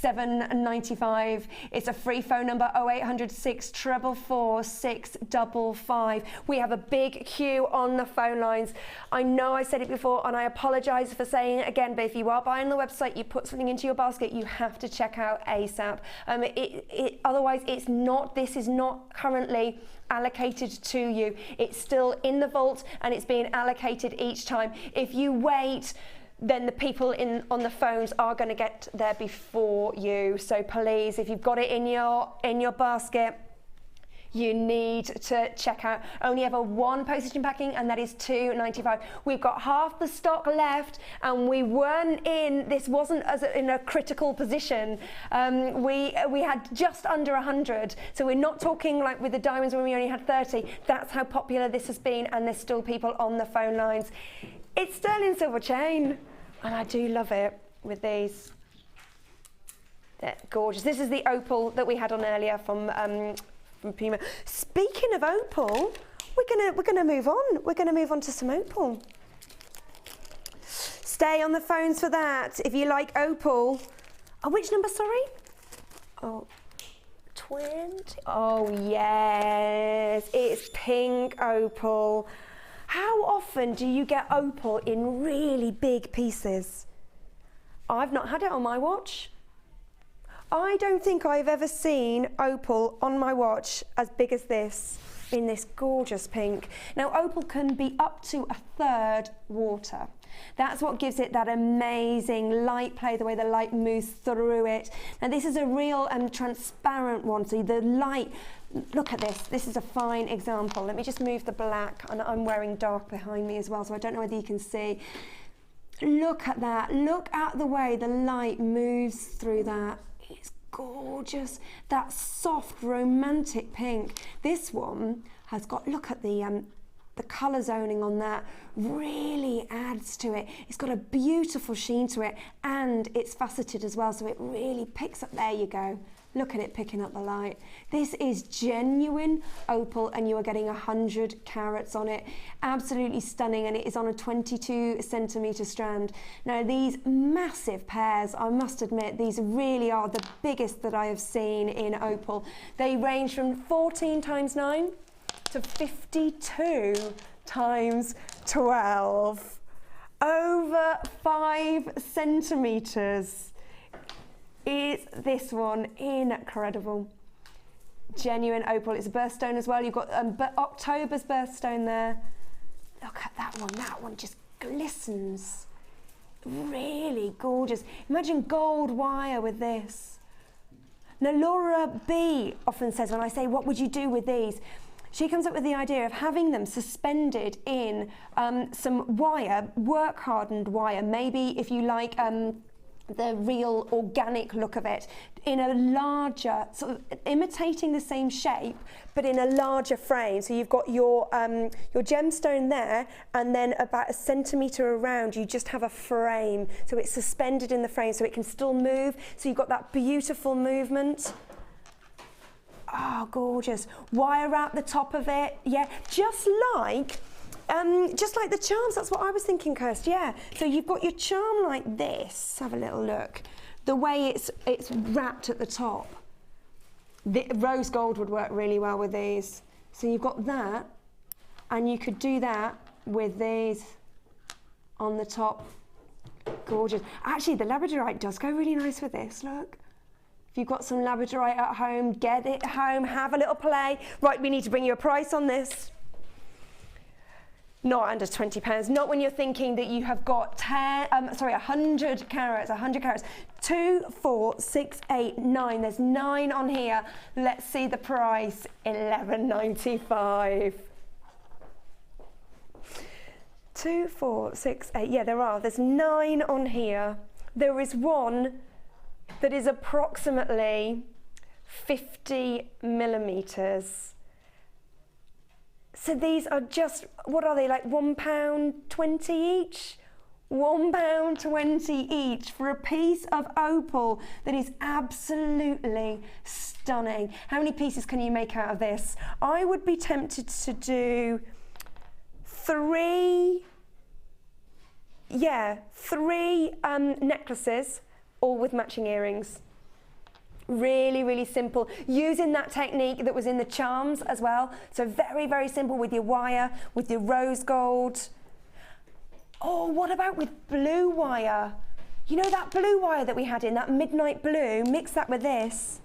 $7.95. It's a free phone number 0800 644 655. We have a big queue on the phone lines. I know I said it before and I apologize for saying it again, but if you are buying the website, you put something into your basket, you have to check out ASAP. Otherwise, this is not currently allocated to you. It's still in the vault and it's being allocated each time. If you wait, then the people on the phones are going to get there before you. So please, if you've got it in your basket, you need to check out. Only ever 1 postage and packing, and that is $2.95. We've got half the stock left, and this wasn't in a critical position. We had just under 100, so we're not talking like with the diamonds when we only had 30. That's how popular this has been, and there's still people on the phone lines. It's sterling silver chain, and I do love it with these. They're gorgeous. This is the opal that we had on earlier from Puma. Speaking of opal, we're gonna move on. We're gonna move on to some opal. Stay on the phones for that. If you like opal, which number? Sorry. 20. Oh yes, it's pink opal. How often do you get opal in really big pieces? I've not had it on my watch. I don't think I've ever seen opal on my watch as big as this, in this gorgeous pink. Now, opal can be up to 1/3 water. That's what gives it that amazing light play, the way the light moves through it. Now, this is a real transparent one, so the light, look at this. This is a fine example. Let me just move the black, and I'm wearing dark behind me as well, so I don't know whether you can see. Look at that. Look at the way the light moves through that. It's gorgeous. That soft, romantic pink. This one has got, look at the colour zoning on that, really adds to it. It's got a beautiful sheen to it, and it's faceted as well, so it really picks up, there you go. Look at it picking up the light. This is genuine opal, and you are getting 100 carats on it. Absolutely stunning, and it is on a 22cm strand. Now, these massive pairs, I must admit, these really are the biggest that I have seen in opal. They range from 14 × 9 to 52 × 12. Over 5 centimetres. Is this one incredible? Genuine opal. It's a birthstone as well. You've got October's birthstone there. Look at that one. That one just glistens. Really gorgeous. Imagine gold wire with this. Now, Laura B often says, when I say, what would you do with these? She comes up with the idea of having them suspended in some wire, work-hardened wire. Maybe if you like the real organic look of it, in a larger, sort of imitating the same shape, but in a larger frame. So you've got your gemstone there, and then about 1 centimetre around, you just have a frame. So it's suspended in the frame, so it can still move. So you've got that beautiful movement. Oh, gorgeous. Wire out the top of it. Yeah, just like the charms. That's what I was thinking, Kirst. Yeah. So you've got your charm like this. Have a little look. The way it's wrapped at the top. The rose gold would work really well with these. So you've got that, and you could do that with these on the top. Gorgeous. Actually, the Labradorite does go really nice with this. Look. If you've got some Labradorite at home, get it home, have a little play. Right, we need to bring you a price on this. Not under £20. Not when you're thinking that you have got 100 carats. 100 carats. 2, 4, 6, 8, 9. There's 9 on here. Let's see the price. £11.95. 2, 4, 6, 8. Yeah, there's 9 on here. There is one that is approximately 50 millimeters. So these are just, what are they, like £1.20 each? £1.20 each for a piece of opal that is absolutely stunning. How many pieces can you make out of this? I would be tempted to do 3 necklaces, all with matching earrings. Really, really simple. Using that technique that was in the charms as well. So very, very simple with your wire, with your rose gold. Oh, what about with blue wire? You know that blue wire that we had in, that midnight blue? Mix that with this.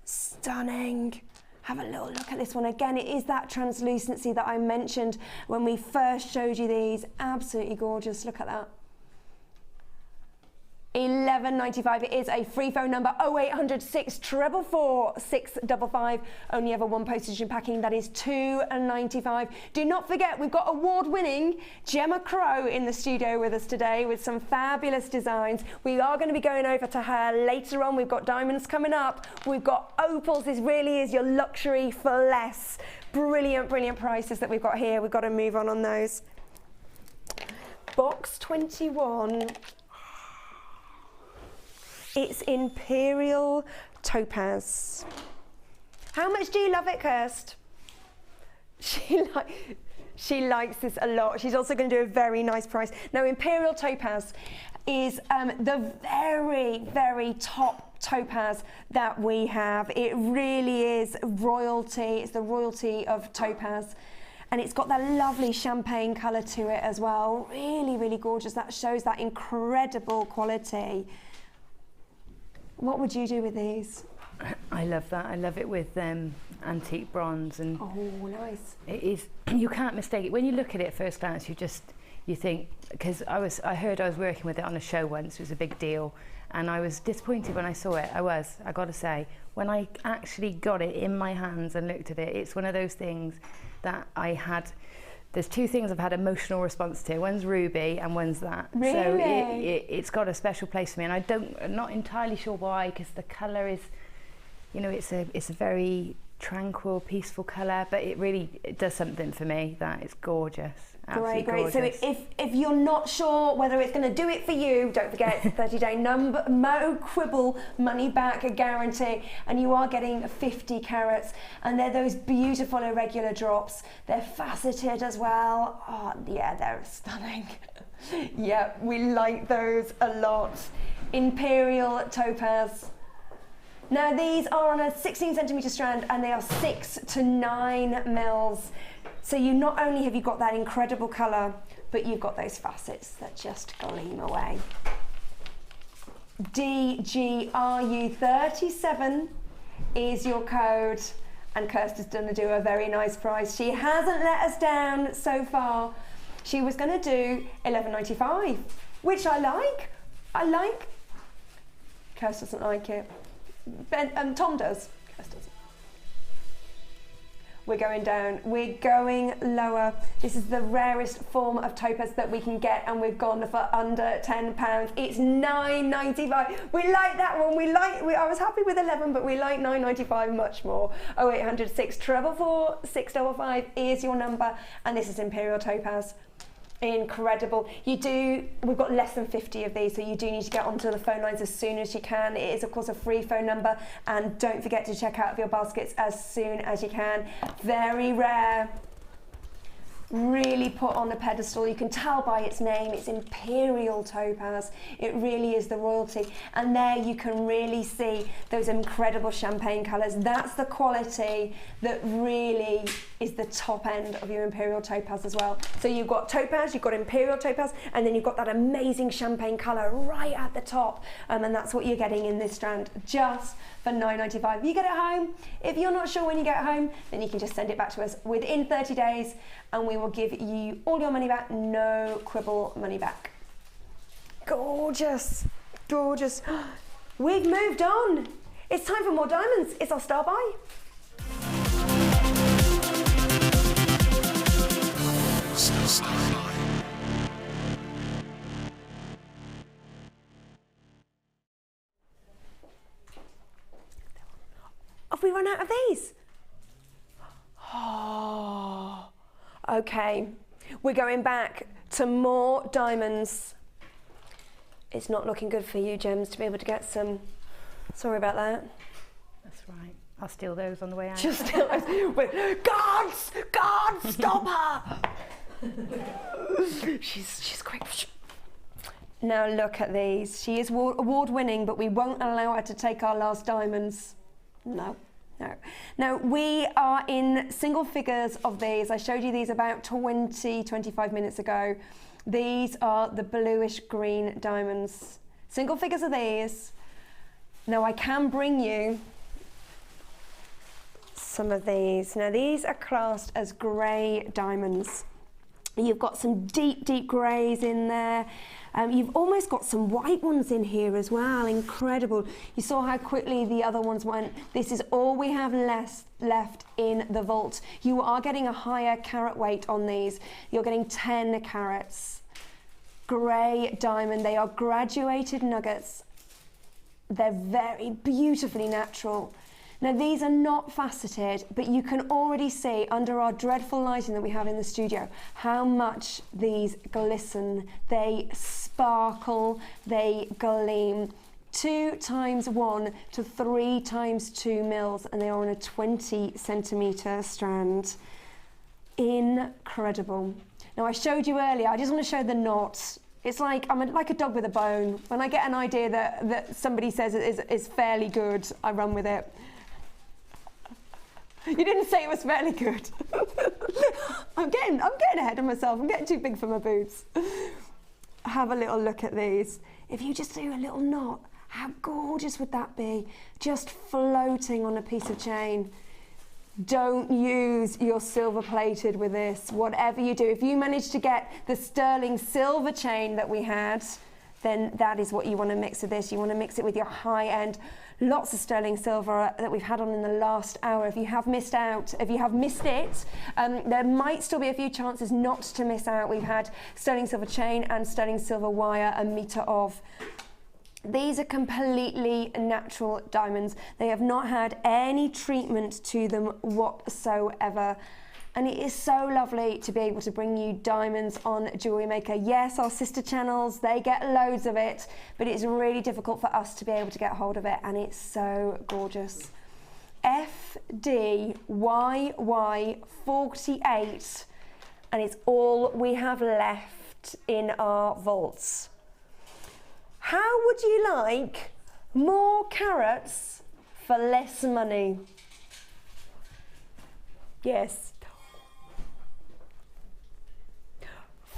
Stunning. Have a little look at this one. Again, it is that translucency that I mentioned when we first showed you these. Absolutely gorgeous. Look at that. £11.95. It is a free phone number, 0800 644 655. Only ever one postage and packing. That is £2.95. Do not forget, we've got award-winning Gemma Crow in the studio with us today with some fabulous designs. We are going to be going over to her later on. We've got diamonds coming up. We've got opals. This really is your luxury for less. Brilliant, brilliant prices that we've got here. We've got to move on those. Box 21. It's Imperial topaz. How much do you love it, Kirst? She likes this a lot. She's also going to do a very nice price. Now, Imperial topaz is the very, very top topaz that we have. It really is royalty. It's the royalty of topaz. And it's got that lovely champagne colour to it as well. Really, really gorgeous. That shows that incredible quality. What would you do with these? I love that. I love it with antique bronze, and oh, nice. It is. You can't mistake it when you look at it at first glance. You think, because I heard I was working with it on a show once. It was a big deal, and I was disappointed when I saw it. I got to say, when I actually got it in my hands and looked at it, it's one of those things that I had. There's 2 things I've had emotional response to. One's ruby and one's that. Really? So it's got a special place for me, and I'm not entirely sure why, because the colour is, you know, it's a very tranquil, peaceful colour, but it does something for me. That is gorgeous. Absolutely great. Gorgeous. So if you're not sure whether it's going to do it for you, don't forget 30-day number, no quibble, money back guarantee, and you are getting 50 carats, and they're those beautiful irregular drops. They're faceted as well. Oh yeah, they're stunning. Yeah, we like those a lot. Imperial topaz. Now these are on a 16 centimetre strand, and they are 6 to 9 mils. So you not only have you got that incredible colour, but you've got those facets that just gleam away. DGRU37 is your code, and Kirsty's going to do a very nice price. She hasn't let us down so far. She was going to do £11.95, which I like. Kirst doesn't like it. Tom does. Kirst doesn't. We're going down, we're going lower. This is the rarest form of topaz that we can get, and we've gone for under £10. It's £9.95. We like that one. I was happy with 11, but we like £9.95 much more. 0800 644 655 is your number, and this is Imperial topaz. Incredible. We've got less than 50 of these, so you do need to get onto the phone lines as soon as you can. It is of course a free phone number, and don't forget to check out your baskets as soon as you can. Very rare. Really put on a pedestal. You can tell by its name, it's Imperial topaz. It really is the royalty. And there you can really see those incredible champagne colours. That's the quality that really is the top end of your Imperial topaz as well. So you've got topaz, you've got Imperial topaz, and then you've got that amazing champagne colour right at the top, and that's what you're getting in this strand, just for $9.95. You get it home. If you're not sure when you get home, then you can just send it back to us within 30 days, and we will give you all your money back, no quibble money back. Gorgeous, gorgeous. We've moved on. It's time for more diamonds. It's our star buy. Have we run out of these? Oh, okay. We're going back to more diamonds. It's not looking good for you, Gems, to be able to get some. Sorry about that. That's right. I'll steal those on the way out. Just steal those. Guards! Guards! Stop her! She's quick. Now look at these. She is award-winning, but we won't allow her to take our last diamonds. No. No. Now we are in single figures of these. I showed you these about 25 minutes ago. These are the bluish green diamonds. Single figures of these. Now I can bring you some of these. Now these are classed as grey diamonds. You've got some deep, deep greys in there. You've almost got some white ones in here as well. Incredible. You saw how quickly the other ones went. This is all we have left in the vault. You are getting a higher carat weight on these. You're getting 10 carats. Grey diamond. They are graduated nuggets. They're very beautifully natural. Now these are not faceted, but you can already see under our dreadful lighting that we have in the studio how much these glisten. They sparkle, they gleam. 2 times 1 to 3 times 2 mils, and they are on a 20 centimetre strand. Incredible. Now I showed you earlier, I just want to show the knot. It's like, I'm like a dog with a bone. When I get an idea that somebody says is fairly good, I run with it. You didn't say it was fairly good. I'm getting ahead of myself. I'm getting too big for my boots. Have a little look at these. If you just do a little knot, how gorgeous would that be? Just floating on a piece of chain. Don't use your silver plated with this. Whatever you do, if you manage to get the sterling silver chain that we had, then that is what you want to mix with this. You want to mix it with your high end. Lots of sterling silver that we've had on in the last hour. If you have missed out, if you have missed it, there might still be a few chances not to miss out. We've had sterling silver chain and sterling silver wire, a metre of. These are completely natural diamonds. They have not had any treatment to them whatsoever. And it is so lovely to be able to bring you diamonds on Jewellery Maker. Yes, our sister channels, they get loads of it, but it's really difficult for us to be able to get hold of it, and it's so gorgeous. FDYY48, and it's all we have left in our vaults. How would you like more carats for less money? Yes.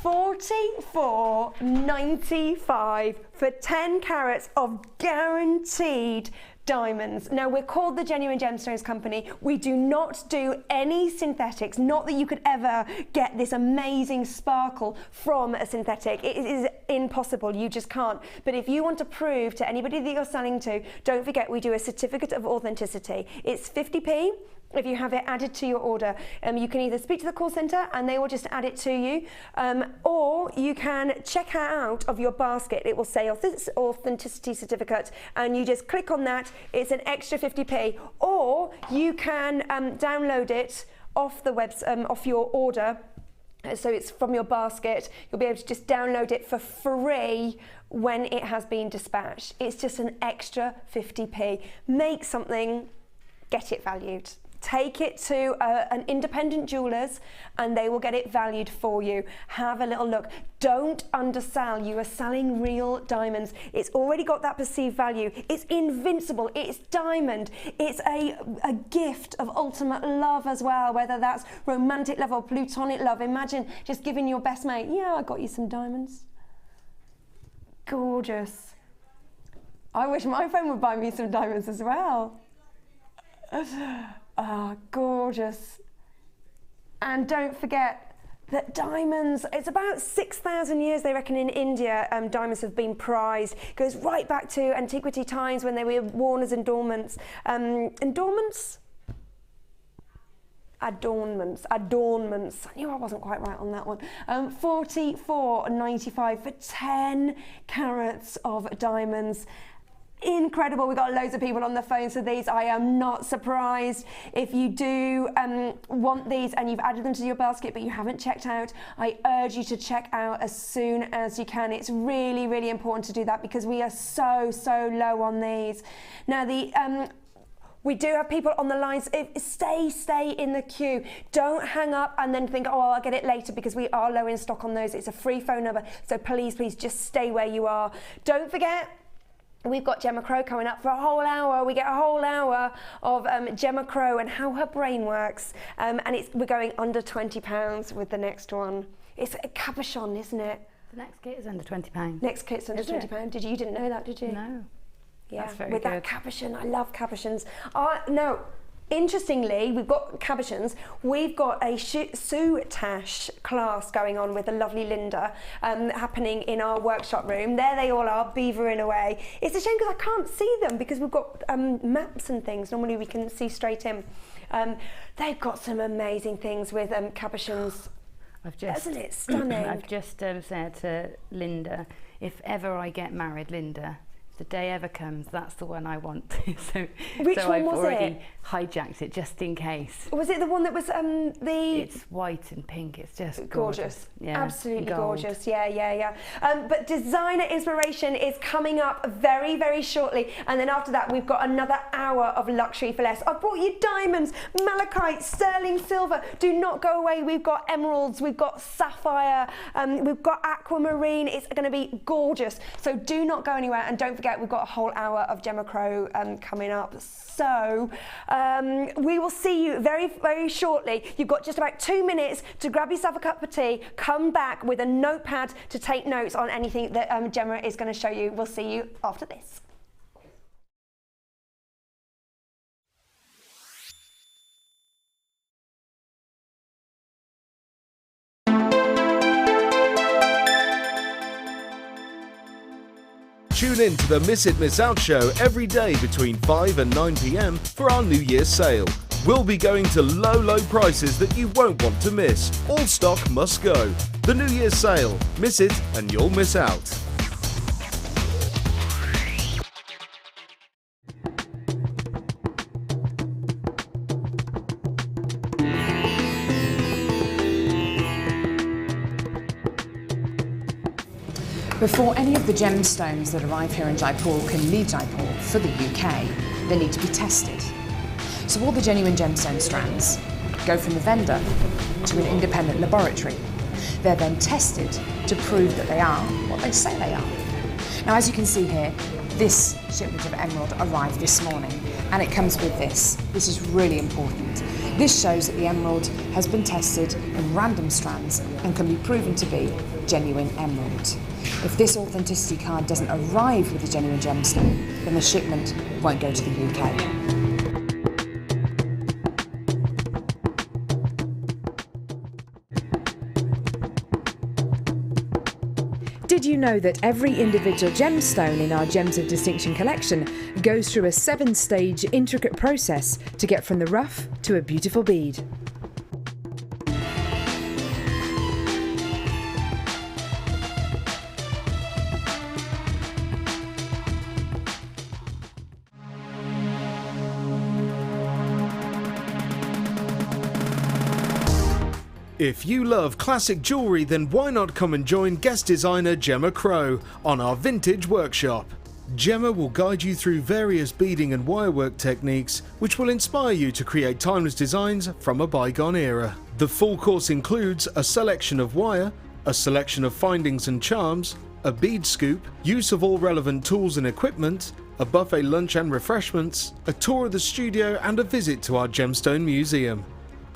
$44.95 for 10 carats of guaranteed diamonds. Now we're called the Genuine Gemstones Company. We do not do any synthetics, not that you could ever get this amazing sparkle from a synthetic. It is impossible, you just can't. But if you want to prove to anybody that you're selling to, don't forget we do a certificate of authenticity. It's 50p. If you have it added to your order, you can either speak to the call centre and they will just add it to you, or you can check out of your basket. It will say authenticity certificate, and you just click on that. It's an extra 50p, or you can download it off the off your order. So it's from your basket. You'll be able to just download it for free when it has been dispatched. It's just an extra 50p. Make something, get it valued. take it to an independent jeweller's and they will get it valued for you. Have a little look. Don't undersell. You are selling real diamonds. It's already got that perceived value. It's invincible. It's diamond. It's a gift of ultimate love as well, whether that's romantic love or platonic love. Imagine just giving your best mate, yeah, I got you some diamonds. Gorgeous. I wish my friend would buy me some diamonds as well. Ah, gorgeous. And don't forget that diamonds, it's about 6,000 years, they reckon, in India, diamonds have been prized. It goes right back to antiquity times when they were worn as adornments. Adornments. I knew I wasn't quite right on that one. 44.95 for 10 carats of diamonds. Incredible. We've got loads of people on the phone for these. I am not surprised. If you do want these and you've added them to your basket but you haven't checked out, I urge you to check out as soon as you can. It's really, really important to do that because we are so low on these. Now, we do have people on the lines. Stay in the queue. Don't hang up and then think, oh, I'll get it later, because we are low in stock on those. It's a free phone number, so please just stay where you are. Don't forget, we've got Gemma Crow coming up for a whole hour. We get a whole hour of Gemma Crow and how her brain works. And we're going under £20 with the next one. It's a cabochon, isn't it? The next kit is under £20. Next kit's under £20. You didn't know that, did you? No. Yeah, that's very with good. That cabochon, I love cabochons. No, interestingly, we've got cabochons. We've got a soutache class going on with the lovely Linda happening in our workshop room. There they all are, beavering away. It's a shame because I can't see them because we've got maps and things. Normally we can see straight in. They've got some amazing things with cabochons. Isn't it stunning? I've just said to Linda, if ever I get married, Linda, the day ever comes, that's the one I want. so Which one I've was already it? Hijacked it just in case. Was it the one that was It's white and pink. It's just gorgeous. Yeah, absolutely gorgeous. Yeah. But designer inspiration is coming up very, very shortly, and then after that we've got another hour of luxury for less. I've brought you diamonds, malachite, sterling silver. Do not go away. We've got emeralds, we've got sapphire, we've got aquamarine. It's going to be gorgeous. So do not go anywhere, and don't forget we've got a whole hour of Gemma Crow coming up. So we will see you very, very shortly. You've got just about 2 minutes to grab yourself a cup of tea, come back with a notepad to take notes on anything that Gemma is going to show you. We'll see you after this. Tune in to the Miss It Miss Out show every day between 5 and 9 p.m. for our New Year's sale. We'll be going to low prices that you won't want to miss. All stock must go. The New Year's sale. Miss it and you'll miss out. Before any of the gemstones that arrive here in Jaipur can leave Jaipur for the UK, they need to be tested. So all the genuine gemstone strands go from the vendor to an independent laboratory. They're then tested to prove that they are what they say they are. Now, as you can see here, this shipment of emerald arrived this morning, and it comes with this. This is really important. This shows that the emerald has been tested in random strands and can be proven to be genuine emerald. If this authenticity card doesn't arrive with a genuine gemstone, then the shipment won't go to the UK. Did you know that every individual gemstone in our Gems of Distinction collection goes through a 7-stage intricate process to get from the rough to a beautiful bead? If you love classic jewellery, then why not come and join guest designer Gemma Crow on our vintage workshop. Gemma will guide you through various beading and wirework techniques which will inspire you to create timeless designs from a bygone era. The full course includes a selection of wire, a selection of findings and charms, a bead scoop, use of all relevant tools and equipment, a buffet lunch and refreshments, a tour of the studio and a visit to our Gemstone Museum.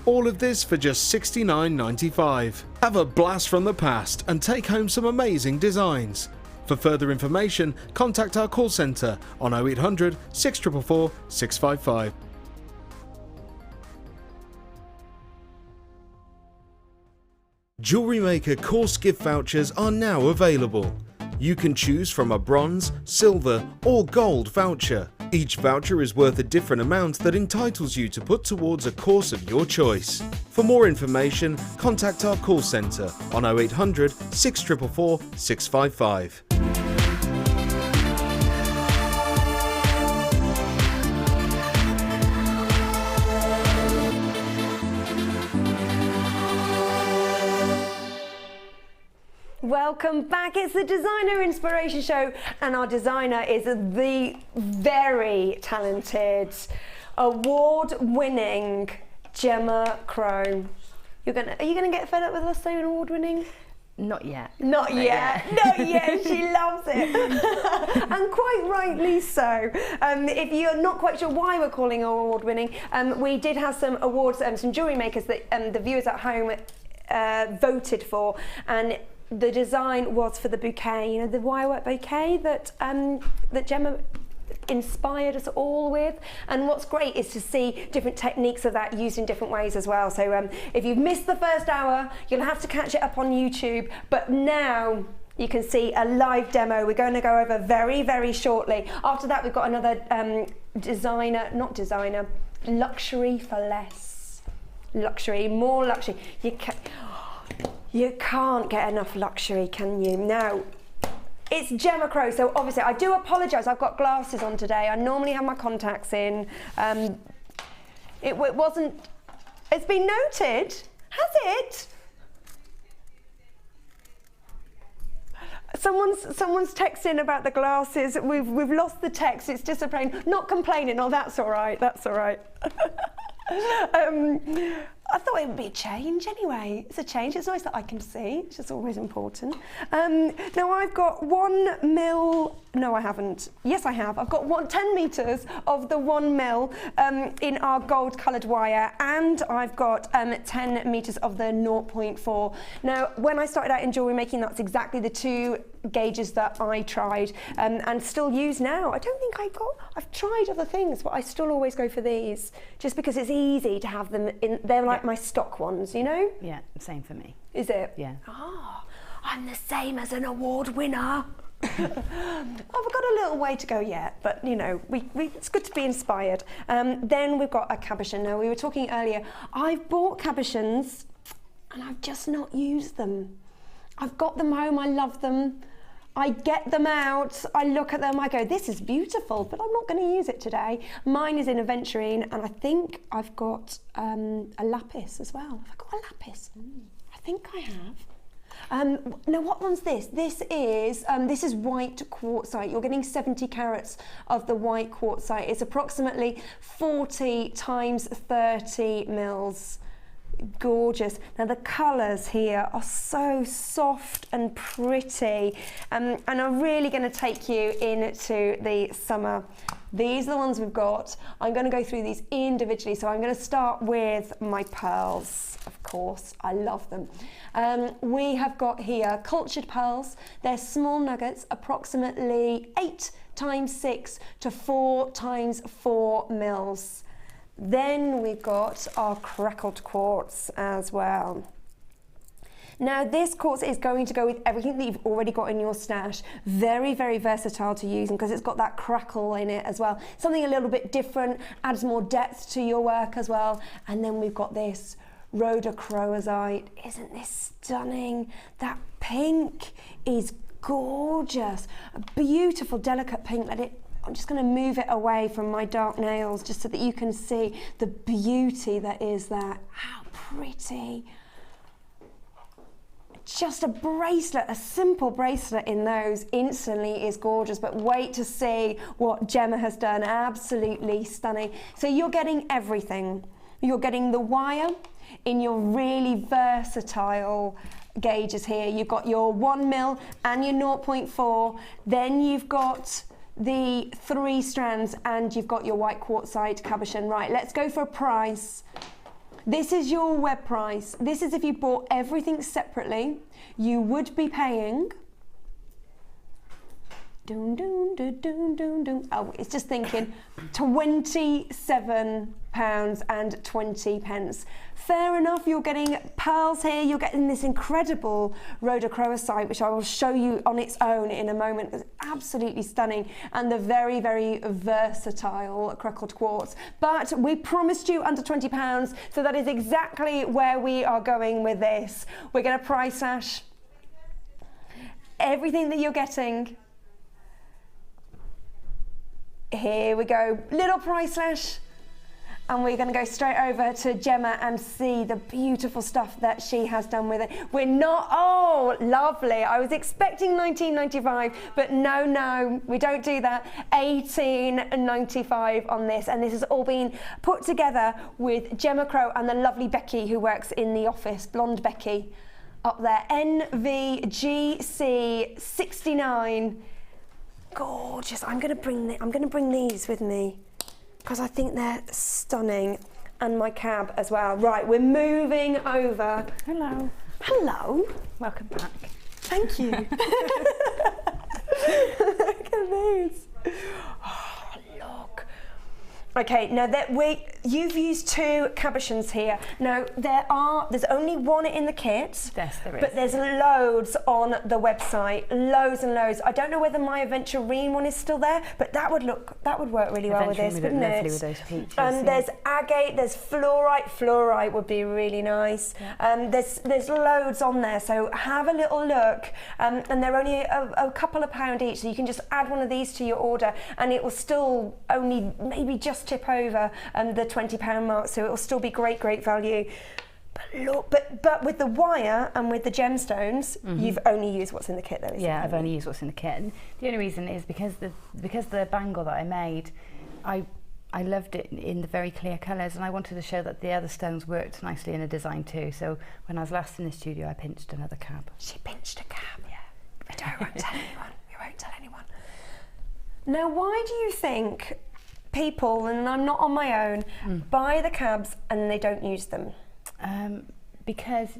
All of this for just $69.95. Have a blast from the past and take home some amazing designs. For further information, contact our call centre on 0800 644 655. JewelleryMaker course gift vouchers are now available. You can choose from a bronze, silver or gold voucher. Each voucher is worth a different amount that entitles you to put towards a course of your choice. For more information, contact our call centre on 0800 644 655. Welcome back. It's the Designer Inspiration Show, and our designer is the very talented, award-winning Gemma Crow. Are you gonna get fed up with us saying award-winning? Not yet. Not yet. Not yet. She loves it, and quite rightly so. If you're not quite sure why we're calling her award-winning, we did have some awards, some jewellery makers that the viewers at home voted for, and the design was for the bouquet, you know, the wirework bouquet that that Gemma inspired us all with. And what's great is to see different techniques of that used in different ways as well. So if you've missed the first hour, you'll have to catch it up on YouTube, but now you can see a live demo we're going to go over very, very shortly. After that, we've got another luxury for less. Luxury, more luxury. You can't get enough luxury, can you? Now, it's Gemma Crow, so obviously I do apologise, I've got glasses on today. I normally have my contacts in. It wasn't, it's been noted, has it? Someone's texting about the glasses. We've lost the text, it's disappointing. Not complaining, oh that's all right, that's all right. I thought it would be a change anyway. It's a change. It's nice that I can see. It's just always important. Now I've got 1 mil. No, I haven't. Yes, I have. I've got 10 meters of the 1 mil in our gold coloured wire, and I've got 10 meters of the 0.4. Now, when I started out in jewellery making, that's exactly the 2 gauges that I tried and still use now. I don't think I've tried other things, but I still always go for these just because it's easy to have them in. They're like my stock ones, you know? Yeah, same for me. Is it? Yeah. Oh, I'm the same as an award winner. I've got a little way to go yet, but you know, it's good to be inspired. Then we've got a cabochon. Now, we were talking earlier, I've bought cabochons and I've just not used them. I've got them home, I love them. I get them out, I look at them, I go, this is beautiful, but I'm not going to use it today. Mine is in aventurine, and I think I've got a lapis as well. Have I got a lapis? I think I have. Now, what one's this? This is white quartzite. You're getting 70 carats of the white quartzite. It's approximately 40 times 30 mils. Gorgeous. Now the colours here are so soft and pretty, and are really going to take you into the summer. These are the ones we've got. I'm going to go through these individually, so I'm going to start with my pearls. Of course, I love them. We have got here cultured pearls. They're small nuggets, approximately 8 times 6 to 4 times 4 mils. Then we've got our crackled quartz as well. Now this quartz is going to go with everything that you've already got in your stash. Very, very versatile to use because it's got that crackle in it as well. Something a little bit different, adds more depth to your work as well. And then we've got this rhodochrosite. Isn't this stunning? That pink is gorgeous. A beautiful, delicate pink. I'm just going to move it away from my dark nails just so that you can see the beauty that is that. How pretty. just a bracelet, a simple bracelet in those instantly is gorgeous, but wait to see what Gemma has done. Absolutely stunning. So you're getting everything. You're getting the wire in your really versatile gauges here. You've got your 1 mil and your 0.4, then you've got the 3 strands and you've got your white quartzite cabochon. Right, let's go for a price. This is your web price. This is if you bought everything separately, you would be paying, oh, it's just thinking, £27.20. Fair enough, you're getting pearls here, you're getting this incredible rhodochrosite, which I will show you on its own in a moment. It's absolutely stunning, and the very, very versatile crackled quartz. But we promised you under £20, so that is exactly where we are going with this. We're going to price slash everything that you're getting. Here we go, little price slash, and we're going to go straight over to Gemma and see the beautiful stuff that she has done with it. We're not, oh, lovely. I was expecting $19.95, but no, we don't do that. $18.95 on this, and this has all been put together with Gemma Crow and the lovely Becky who works in the office, blonde Becky, up there. NVGC 69. Gorgeous. I'm going to bring these with me because I think they're stunning, and my cab as well. Right, we're moving over. Hello. Hello. Welcome back. Thank you. Look at these. Oh, look. Okay, now that you've used 2 cabochons here. Now there's only 1 in the kit. Yes, there is. But there's loads on the website, loads and loads. I don't know whether my aventurine one is still there, but that would work really well with this, wouldn't it? Lovely with those peaches. There's agate, there's fluorite. Fluorite would be really nice. Yeah. There's loads on there, so have a little look. And they're only a couple of £1 each, so you can just add one of these to your order, and it will still only maybe just tip over the £20 mark, so it will still be great value. But look, but with the wire and with the gemstones, you've only used what's in the kit, though. Yeah, I've only used what's in the kit. And the only reason is because the bangle that I made, I loved it in the very clear colours, and I wanted to show that the other stones worked nicely in the design too. So when I was last in the studio, I pinched another cab. She pinched a cab. Yeah. We won't tell anyone. We won't tell anyone. Now, why do you think people, and I'm not on my own, buy the cabs and they don't use them? Because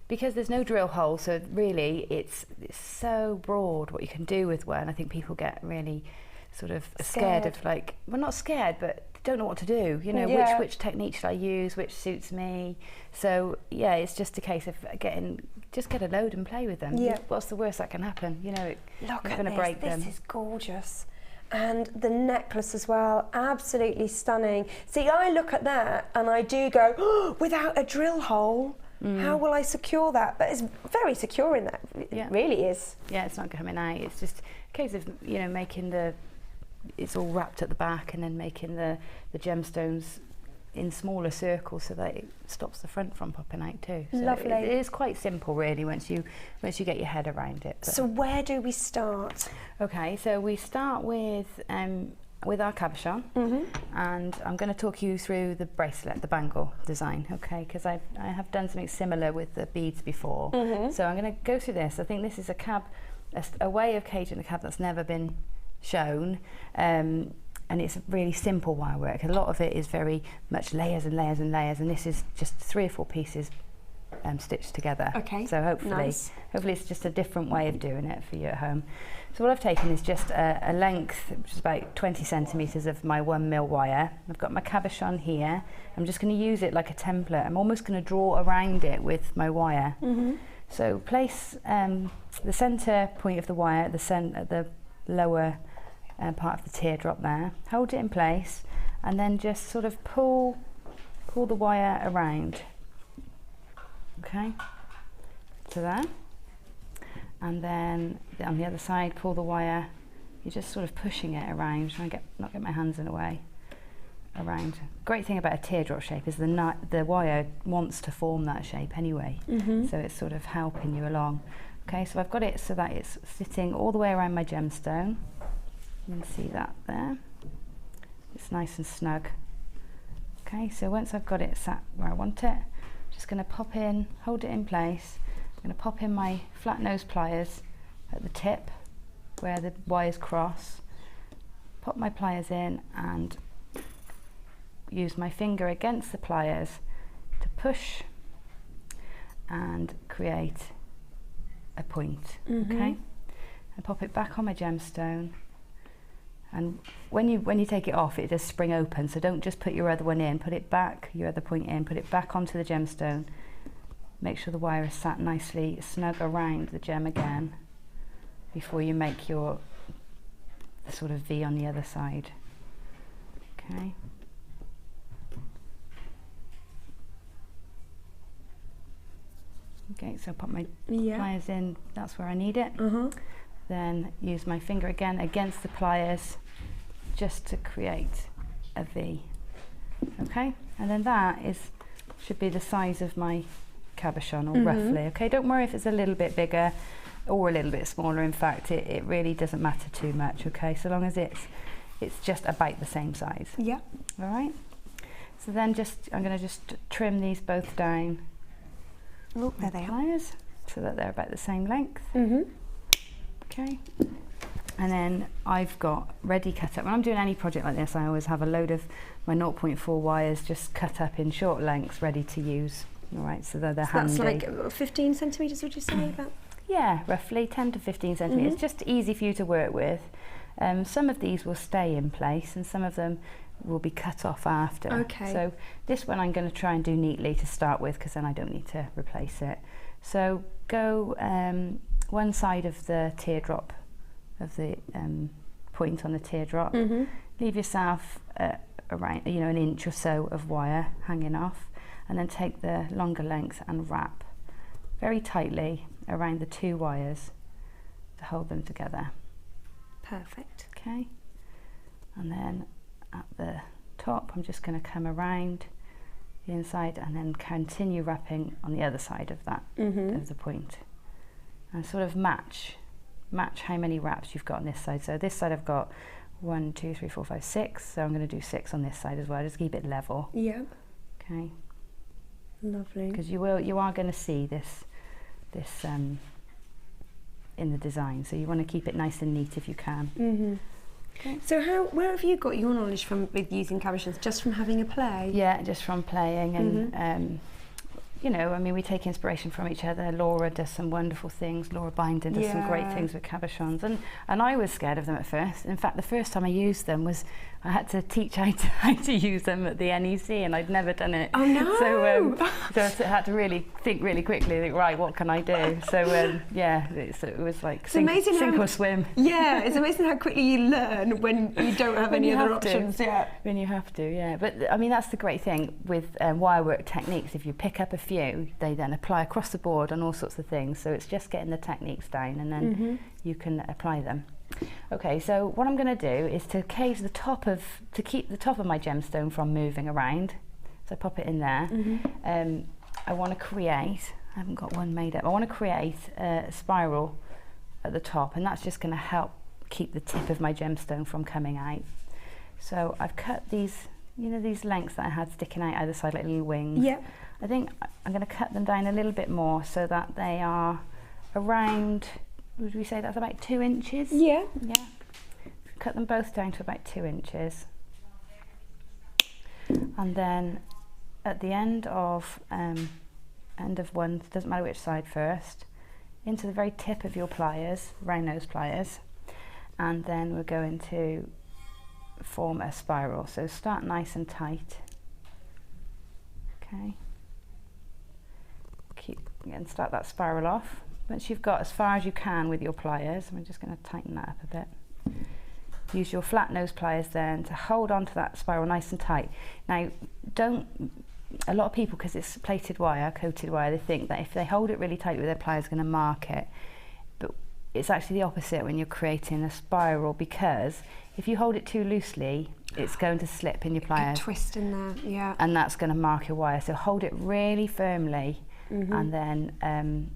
there's no drill hole, so really it's so broad what you can do with one. I think people get really sort of scared of, like, well, not scared, but don't know what to do. You know, which technique should I use, which suits me. So yeah, it's just a case of get a load and play with them. Yeah. What's the worst that can happen? You know, look you're at going to break them. This is gorgeous. And the necklace as well, absolutely stunning. See, I look at that and I do go, oh, without a drill hole, how will I secure that? But it's very secure in that. It really is. Yeah, it's not coming out. It's just a case of, you know, making it's all wrapped at the back, and then making the gemstones in smaller circles so that it stops the front from popping out too. So lovely. It is quite simple, really, once you get your head around it. But so where do we start? Okay, so we start with our cabochon, and I'm going to talk you through the bracelet, the bangle design, okay? Because I have done something similar with the beads before. So I'm going to go through this. I think this is a way of caging the cab that's never been shown. And it's really simple wire work. A lot of it is very much layers and layers and layers, and this is just 3 or 4 pieces stitched together. Okay. So hopefully it's just a different way of doing it for you at home. So what I've taken is just a length, which is about 20 centimetres of my 1 mil wire. I've got my cabochon here. I'm just going to use it like a template. I'm almost going to draw around it with my wire. So place the centre point of the wire at the lower part of the teardrop there, hold it in place, and then just sort of pull the wire around, okay, to there, and then on the other side pull the wire. You're just sort of pushing it around, trying to not get my hands in the way, around. Great thing about a teardrop shape is the wire wants to form that shape anyway, so it's sort of helping you along. Okay, so I've got it so that it's sitting all the way around my gemstone. You can see that there. It's nice and snug. Okay, so once I've got it sat where I want it, I'm just going to pop in, hold it in place. I'm going to pop in my flat nose pliers at the tip where the wires cross, pop my pliers in and use my finger against the pliers to push and create a point. Okay, and pop it back on my gemstone, and when you take it off, it does spring open, so don't just put your other one in, put it back, your other point in, put it back onto the gemstone. Make sure the wire is sat nicely snug around the gem again before you make your sort of V on the other side. Okay. Okay, so pop my pliers in, that's where I need it. Then use my finger again against the pliers just to create a V. Okay, and then that should be the size of my cabochon, or roughly. Okay, don't worry if it's a little bit bigger or a little bit smaller. In fact, it really doesn't matter too much. Okay, so long as it's just about the same size. Yeah. All right. So then I'm going to just trim these both down. Oh, there they are. So that they're about the same length. Okay. And then I've got ready cut up. When I'm doing any project like this, I always have a load of my 0.4 wires just cut up in short lengths, ready to use. All right, so they're handy. That's like 15 centimetres, would you say? About? Yeah, roughly 10 to 15 centimetres. It's just easy for you to work with. Some of these will stay in place and some of them will be cut off after. Okay. So this one I'm going to try and do neatly to start with, because then I don't need to replace it. So go one side of the teardrop, of the point on the teardrop. Leave yourself around an inch or so of wire hanging off, and then take the longer length and wrap very tightly around the two wires to hold them together. Perfect. Okay, and then at the top I'm just going to come around the inside and then continue wrapping on the other side of that, of the point, and sort of match how many wraps you've got on this side. So this side I've got 1, 2, 3, 4, 5, 6, so I'm going to do 6 on this side as well, just keep it level. Yep. Okay. Lovely. Because you are going to see this in the design, so you want to keep it nice and neat if you can. Okay. So where have you got your knowledge from with using cabochons? Just from having a play? Yeah, just from playing, and you know, I mean, we take inspiration from each other. Laura does some wonderful things. Laura Bindon does some great things with cabochons, and I was scared of them at first. In fact, the first time I used them was I had to teach how to use them at the NEC, and I'd never done it. Oh no! So I had to really think really quickly. Think, right, what can I do? So yeah, it was like sink or swim. Yeah, it's amazing how quickly you learn when you don't have any other options. Yeah, when you have to. Yeah, but I mean, that's the great thing with wirework techniques. If you pick up a few, they then apply across the board on all sorts of things. So it's just getting the techniques down, and then you can apply them. Okay, so what I'm going to do is to keep the top of my gemstone from moving around. So I pop it in there. I want to create, I haven't got one made up, I want to create a spiral at the top, and that's just going to help keep the tip of my gemstone from coming out. So I've cut these, you know, these lengths that I had sticking out either side like little wings. Yeah. I think I'm going to cut them down a little bit more so that they are around, would we say that's about 2 inches? Yeah. Yeah. Cut them both down to about 2 inches. And then at the end of one, doesn't matter which side first, into the very tip of your pliers, round nose pliers, and then we're going to form a spiral. So start nice and tight. Okay. And start that spiral off. Once you've got as far as you can with your pliers, I'm just going to tighten that up a bit. Use your flat nose pliers then to hold on to that spiral nice and tight. Now, a lot of people, because it's plated wire, coated wire, they think that if they hold it really tight with their pliers, they're going to mark it. But it's actually the opposite when you're creating a spiral, because if you hold it too loosely, it's going to slip in your pliers. Good twist in there, yeah. And that's going to mark your wire. So hold it really firmly, and then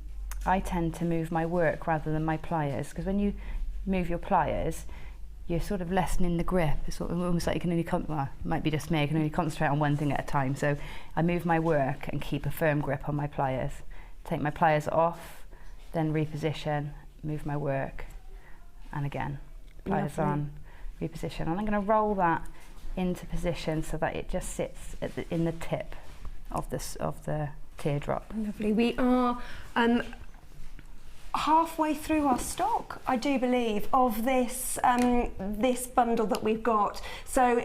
I tend to move my work rather than my pliers, because when you move your pliers, you're sort of lessening the grip. It's sort of almost like you can only, well, it might be just me, I can only concentrate on one thing at a time. So I move my work and keep a firm grip on my pliers. Take my pliers off, then reposition, move my work, and again, pliers on, reposition. And I'm going to roll that into position so that it just sits at in the tip of the teardrop. Lovely. We are halfway through our stock, I do believe, of this this bundle that we've got. So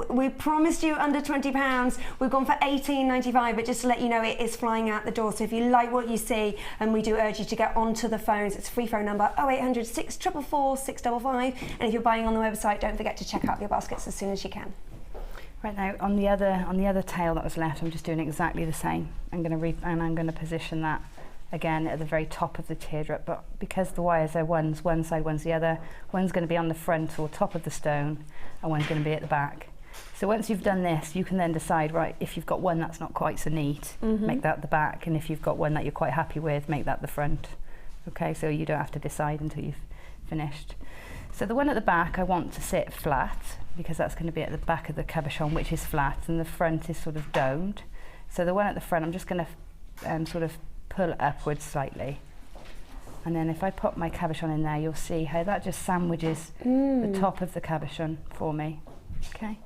we promised you under £20. We've gone for $18.95, but just to let you know, it is flying out the door. So if you like what you see, and we do urge you to get onto the phones. It's a free phone number 0800 644 655, and if you're buying on the website, don't forget to check out your baskets as soon as you can. Right now, on the other tail that was left, I'm just doing exactly the same. I'm going to position that again at the very top of the teardrop, but because the wires are one's one side, one's the other, one's going to be on the front or top of the stone, and one's going to be at the back. So once you've done this, you can then decide, right, if you've got one that's not quite so neat, make that the back, and if you've got one that you're quite happy with, make that the front. Okay, so you don't have to decide until you've finished. So the one at the back I want to sit flat, because that's going to be at the back of the cabochon, which is flat, and the front is sort of domed. So the one at the front, I'm just going to sort of pull upwards slightly, and then if I pop my cabochon in there, you'll see how that just sandwiches the top of the cabochon for me. Okay,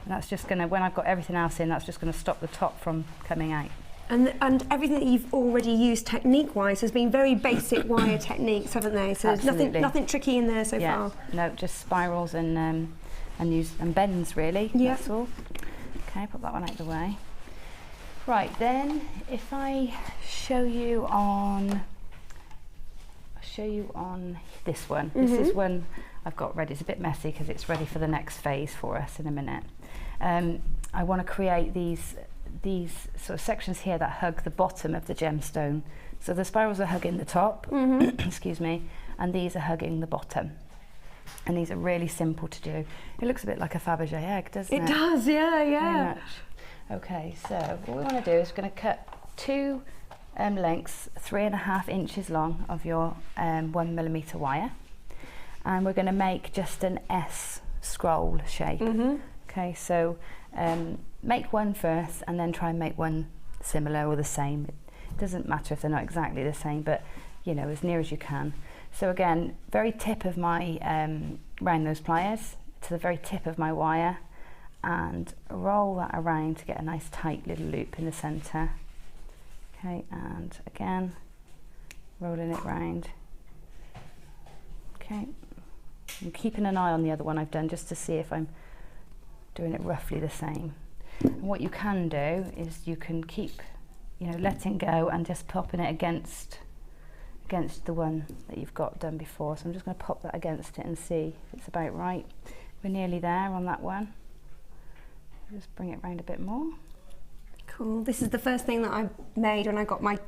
and that's just going to, when I've got everything else in, that's just going to stop the top from coming out. And everything that you've already used technique-wise has been very basic wire techniques, haven't they? So there's nothing tricky in there so far. No, just spirals and bends really. Yeah. That's all. Okay, put that one out of the way. Right, then if I show you on this one. This is one I've got ready. It's a bit messy because it's ready for the next phase for us in a minute. I want to create these sort of sections here that hug the bottom of the gemstone. So the spirals are hugging the top, excuse me, and these are hugging the bottom. And these are really simple to do. It looks a bit like a Fabergé egg, doesn't it? It does, yeah. Very much. Okay, so what we want to do is we're going to cut two lengths 3.5 inches long of your 1mm wire, and we're going to make just an S scroll shape. Okay, so make one first and then try and make one similar or the same. It doesn't matter if they're not exactly the same, but you know, as near as you can. So again, very tip of my round those pliers to the very tip of my wire, and roll that around to get a nice tight little loop in the centre. Okay, and again, rolling it round. Okay, I'm keeping an eye on the other one I've done just to see if I'm doing it roughly the same. And what you can do is you can keep, you know, letting go and just popping it against the one that you've got done before. So I'm just going to pop that against it and see if it's about right. We're nearly there on that one. Just bring it round a bit more. Cool. This is the first thing that I made when I got my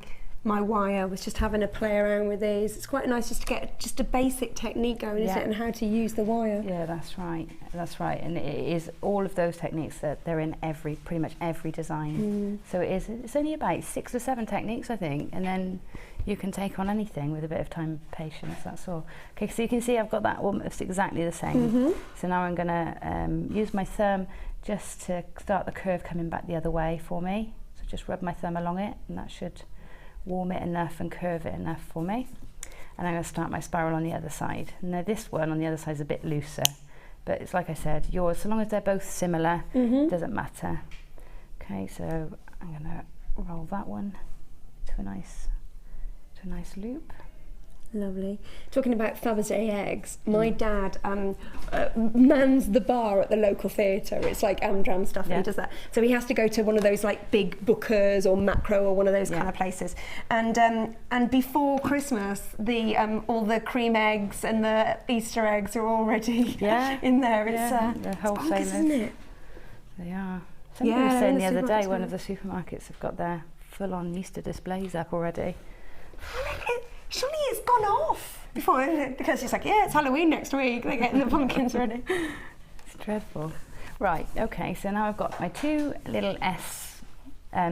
wire, was just having a play around with these. It's quite nice just to get just a basic technique going, isn't it, and how to use the wire. Yeah, that's right. That's right. And it is all of those techniques that they're in pretty much every design. So it's only about 6 or 7 techniques, I think, and then you can take on anything with a bit of time and patience, that's all. Okay, so you can see I've got that almost exactly the same. So now I'm going to use my thumb just to start the curve coming back the other way for me. So just rub my thumb along it, and that should warm it enough and curve it enough for me. And I'm going to start my spiral on the other side. Now this one on the other side is a bit looser, but it's like I said, yours, so long as they're both similar, it doesn't matter. Okay, so I'm going to roll that one to a nice loop. Lovely. Talking about Fabergé eggs, my dad mans the bar at the local theatre. It's like Amdram stuff, and he does that. So he has to go to one of those like big Bookers or Macro or one of those kind of places. And before Christmas, the all the cream eggs and the Easter eggs are already in there. It's the wholesalers, isn't it? They are. Somebody was saying the other day, one of the supermarkets have got their full-on Easter displays up already. Surely it's gone off before, isn't it? Because it's like, yeah, it's Halloween next week. They're getting the pumpkins ready. It's Dreadful. Right, okay, so now I've got my 2 little S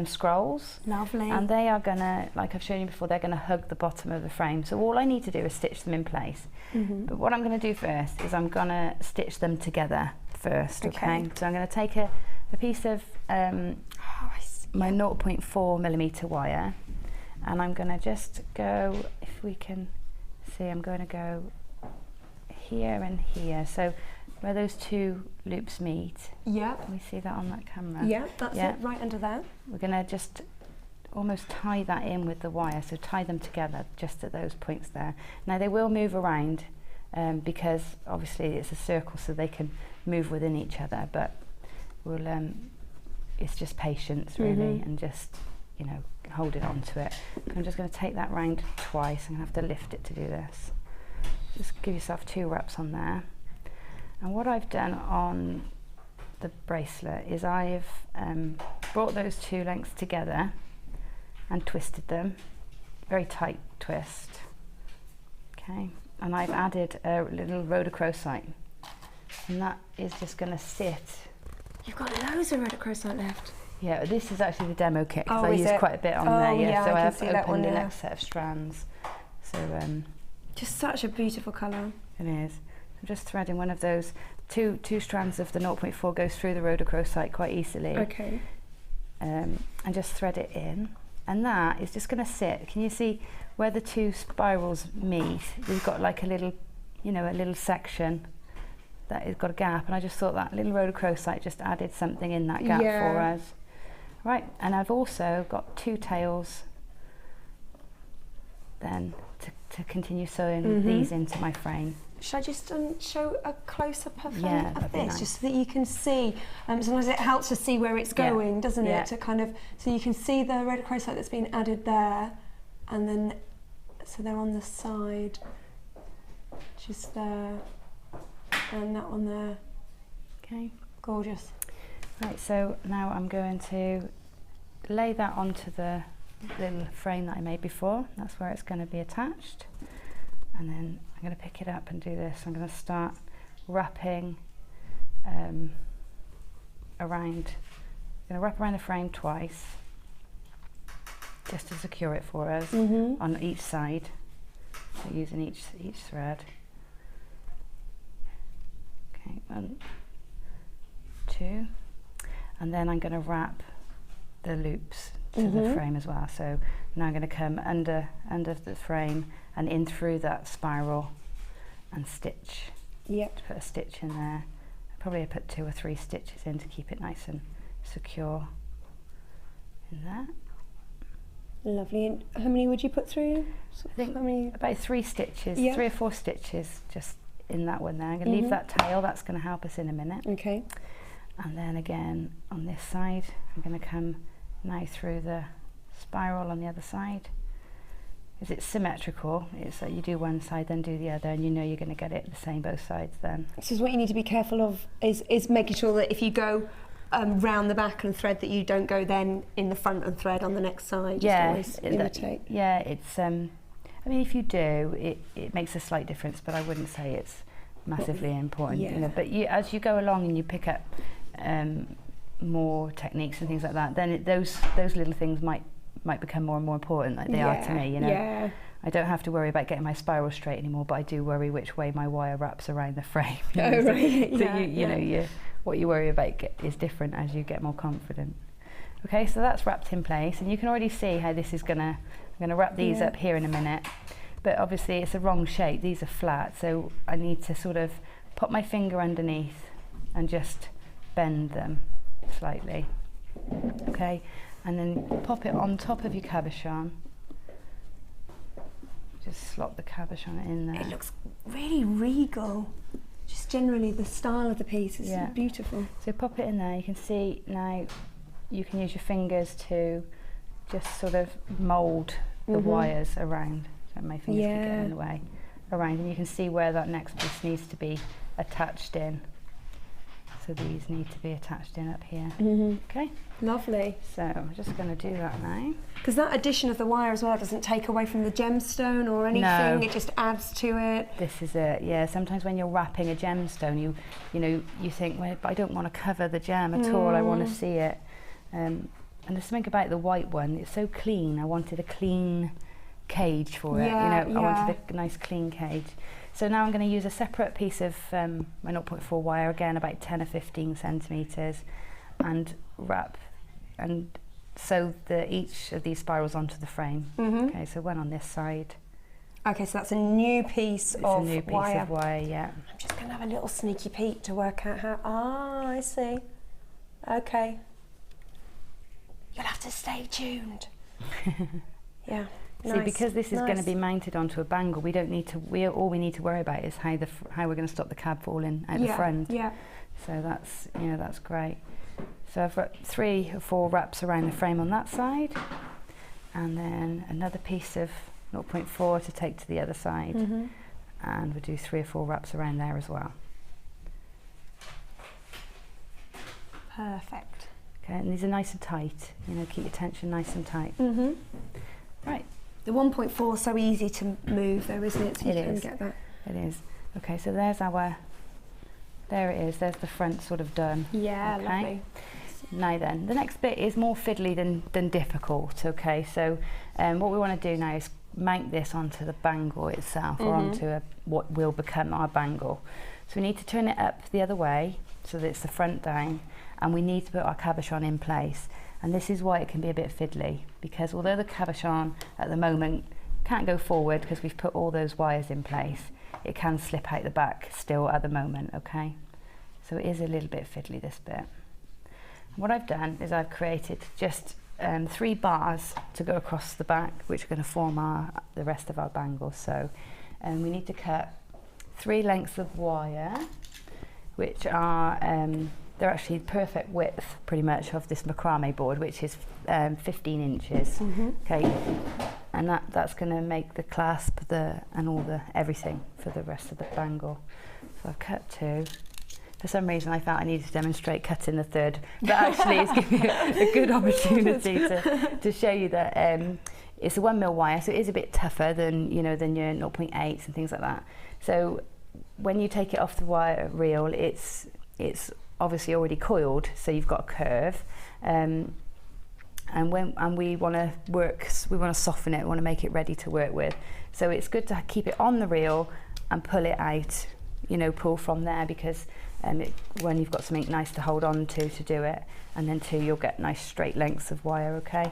scrolls. Lovely. And they are gonna, like I've shown you before, they're gonna hug the bottom of the frame. So all I need to do is stitch them in place. But what I'm gonna do first is I'm gonna stitch them together first, okay? So I'm gonna take a piece of my 0.4mm wire, and I'm gonna just go, if we can see, I'm gonna go here and here. So where those 2 loops meet. Yep. Can we see that on that camera? Yep, that's it, right under there. We're going to just almost tie that in with the wire, so tie them together just at those points there. Now they will move around because obviously it's a circle, so they can move within each other, but we'll it's just patience really, and just, you know, hold it onto it. I'm just going to take that round twice. I'm going to have to lift it to do this. Just give yourself 2 wraps on there. And what I've done on the bracelet is I've brought those 2 lengths together and twisted them, very tight twist, okay, and I've added a little rhodochrosite, and that is just going to sit. You've got loads of rhodochrosite left. Yeah, this is actually the demo kit, because I used quite a bit on there, so I have opened the next set of strands. So just such a beautiful colour. It is. I'm just threading one of those. Two strands of the 0.4 goes through the rhodochrosite quite easily. Okay. And just thread it in, and that is just going to sit. Can you see where the 2 spirals meet? We've got like a little, you know, a little section that has got a gap, and I just thought that little rhodochrosite just added something in that gap for us. Right, and I've also got 2 tails then to continue sewing these into my frame. Should I just show a close-up of, of this, nice. just so that you can see? Sometimes it helps to see where it's going, doesn't it? To kind of, so you can see the rhodochrosite that's been added there, and then, so they're on the side, just there, and that one there. Okay. Gorgeous. Right, so now I'm going to lay that onto the little frame that I made before. That's where it's going to be attached. And then I'm going to pick it up and do this. I'm going to start wrapping around. I'm going to wrap around the frame twice, just to secure it for us on each side. So using each thread. Okay, 1, 2, and then I'm going to wrap the loops to the frame as well. So now I'm going to come under the frame and in through that spiral and stitch. Yep. Put a stitch in there. Probably put 2 or 3 stitches in to keep it nice and secure in that. Lovely. And how many would you put through? I think about 3 stitches, 3 or 4 stitches just in that one there. I'm going to leave that tail, that's going to help us in a minute. Okay. And then again on this side, I'm going to come now through the spiral on the other side. Because it's symmetrical, it's like you do one side then do the other, and you know you're going to get it the same both sides then. This is what you need to be careful of, is making sure that if you go round the back and thread, that you don't go then in the front and thread on the next side. Yeah, just always imitate. Yeah, it's I mean, if you do, it makes a slight difference, but I wouldn't say it's massively important. You know, but as you go along and you pick up more techniques and things like that, then those little things might become more and more important, like they are to me, you know. Yeah. I don't have to worry about getting my spiral straight anymore, but I do worry which way my wire wraps around the frame. You know? So you know, what you worry about is different as you get more confident. Okay, so that's wrapped in place, and you can already see how this is I'm gonna wrap these up here in a minute, but obviously it's a wrong shape, these are flat, so I need to sort of pop my finger underneath and just bend them slightly. Okay, and then pop it on top of your cabochon. Just slot the cabochon in there. It looks really regal. Just generally the style of the piece is beautiful. So pop it in there. You can see now you can use your fingers to just sort of mould the wires around. So my fingers can get in the way. Around, and you can see where that next piece needs to be attached in. So these need to be attached in up here. Okay. Lovely. So I'm just going to do that now. Because that addition of the wire as well doesn't take away from the gemstone or anything. No. It just adds to it. This is it. Yeah. Sometimes when you're wrapping a gemstone, you think, well, but I don't want to cover the gem at all. I want to see it. And there's something about the white one. It's so clean. I wanted a clean cage for it. I wanted a nice clean cage. So now I'm going to use a separate piece of my 0.4 wire, again about 10 or 15 centimetres, and wrap and sew each of these spirals onto the frame. Okay, so one on this side. Okay, so that's a new piece of a new piece wire. of wire, yeah. I'm just going to have a little sneaky peek to work out how... Ah, I see. Okay. You'll have to stay tuned. Yeah. See, Nice. because this is going to be mounted onto a bangle, we don't need to. All we need to worry about is how we're going to stop the cab falling out the front. Yeah. So that's great. So I've got 3 or 4 wraps around the frame on that side, and then another piece of 0.4 to take to the other side, and we'll do 3 or 4 wraps around there as well. Perfect. Okay, and these are nice and tight. Keep your tension nice and tight. Right. The 1.4 is so easy to move though, isn't it? So you can get that. It is. Okay, so there it is, there's the front sort of done. Yeah, okay. lovely. Now then, the next bit is more fiddly than difficult, okay? So what we want to do now is mount this onto the bangle itself, or onto what will become our bangle. So we need to turn it up the other way, so that it's the front down, and we need to put our cabochon in place. And this is why it can be a bit fiddly, because although the cabochon at the moment can't go forward because we've put all those wires in place, it can slip out the back still at the moment, okay? So it is a little bit fiddly, this bit. And what I've done is I've created just 3 bars to go across the back, which are going to form the rest of our bangle. So we need to cut 3 lengths of wire, which are they're actually perfect width, pretty much, of this macrame board, which is 15 inches. Okay, and that's going to make the clasp, and all the everything for the rest of the bangle. So I've cut 2. For some reason, I felt I needed to demonstrate cutting the 3rd, but actually, it's giving me a good opportunity to show you that it's a 1mm wire, so it is a bit tougher than your 0.8s and things like that. So when you take it off the wire reel, it's obviously already coiled, so you've got a curve, and we want to soften it, we want to make it ready to work with. So it's good to keep it on the reel and pull it out, pull from there, because when you've got something nice to hold on to do it, and then 2, you'll get nice straight lengths of wire. Okay,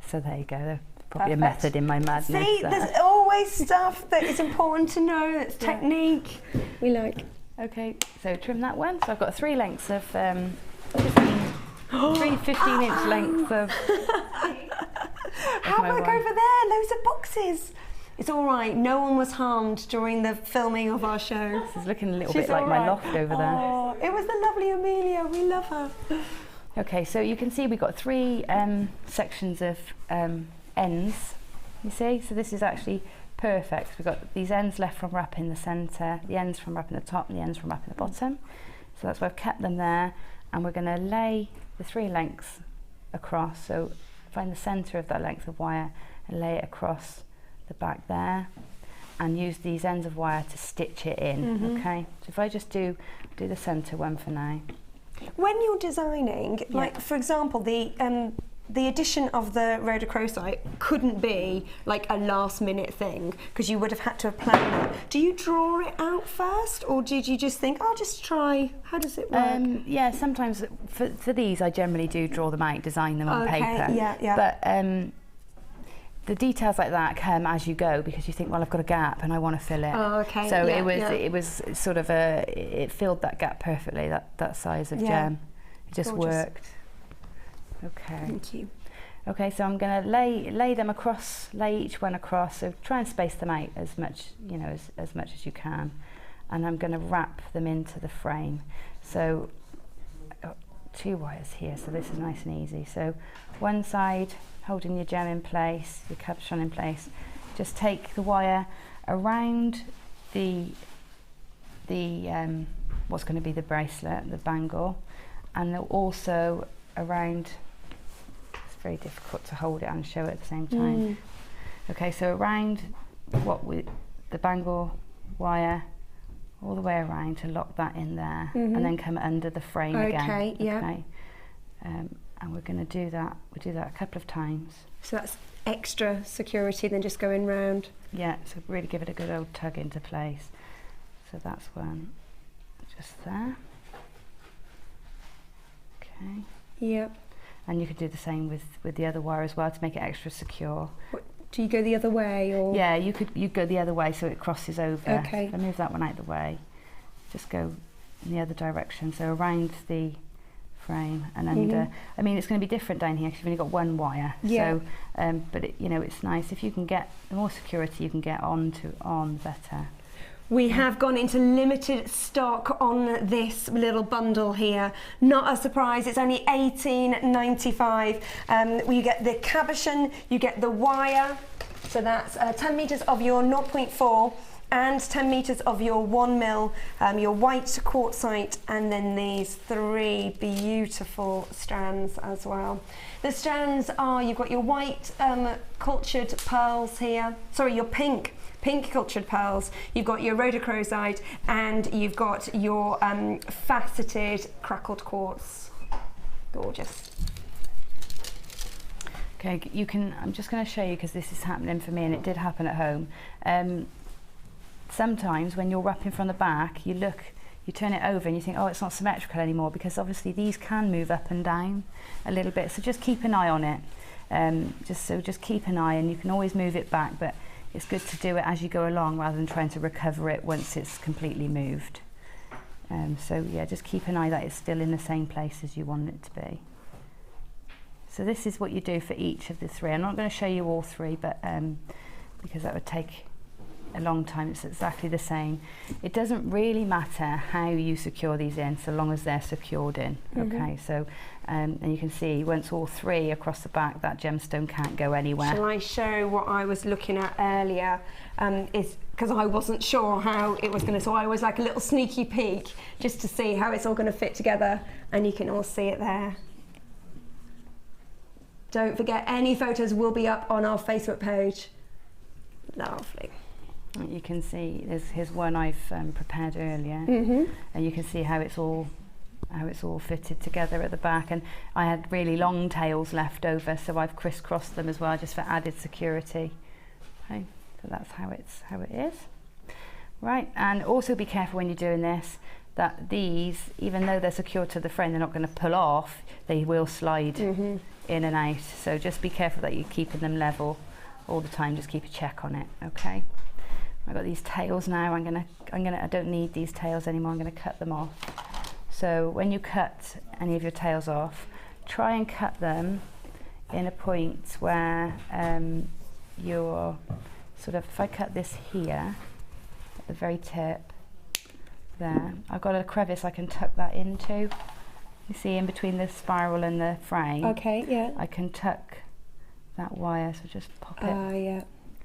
so there you go. There's probably Perfect. a method in my madness. See, there's always stuff that is important to know. That's technique. We like. Okay, so trim that one. So I've got 3 lengths of 15-inch lengths of. How about over there? Loads of boxes. It's all right. No one was harmed during the filming of our show. This is looking a little bit like my loft over there. Oh, it was the lovely Amelia. We love her. Okay, so you can see we've got 3 sections of ends. You see, so this is actually perfect. We've got these ends left from wrapping the centre, the ends from wrapping the top, and the ends from wrapping the bottom. So that's why I've kept them there, and we're going to lay the 3 lengths across. So find the centre of that length of wire and lay it across the back there, and use these ends of wire to stitch it in. Okay, so if I just do the centre one for now. When you're designing, like for example, the addition of the rhodochrosite couldn't be like a last minute thing, because you would have had to have planned that. Do you draw it out first, or did you just think, I'll just try? How does it work? Yeah, sometimes for these I generally do draw them out, design them on paper. But the details like that come as you go, because you think, well, I've got a gap and I want to fill it. Oh, okay. So it was sort of it filled that gap perfectly, that size of gem. It just worked. Okay. Thank you. Okay, so I'm going to lay them across, lay each one across. So try and space them out as much, as much as you can, and I'm going to wrap them into the frame. So I've got 2 wires here, so this is nice and easy. So one side, holding your gem in place, your cabochon in place. Just take the wire around the what's going to be the bracelet, the bangle, and also around, it's very difficult to hold it and show it at the same time. Okay, so around the bangle wire, all the way around to lock that in there, and then come under the frame again. Okay, yeah. And we're going to do that, we'll do that a couple of times. So that's extra security than just going round. Yeah, so really give it a good old tug into place. So that's one, just there. Okay. Yep. And you could do the same with the other wire as well to make it extra secure. Do you go the other way, or? Yeah, you go the other way so it crosses over. Okay. If I move that one out of the way, just go in the other direction. So around the frame and under. I mean, it's going to be different down here because you've only got one wire. Yeah. So, but it's nice if you can get the more security you can get on, the better. We have gone into limited stock on this little bundle here. Not a surprise, it's only $18.95. You get the cabochon, you get the wire, so that's 10 metres of your 0.4 and 10 metres of your 1 mil, your white quartzite, and then these 3 beautiful strands as well. The strands are, you've got your white cultured pearls here, sorry, your pink cultured pearls, you've got your rhodochrosite, and you've got your faceted crackled quartz. Gorgeous. Okay, I'm just going to show you because this is happening for me and it did happen at home. Sometimes when you're wrapping from the back, you turn it over and you think, oh, it's not symmetrical anymore, because obviously these can move up and down a little bit, so just keep an eye on it. Just keep an eye, and you can always move it back, but it's good to do it as you go along rather than trying to recover it once it's completely moved. So yeah, just keep an eye that it's still in the same place as you want it to be. So this is what you do for each of the 3. I'm not going to show you all 3, but because that would take a long time. It's exactly the same. It doesn't really matter how you secure these in, so long as they're secured in. Okay, so and you can see once all 3 across the back, that gemstone can't go anywhere. Shall I show what I was looking at earlier? Is because I wasn't sure how it was going to, so I was like a little sneaky peek just to see how it's all going to fit together, and you can all see it there. Don't forget, any photos will be up on our Facebook page. Lovely. You can see here's one I've prepared earlier, and you can see how it's all fitted together at the back. And I had really long tails left over, so I've crisscrossed them as well, just for added security. Okay, so that's how it is. Right, and also be careful when you're doing this that these, even though they're secured to the frame, they're not going to pull off. They will slide in and out. So just be careful that you're keeping them level all the time. Just keep a check on it. Okay. I've got these tails now. I don't need these tails anymore. I'm gonna cut them off. So when you cut any of your tails off, try and cut them in a point where you're sort of, if I cut this here at the very tip there, I've got a crevice I can tuck that into. You see, in between the spiral and the frame. Okay, yeah. I can tuck that wire, so just pop it. Yeah.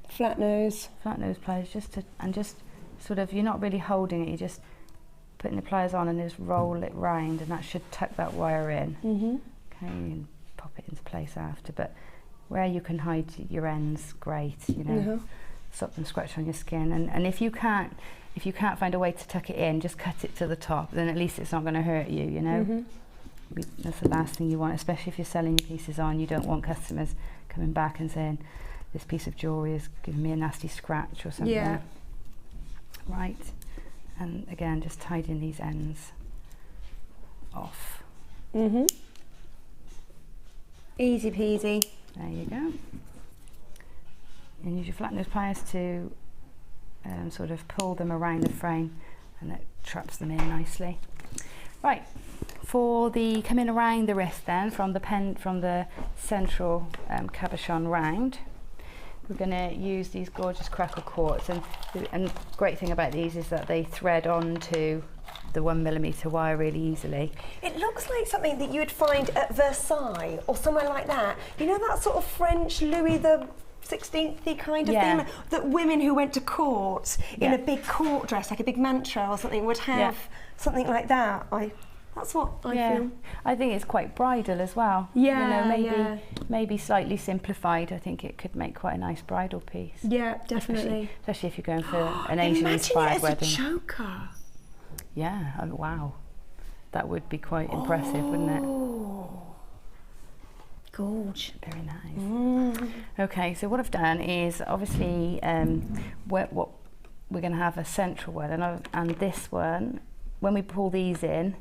Flat nose pliers, just sort of, you're not really holding it, you're just putting the pliers on and just roll it round, and that should tuck that wire in. Okay, you can pop it into place after, but where you can hide your ends, great, you know, stop them scratching on your skin. And if you can't find a way to tuck it in, just cut it to the top, then at least it's not going to hurt you, you know. That's the last thing you want, especially if you're selling your pieces on. You don't want customers coming back and saying, this piece of jewellery is giving me a nasty scratch or something. Yeah. Right, and again, just tidying these ends off. Easy peasy. There you go. And use your flat nose pliers to sort of pull them around the frame, and it traps them in nicely. Right, for the coming around the wrist then, from the central cabochon round, we're going to use these gorgeous crackled quartz, and the great thing about these is that they thread onto the 1mm wire really easily. It looks like something that you would find at Versailles or somewhere like that. You know that sort of French Louis the 16th-y kind of Yeah. theme, that women who went to court in a big court dress, like a big mantra or something, would have something like that. That's what I feel. I think it's quite bridal as well. Yeah, you know, maybe slightly simplified. I think it could make quite a nice bridal piece. Yeah, definitely. Especially if you're going for an Asian-inspired wedding. Imagine it as a choker. Yeah, oh, wow. That would be quite impressive, wouldn't it? Gorge. Very nice. Okay, so what I've done is obviously what we're going to have a central one, and this one, when we pull these in,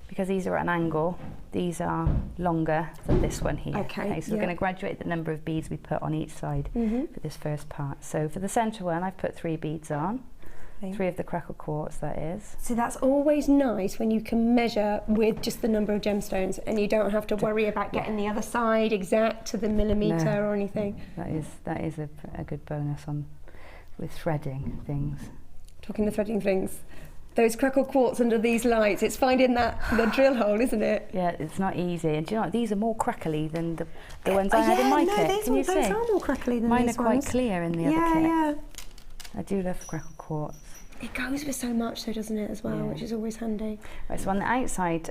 because these are at an angle, these are longer than this one here. Okay, so we're going to graduate the number of beads we put on each side for this first part. So for the central one, I've put 3 beads on. 3 of the crackle quartz, that is. So that's always nice when you can measure with just the number of gemstones and you don't have to worry about getting the other side exact to the millimetre or anything. That is a good bonus on with threading things. Talking of threading things, those crackle quartz under these lights, it's finding the drill hole, isn't it? Yeah, it's not easy. And do you know what? These are more crackly than the ones I had in my kit. Can you see? Those are more crackly than Mine these are quite ones. clear in the other kit. Yeah. I do love crackle quartz. It goes with so much though, doesn't it, as well, which is always handy. Right, so on the outside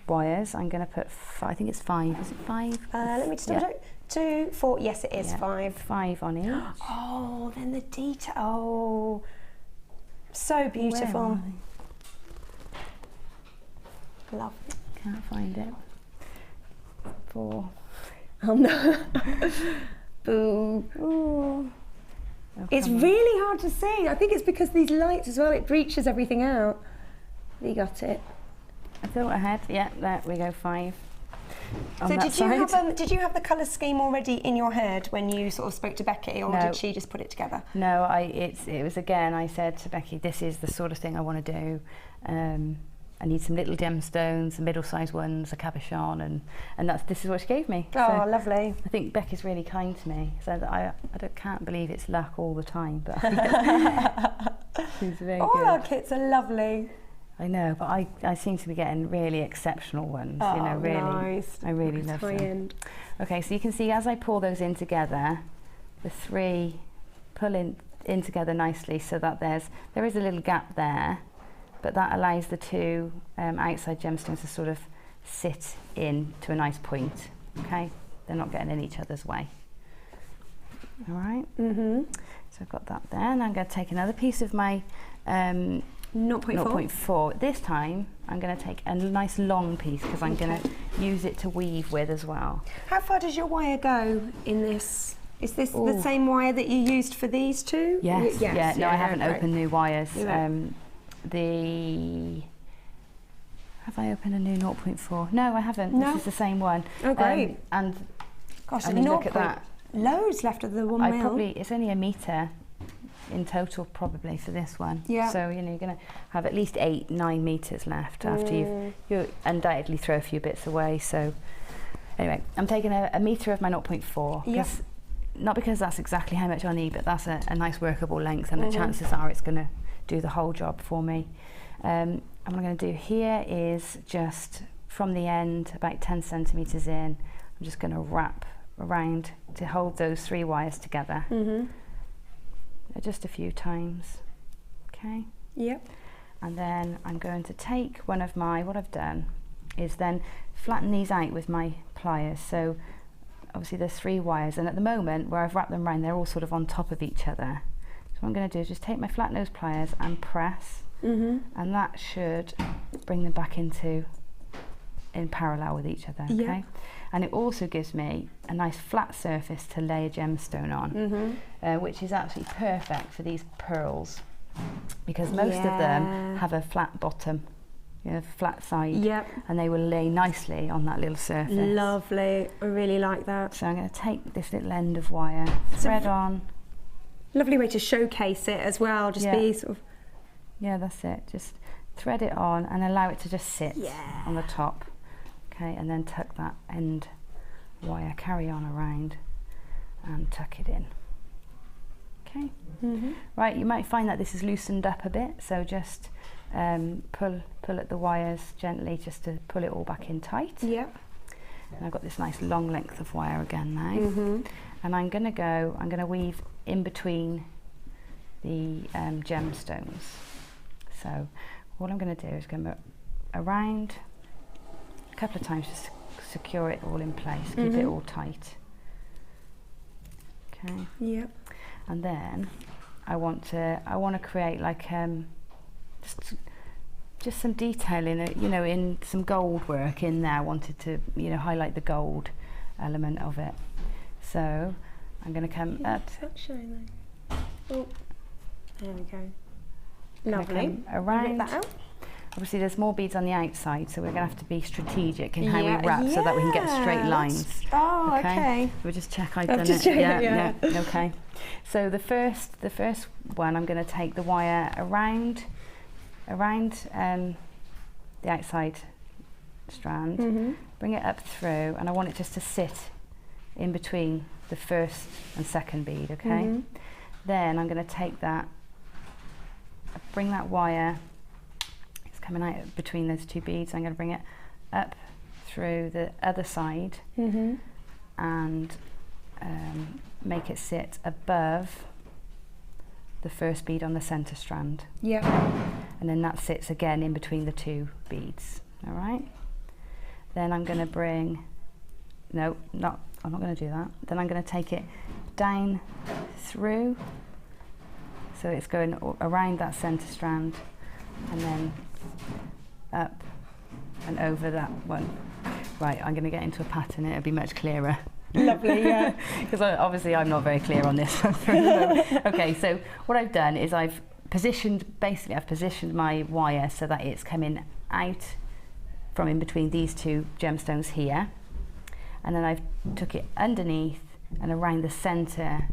wires, I'm going to put, I think it's 5. Is it 5? Let me just double check. 2, 4, yes it is 5. 5 on each. Oh, then the detail, oh, so beautiful. Love it. Can't find it. 4. Oh no. Boo. Ooh. Oh, it's really hard to see. I think it's because these lights as well, it breaches everything out. You got it. I thought ahead. Yeah, there we go, 5. So did you have the colour scheme already in your head when you sort of spoke to Becky, or did she just put it together? No, it was again, I said to Becky, this is the sort of thing I want to do. I need some little gemstones, some middle-sized ones, a cabochon, and this is what she gave me. Oh, so lovely. I think Becky's really kind to me. So I can't believe it's luck all the time, but she's very good. All our kits are lovely. I know, but I seem to be getting really exceptional ones. Oh, you know, really, nice. I really love them. Okay, so you can see as I pour those in together, the 3 pull in together nicely, so that there is a little gap there. But that allows the 2 outside gemstones to sort of sit in to a nice point, okay? They're not getting in each other's way. All right? So I've got that there, and I'm going to take another piece of my 0.4. This time, I'm going to take a nice long piece because I'm going to use it to weave with as well. How far does your wire go in this? Is this the same wire that you used for these 2? Yes. No, I haven't opened new wires. Have I opened a new 0.4? No, I haven't. No. This is the same one. Oh, great. And gosh, I mean, look at that. Loads left of the 1 mil. It's only a metre in total probably for this one. Yeah. So you know you're going to have at least 8-9 metres left after you undoubtedly throw a few bits away. So anyway, I'm taking a metre of my 0.4. Yes. Not because that's exactly how much I need, but that's a nice workable length, and the chances are it's going to do the whole job for me. And what I'm going to do here is just from the end, about 10 centimetres in, I'm just going to wrap around to hold those 3 wires together. Just a few times. Okay? Yep. And then I'm going to take what I've done is then flatten these out with my pliers. So obviously there's 3 wires, and at the moment where I've wrapped them around, they're all sort of on top of each other. So what I'm going to do is just take my flat nose pliers and press, and that should bring them back in parallel with each other, okay? And it also gives me a nice flat surface to lay a gemstone on, which is absolutely perfect for these pearls, because most of them have a flat bottom, flat side, and they will lay nicely on that little surface. Lovely, I really like that. So I'm going to take this little end of wire, thread on. Lovely way to showcase it as well, just be sort of... Yeah, that's it. Just thread it on and allow it to just sit on the top. Okay, and then tuck that end wire, carry on around and tuck it in. Okay. Right, you might find that this is loosened up a bit, so just pull at the wires gently just to pull it all back in tight. And I've got this nice long length of wire again now. And I'm going to weave in between the gemstones. So what I'm going to do is go around a couple of times just to secure it all in place, keep it all tight. Okay. Yep. And then I want to create like just some detail in it, you know, in some gold work in there. I wanted to, you know, highlight the gold element of it. So I'm going to come up. Oh, there we go. Lovely. Around. That out. Obviously, there's more beads on the outside, so we're going to have to be strategic in how we wrap so that we can get straight lines. Oh, okay. We'll just check I've done it. Yeah. Okay. So the first one, I'm going to take the wire around the outside strand, bring it up through, and I want it just to sit in between the first and second bead. Okay. Then I'm going to take that, bring that wire. Coming out between those two beads, I'm going to bring it up through the other side and make it sit above the first bead on the center strand. And then that sits again in between the two beads. All right. Then I'm going to bring, I'm not going to do that. Then I'm going to take it down through, so it's going around that center strand, and then up and over that one. Right, I'm going to get into a pattern, it'll be much clearer. Lovely, yeah. Because obviously I'm not very clear on this. Okay, so what I've done is I've positioned my wire so that it's coming out from in between these two gemstones here, and then I've took it underneath and around the center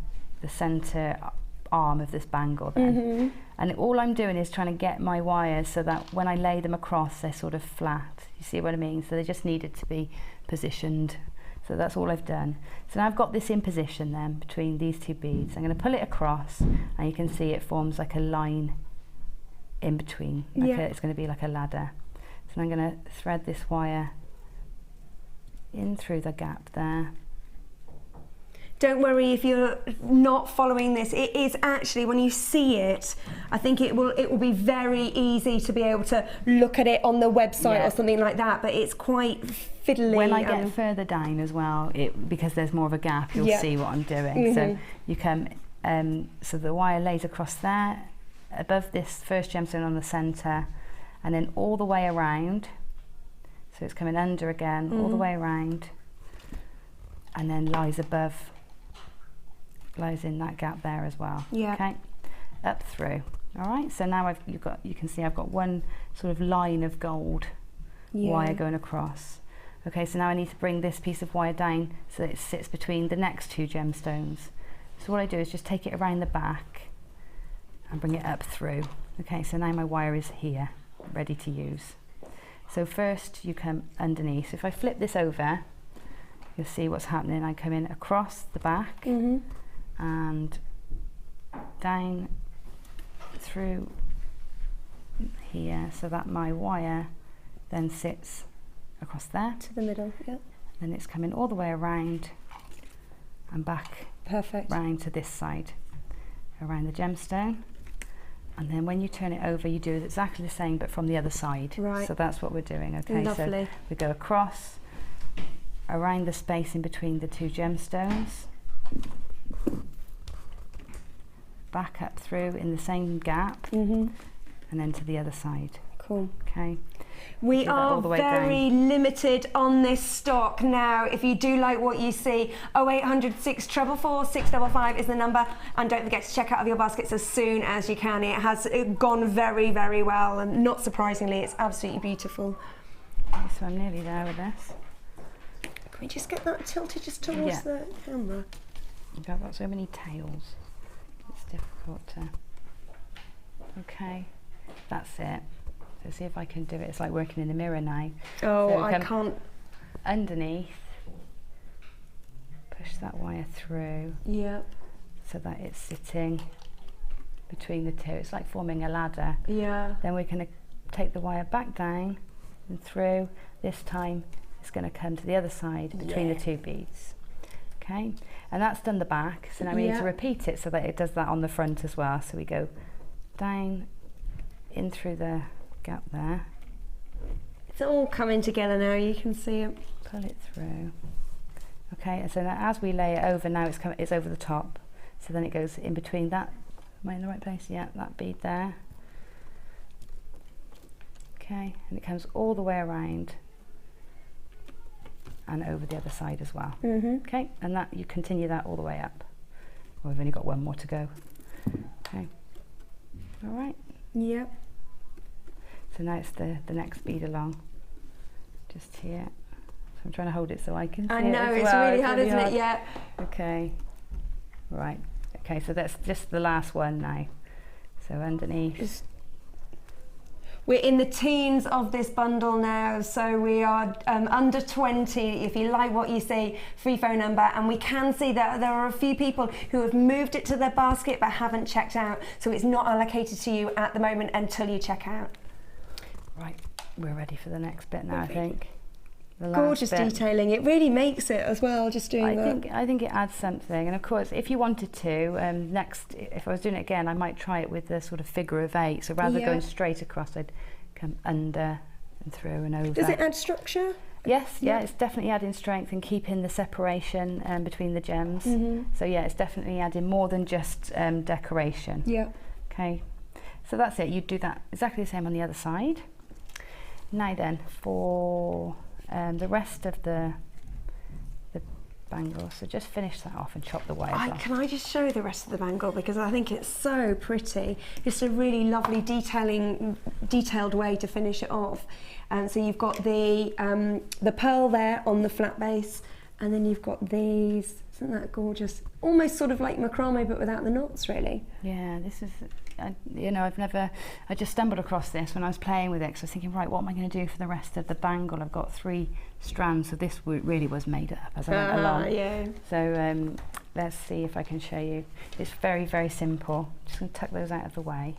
arm of this bangle then. And all I'm doing is trying to get my wires so that when I lay them across, they're sort of flat. You see what I mean? So they just needed to be positioned. So that's all I've done. So now I've got this in position then between these two beads. I'm going to pull it across, and you can see it forms like a line in between. It's going to be like a ladder. So I'm going to thread this wire in through the gap there. Don't worry if you're not following this. It is actually, when you see it, I think it will be very easy to be able to look at it on the website or something like that, but it's quite fiddly. When I get further down as well, because there's more of a gap, you'll see what I'm doing. So you come, so the wire lays across there, above this first gemstone on the center, and then all the way around. So it's coming under again, all the way around, and then lies in that gap there as well. Okay, up through. All right, so now you can see I've got one sort of line of gold wire going across. Okay, so now I need to bring this piece of wire down so that it sits between the next two gemstones. So what I do is just take it around the back and bring it up through. Okay, so now my wire is here, ready to use. So first you come underneath. So if I flip this over, you'll see what's happening. I come in across the back and down through here, so that my wire then sits across there to the middle. Then it's coming all the way around and back round to this side around the gemstone, and then when you turn it over you do exactly the same but from the other side. So that's what we're doing. Okay, so we go across around the space in between the two gemstones, back up through in the same gap, and then to the other side. Cool. Okay. We are very limited on this stock now. If you do like what you see, 0800 644 655 is the number, and don't forget to check out of your baskets as soon as you can. It has gone very, very well, and not surprisingly, it's absolutely beautiful. Okay, so I'm nearly there with this. Can we just get that tilted just towards the camera? I've got so many tails. It's difficult to. Okay, that's it. So see if I can do it. It's like working in the mirror now. Oh, so I can't. Underneath, push that wire through. So that it's sitting between the two. It's like forming a ladder. Then we're going to take the wire back down and through, this time it's going to come to the other side between the two beads. Okay, and that's done the back, so now we need to repeat it so that it does that on the front as well. So we go down in through the gap there. It's all coming together now, you can see it. Pull it through. Okay, and so now as we lay it over, now it's over the top. So then it goes in between that. Am I in the right place? Yeah, that bead there. Okay, and it comes all the way around and over the other side as well. Okay, and that you continue that all the way up. Well, we've only got one more to go. Okay, all right. Yep. So now it's the next bead along, just here. So I'm trying to hold it so I can see it. I know, it's really hard, isn't it? Yeah. Okay, right. Okay, so that's just the last one now. So underneath. We're in the teens of this bundle now, so we are under 20. If you like what you see, free phone number. And we can see that there are a few people who have moved it to their basket but haven't checked out. So it's not allocated to you at the moment until you check out. Right, we're ready for the next bit now, I think. Gorgeous detailing. It really makes it as well, just doing that. I think it adds something. And of course, if you wanted to, next, if I was doing it again, I might try it with the sort of figure of 8. So rather than going straight across, I'd come under and through and over. Does it add structure? Yes, yeah, it's definitely adding strength and keeping the separation between the gems. So yeah, it's definitely adding more than just decoration. Yeah. Okay, so that's it. You'd do that exactly the same on the other side. Now then, for the rest of the bangle, so just finish that off and chop the wires off. Can I just show the rest of the bangle, because I think it's so pretty. It's a really lovely detailed way to finish it off. And so you've got the pearl there on the flat base, and then you've got these. Isn't that gorgeous? Almost sort of like macrame, but without the knots, really. Yeah, this is. You know, I just stumbled across this when I was playing with it, because I was thinking, right, what am I going to do for the rest of the bangle? I've got 3 strands, so this really was made up as I went along. Yeah. So let's see if I can show you. It's very, very simple. Just going to tuck those out of the way.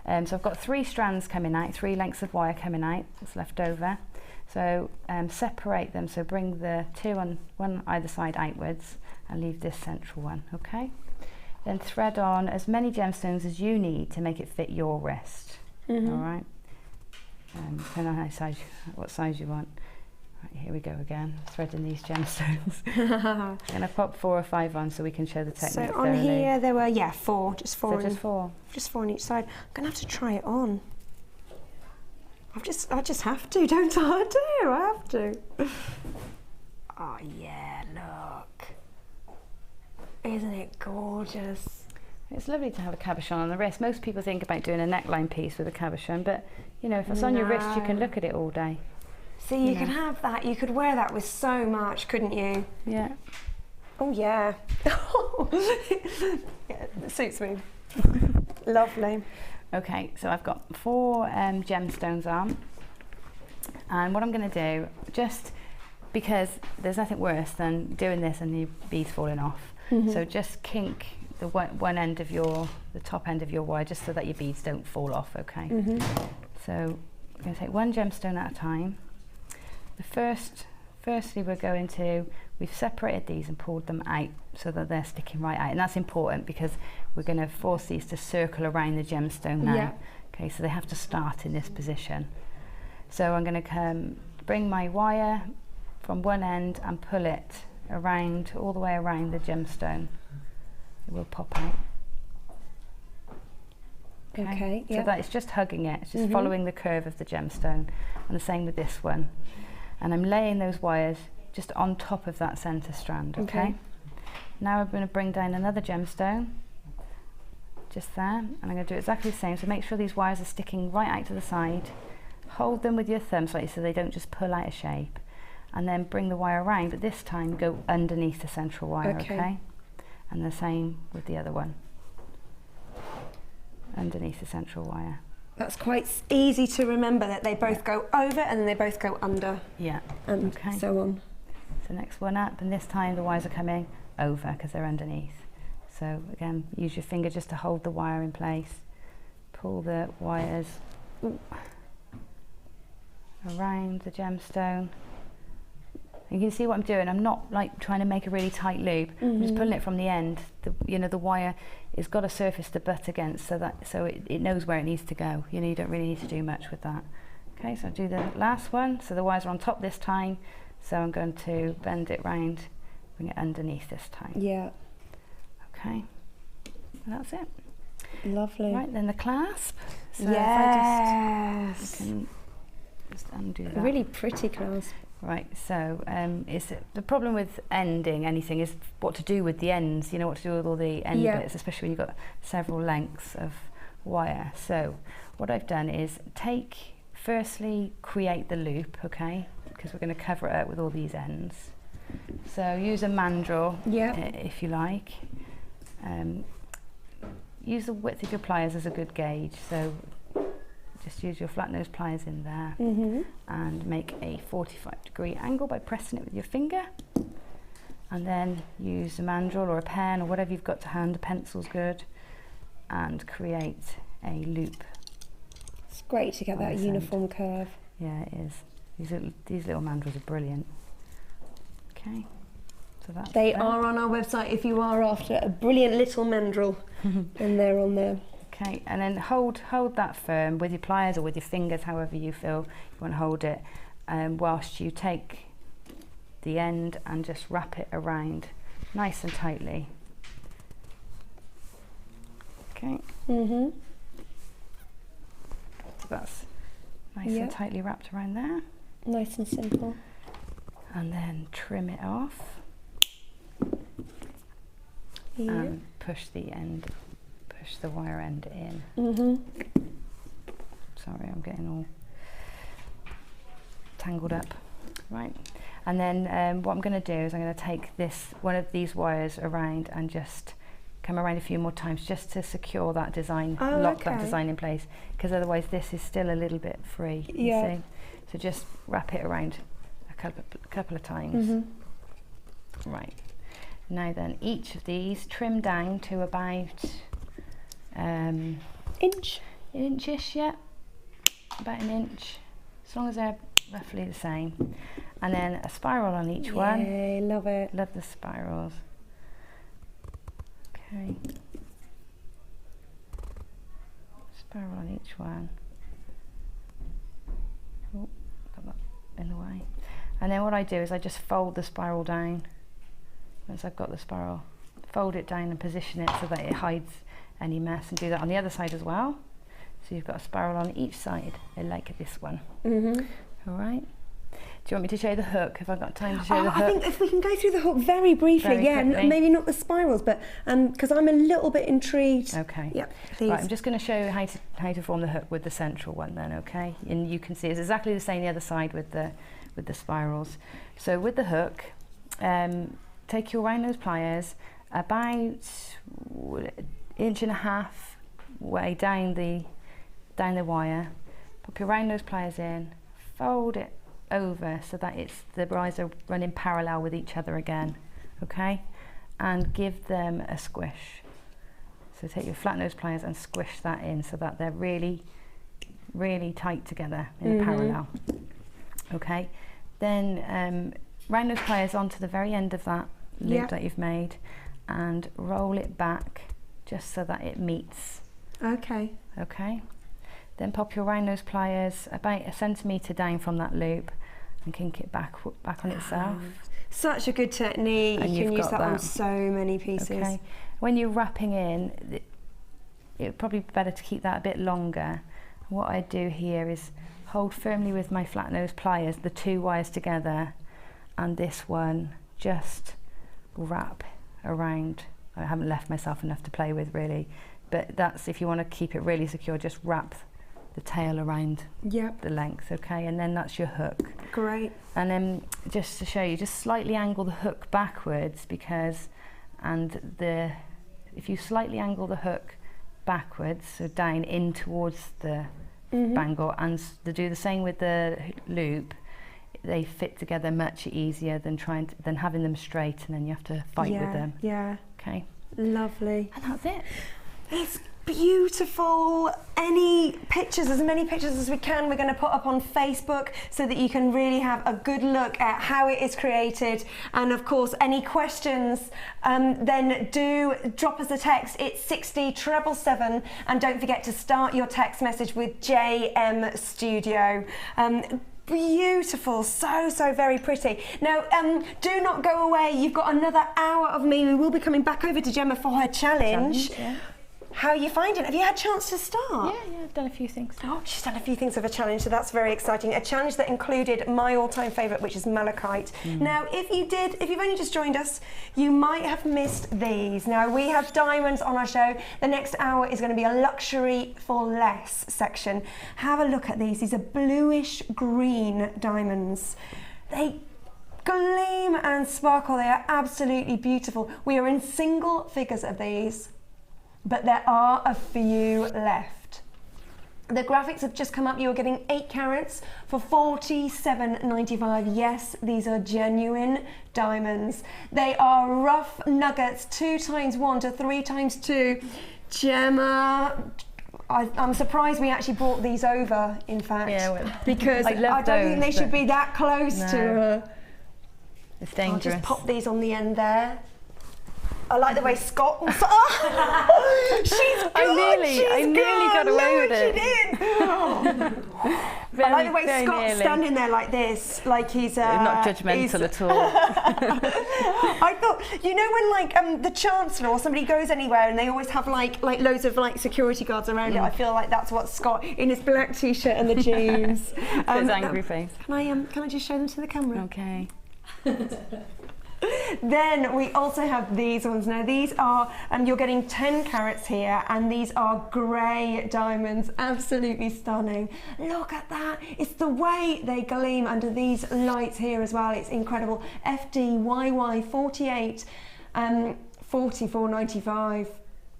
So I've got 3 strands coming out, 3 lengths of wire coming out, that's left over. So separate them, so bring the 2 on one either side outwards and leave this central one, okay? Then thread on as many gemstones as you need to make it fit your wrist. All right. Depending on what size you want. Right, here we go again, threading these gemstones. I'm going to pop 4 or 5 on so we can show the technique. So on here there were 4, just 4. So just 4. Just 4 on each side. I'm going to have to try it on. I just have to, don't I? I have to. Oh yeah, look. Isn't it gorgeous? It's lovely to have a cabochon on the wrist. Most people think about doing a neckline piece with a cabochon, but you know, if it's on your wrist, you can look at it all day. See, you could have that. You could wear that with so much, couldn't you? Yeah. Oh yeah. Yeah, it suits me. Lovely. Okay, so I've got 4 gemstones on, and what I'm going to do, just because there's nothing worse than doing this and the beads falling off. So just kink the one end of the top end of your wire, just so that your beads don't fall off, okay? So we're going to take 1 gemstone at a time. Firstly we've separated these and pulled them out so that they're sticking right out, and that's important because we're going to force these to circle around the gemstone now. Okay, so they have to start in this position. So I'm going to bring my wire from one end and pull it around, all the way around the gemstone. It will pop out. Okay, so that it's just hugging it, it's just following the curve of the gemstone, and the same with this one. And I'm laying those wires just on top of that center strand, okay? Now I'm going to bring down another gemstone, just there, and I'm going to do exactly the same. So make sure these wires are sticking right out to the side. Hold them with your thumb slightly so they don't just pull out of shape. And then bring the wire around, but this time go underneath the central wire, okay? And the same with the other one. Underneath the central wire. That's quite easy to remember, that they both go over and then they both go under. Yeah. And so on. So next one up, and this time the wires are coming over because they're underneath. So again, use your finger just to hold the wire in place. Pull the wires around the gemstone. You can see what I'm doing. I'm not like trying to make a really tight loop. I'm just pulling it from the end. The wire has got a surface to butt against, so it knows where it needs to go. You don't really need to do much with that. Okay, so I'll do the last one. So the wires are on top this time, so I'm going to bend it round, bring it underneath this time. Yeah. Okay, and that's it. Lovely. Right, then the clasp. So yes. if I just undo that. Really pretty clasp. Right, so the problem with ending anything is what to do with the ends, what to do with all the end bits, especially when you've got several lengths of wire. So what I've done is firstly create the loop, okay, because we're going to cover it up with all these ends. So use a mandrel if you like. Use the width of your pliers as a good gauge, so just use your flat nose pliers in there and make a 45-degree angle by pressing it with your finger, and then use a mandrel or a pen or whatever you've got to hand, a pencil's good, and create a loop. It's great to get that uniform curve. Yeah, it is. These little mandrels are brilliant. Okay, so that's they are on our website if you are after a brilliant little mandrel, and they're on there. Okay, and then hold that firm with your pliers or with your fingers, however you feel you want to hold it, whilst you take the end and just wrap it around nice and tightly. Okay. So that's nice and tightly wrapped around there. Nice and simple. And then trim it off and push the wire end in. Sorry, I'm getting all tangled up. Right, and then what I'm going to do is I'm going to take one of these wires around and just come around a few more times just to secure that design, lock that design in place, because otherwise this is still a little bit free. You see? So just wrap it around a couple of times. Right, now then each of these trim down to about inchish, about an inch, as long as they're roughly the same, and then a spiral on each one. Yay, love it. Love the spirals. Okay, spiral on each one. Oh, got that in the way. And then what I do is I just fold the spiral down. Once I've got the spiral, fold it down and position it so that it hides any mess, and do that on the other side as well. So you've got a spiral on each side, like this one. All right. Do you want me to show you the hook? Have I got time to show the hook? I think if we can go through the hook very briefly, maybe not the spirals, but because I'm a little bit intrigued. Okay. Yeah, please. Right, I'm just going to show you how to form the hook with the central one then, okay? And you can see it's exactly the same the other side with the spirals. So with the hook, take your round nose pliers about 1.5 inches way down the wire. Pop your round nose pliers in, fold it over so that the wires are running parallel with each other again, okay? And give them a squish. So take your flat nose pliers and squish that in so that they're really, really tight together in a parallel. Okay, then round nose pliers onto the very end of that loop that you've made, and roll it back just so that it meets. Okay. Then pop your round nose pliers about 1 centimetre down from that loop and kink it back on itself. Such a good technique. And you can use that on so many pieces. Okay. When you're wrapping in, it would probably be better to keep that a bit longer. What I do here is hold firmly with my flat nose pliers the two wires together, and this one just wrap around. I haven't left myself enough to play with really, but that's if you want to keep it really secure, just wrap the tail around the length, okay? And then that's your hook. Great. And then just to show you, just slightly angle the hook backwards, because if you slightly angle the hook backwards, so down in towards the bangle, and to do the same with the loop, they fit together much easier than having them straight, and then you have to fight with them. Yeah. Okay. Lovely. And that's it. It's beautiful. Any pictures, as many pictures as we can, we're going to put up on Facebook so that you can really have a good look at how it is created. And of course, any questions, then do drop us a text. It's 60777, and don't forget to start your text message with JM Studio. Beautiful, so very pretty. Now, do not go away. You've got another hour of me. We will be coming back over to Gemma for her challenge. Yeah. How are you finding it? Have you had a chance to start? Yeah, I've done a few things. Oh, she's done a few things of a challenge, so that's very exciting. A challenge that included my all-time favourite, which is Malachite. Now, if you've only just joined us, you might have missed these. Now, we have diamonds on our show. The next hour is going to be a luxury for less section. Have a look at these. These are bluish green diamonds. They gleam and sparkle. They are absolutely beautiful. We are in single figures of these, but there are a few left. The graphics have just come up. You are getting 8 carats for $47.95. Yes, these are genuine diamonds. They are rough nuggets, 2 times 1 to 3 times 2. Gemma, I'm surprised we actually brought these over, in fact, because I don't think they should be that close to her. It's dangerous. I'll just pop these on the end there. I like the way Scott was. She's good. I nearly got away with it. I like the way Scott's standing there like this, like he's not judgmental at all. I thought, you know, when like the Chancellor or somebody goes anywhere and they always have like loads of like security guards around it. I feel like that's what Scott in his black t-shirt and the jeans. His angry face. Can I just show them to the camera? Okay. Then we also have these ones. Now these are, you're getting 10 carats here, and these are grey diamonds, absolutely stunning. Look at that, it's the way they gleam under these lights here as well, it's incredible. FDYY 48, $44.95.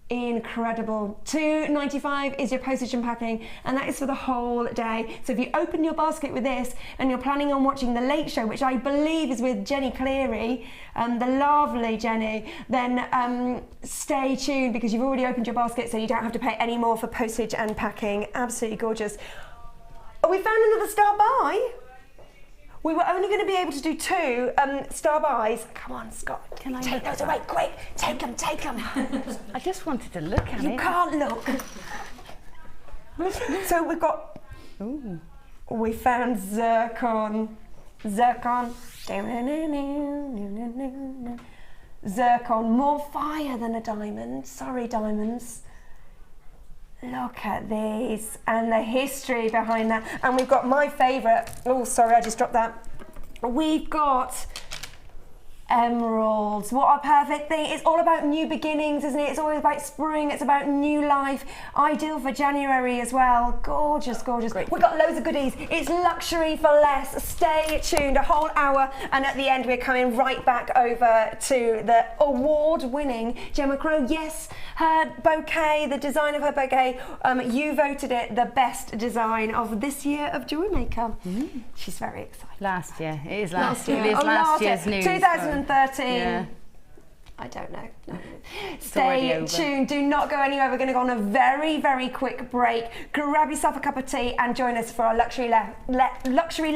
Incredible. $2.95 is your postage and packing, and that is for the whole day. So if you open your basket with this and you're planning on watching the Late Show, which I believe is with Jenny Cleary, the lovely Jenny, then stay tuned, because you've already opened your basket, so you don't have to pay any more for postage and packing. Absolutely gorgeous. Oh, we found another star buy. We were only going to be able to do 2 star buys. Come on, Scott. Can I take those away? Quick, take them. I just wanted to look at it. You can't look. So we've got. Ooh. We found zircon. Zircon, more fire than a diamond. Sorry, diamonds. Look at these, and the history behind that. And we've got my favourite. Oh, sorry, I just dropped that. We've got emeralds. What a perfect thing. It's all about new beginnings, isn't it? It's always about spring. It's about new life. Ideal for January as well. Gorgeous, gorgeous. Great. We've got loads of goodies. It's luxury for less. Stay tuned, a whole hour. And at the end, we're coming right back over to the award-winning Gemma Crow. Yes, her bouquet, the design of her bouquet, you voted it the best design of this year of JewelleryMaker. She's very excited. Last year. It is last year. It is last year's news. 2013. Yeah. I don't know. No. Stay tuned. Do not go anywhere. We're going to go on a very, very quick break. Grab yourself a cup of tea and join us for our luxury less. Luxury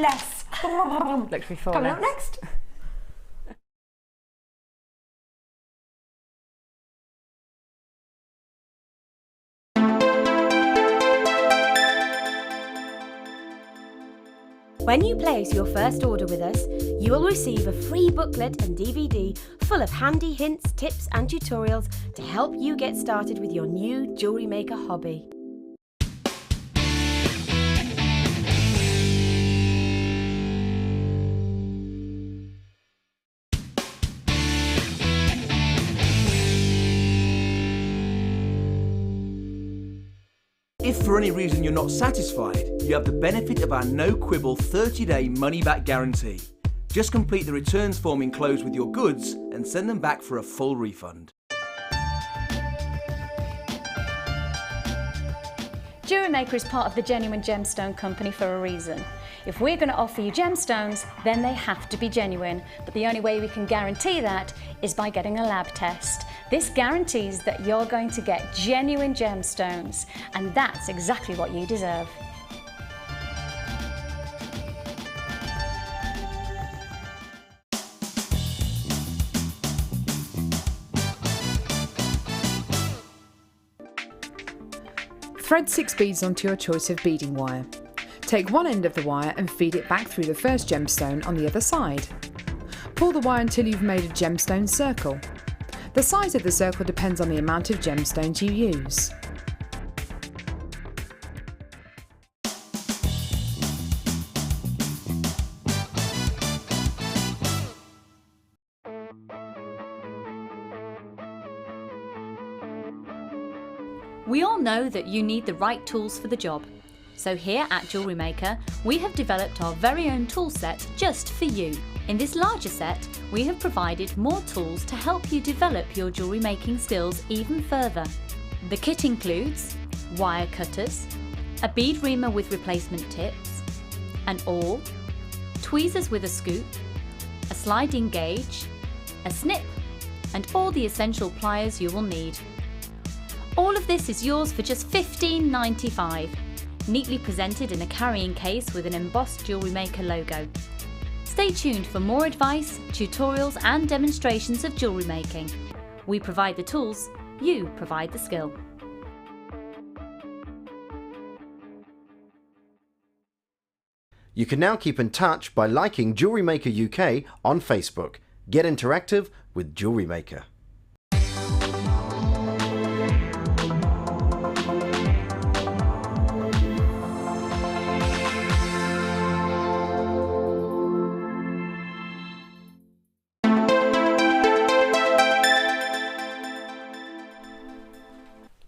for Coming less. up next. When you place your first order with us, you will receive a free booklet and DVD full of handy hints, tips and tutorials to help you get started with your new JewelleryMaker hobby. If for any reason you're not satisfied, you have the benefit of our no-quibble 30-day money-back guarantee. Just complete the returns form enclosed with your goods and send them back for a full refund. JewelleryMaker is part of the Genuine Gemstone Company for a reason. If we're going to offer you gemstones, then they have to be genuine. But the only way we can guarantee that is by getting a lab test. This guarantees that you're going to get genuine gemstones, and that's exactly what you deserve. Thread 6 beads onto your choice of beading wire. Take one end of the wire and feed it back through the first gemstone on the other side. Pull the wire until you've made a gemstone circle. The size of the circle depends on the amount of gemstones you use. We all know that you need the right tools for the job. So here at JewelleryMaker, we have developed our very own tool set just for you. In this larger set, we have provided more tools to help you develop your jewellery making skills even further. The kit includes wire cutters, a bead reamer with replacement tips, an awl, tweezers with a scoop, a sliding gauge, a snip, and all the essential pliers you will need. All of this is yours for just $15.95, neatly presented in a carrying case with an embossed JewelleryMaker logo. Stay tuned for more advice, tutorials and demonstrations of jewellery making. We provide the tools, you provide the skill. You can now keep in touch by liking JewelleryMaker UK on Facebook. Get interactive with JewelleryMaker.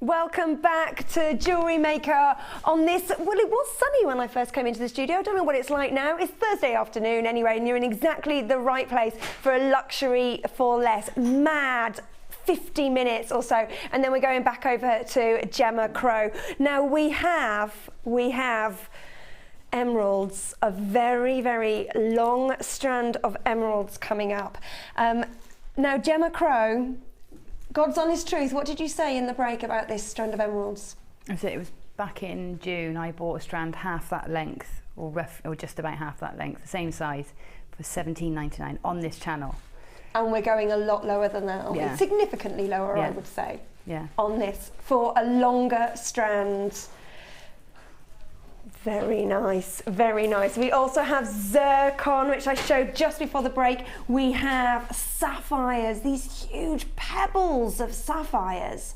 Welcome back to JewelleryMaker on this, well, it was sunny when I first came into the studio. I don't know what it's like now. It's Thursday afternoon anyway, and you're in exactly the right place for a luxury for less mad 50 minutes or so, and then we're going back over to Gemma Crow. Now we have emeralds, a very, very long strand of emeralds coming up. Now Gemma Crow, God's honest truth, what did you say in the break about this strand of emeralds? I said it was back in June. I bought a strand half that length, or just about half that length, the same size, for $17.99 on this channel. And we're going a lot lower than that. Yeah. Significantly lower, Yeah. I would say. Yeah. On this for a longer strand. Very nice, very nice. We also have zircon, which I showed just before the break. We have sapphires, these huge pebbles of sapphires.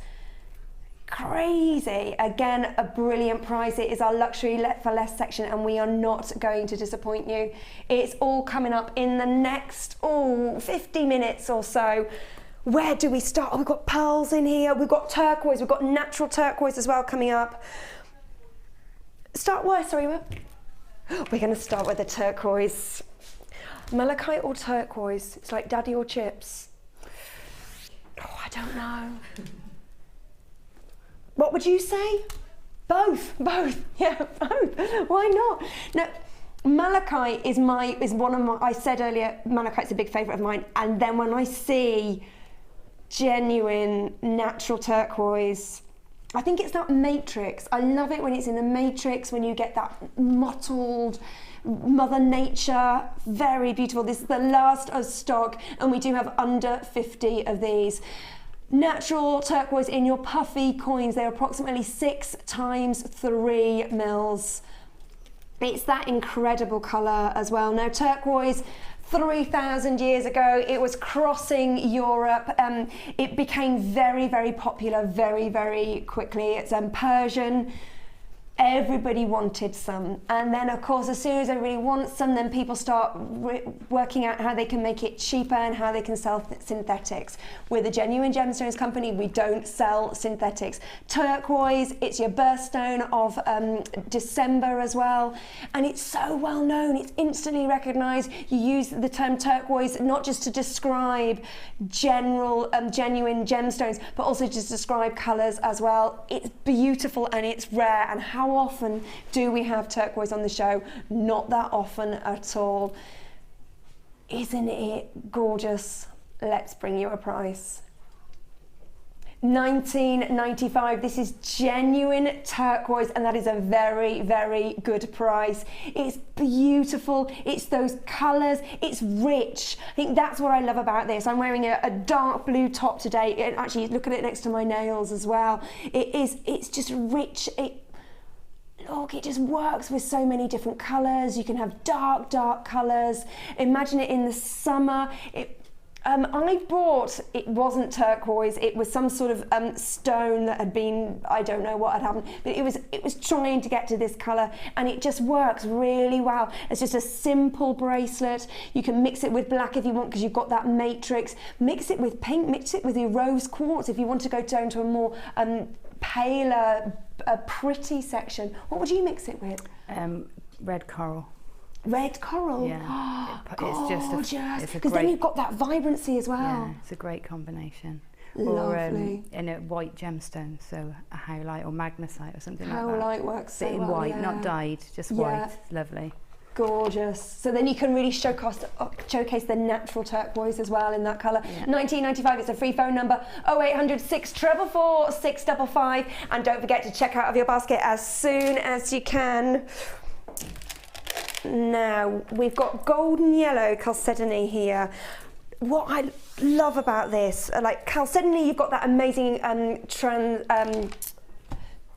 Crazy. Again, a brilliant price. It is our luxury for less section, and we are not going to disappoint you. It's all coming up in the next 50 minutes or so. Where do we start? Oh, we've got pearls in here, we've got turquoise, we've got natural turquoise as well coming up. Start where, sorry, we're going to start with the turquoise. Malachite or turquoise? It's like daddy or chips. Oh, I don't know. What would you say? Both, yeah, both. Why not? No, malachite is one of my, I said earlier, malachite's a big favourite of mine, and then when I see genuine natural turquoise, I think it's that matrix. I love it when it's in a matrix, when you get that mottled Mother Nature, very beautiful. This is the last of stock, and we do have under 50 of these. Natural turquoise in your puffy coins, they're approximately 6 times 3 mils. It's that incredible colour as well. Now turquoise, 3,000 years ago, it was crossing Europe. It became very, very popular very, very quickly. It's Persian. Everybody wanted some, and then of course as soon as everybody wants some, then people start working out how they can make it cheaper and how they can sell synthetics. We're the Genuine Gemstones company, we don't sell synthetics. Turquoise, it's your birthstone of December as well, and it's so well known, it's instantly recognized. You use the term turquoise not just to describe genuine gemstones, but also to describe colors as well. It's beautiful and it's rare, and how often do we have turquoise on the show? Not that often at all. Isn't it gorgeous? Let's bring you a price. $19.95. This is genuine turquoise, and that is a very, very good price. It's beautiful, it's those colours, it's rich. I think that's what I love about this. I'm wearing a dark blue top today, and actually look at it next to my nails as well. It's just rich. Look, it just works with so many different colours. You can have dark colours. Imagine it in the summer. I bought, it wasn't turquoise, it was some sort of stone that had been, I don't know what had happened, but it was trying to get to this colour, and it just works really well. It's just a simple bracelet. You can mix it with black if you want, because you've got that matrix. Mix it with pink, mix it with your rose quartz if you want to go down to a more paler, pretty section. What would you mix it with? Red coral. Red coral? Yeah. Gorgeous. Because then you've got that vibrancy as well. Yeah, it's a great combination. Lovely. Or in a white gemstone, so a howlite or magnesite or something like that. Howlite works so well. In white, yeah. not dyed, just white. It's lovely. Gorgeous. So then you can really showcase the natural turquoise as well in that colour. Yeah. $19.95. It's a free phone number, 0800 644 655, and don't forget to check out of your basket as soon as you can. Now we've got golden yellow chalcedony here. What I love about this, like chalcedony, you've got that amazing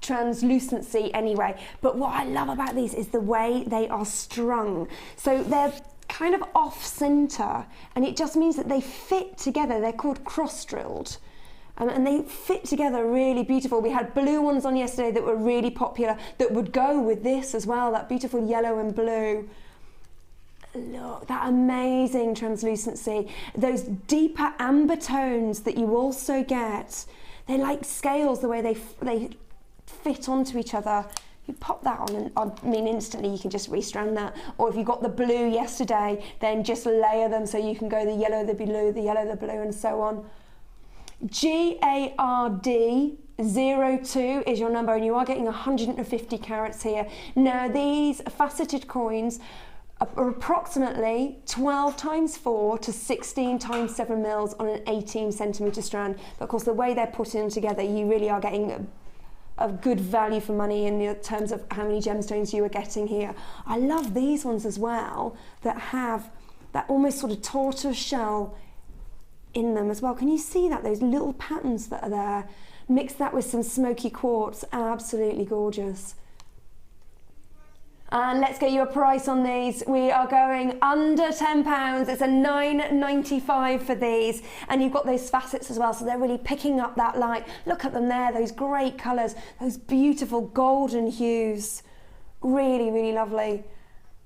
translucency anyway, but what I love about these is the way they are strung. So they're kind of off center, and it just means that they fit together. They're called cross drilled. And they fit together really beautiful. We had blue ones on yesterday that were really popular that would go with this as well, that beautiful yellow and blue. Look, that amazing translucency. Those deeper amber tones that you also get, they're like scales the way they fit onto each other. You pop that on, and I mean instantly you can just restrand that. Or if you got the blue yesterday, then just layer them so you can go the yellow, the blue, the yellow, the blue, and so on. GARD02 is your number, and you are getting 150 carats here. Now these faceted coins are approximately 12 times 4 to 16 times 7 mils on an 18 centimetre strand. But of course the way they're put in together, you really are getting a good value for money in terms of how many gemstones you are getting here. I love these ones as well that have that almost sort of tortoise shell in them as well. Can you see that? Those little patterns that are there. Mix that with some smoky quartz. Absolutely gorgeous. And let's get you a price on these. We are going under £10. It's a $9.95 for these. And you've got those facets as well, so they're really picking up that light. Look at them there, those great colours, those beautiful golden hues. Really, really lovely.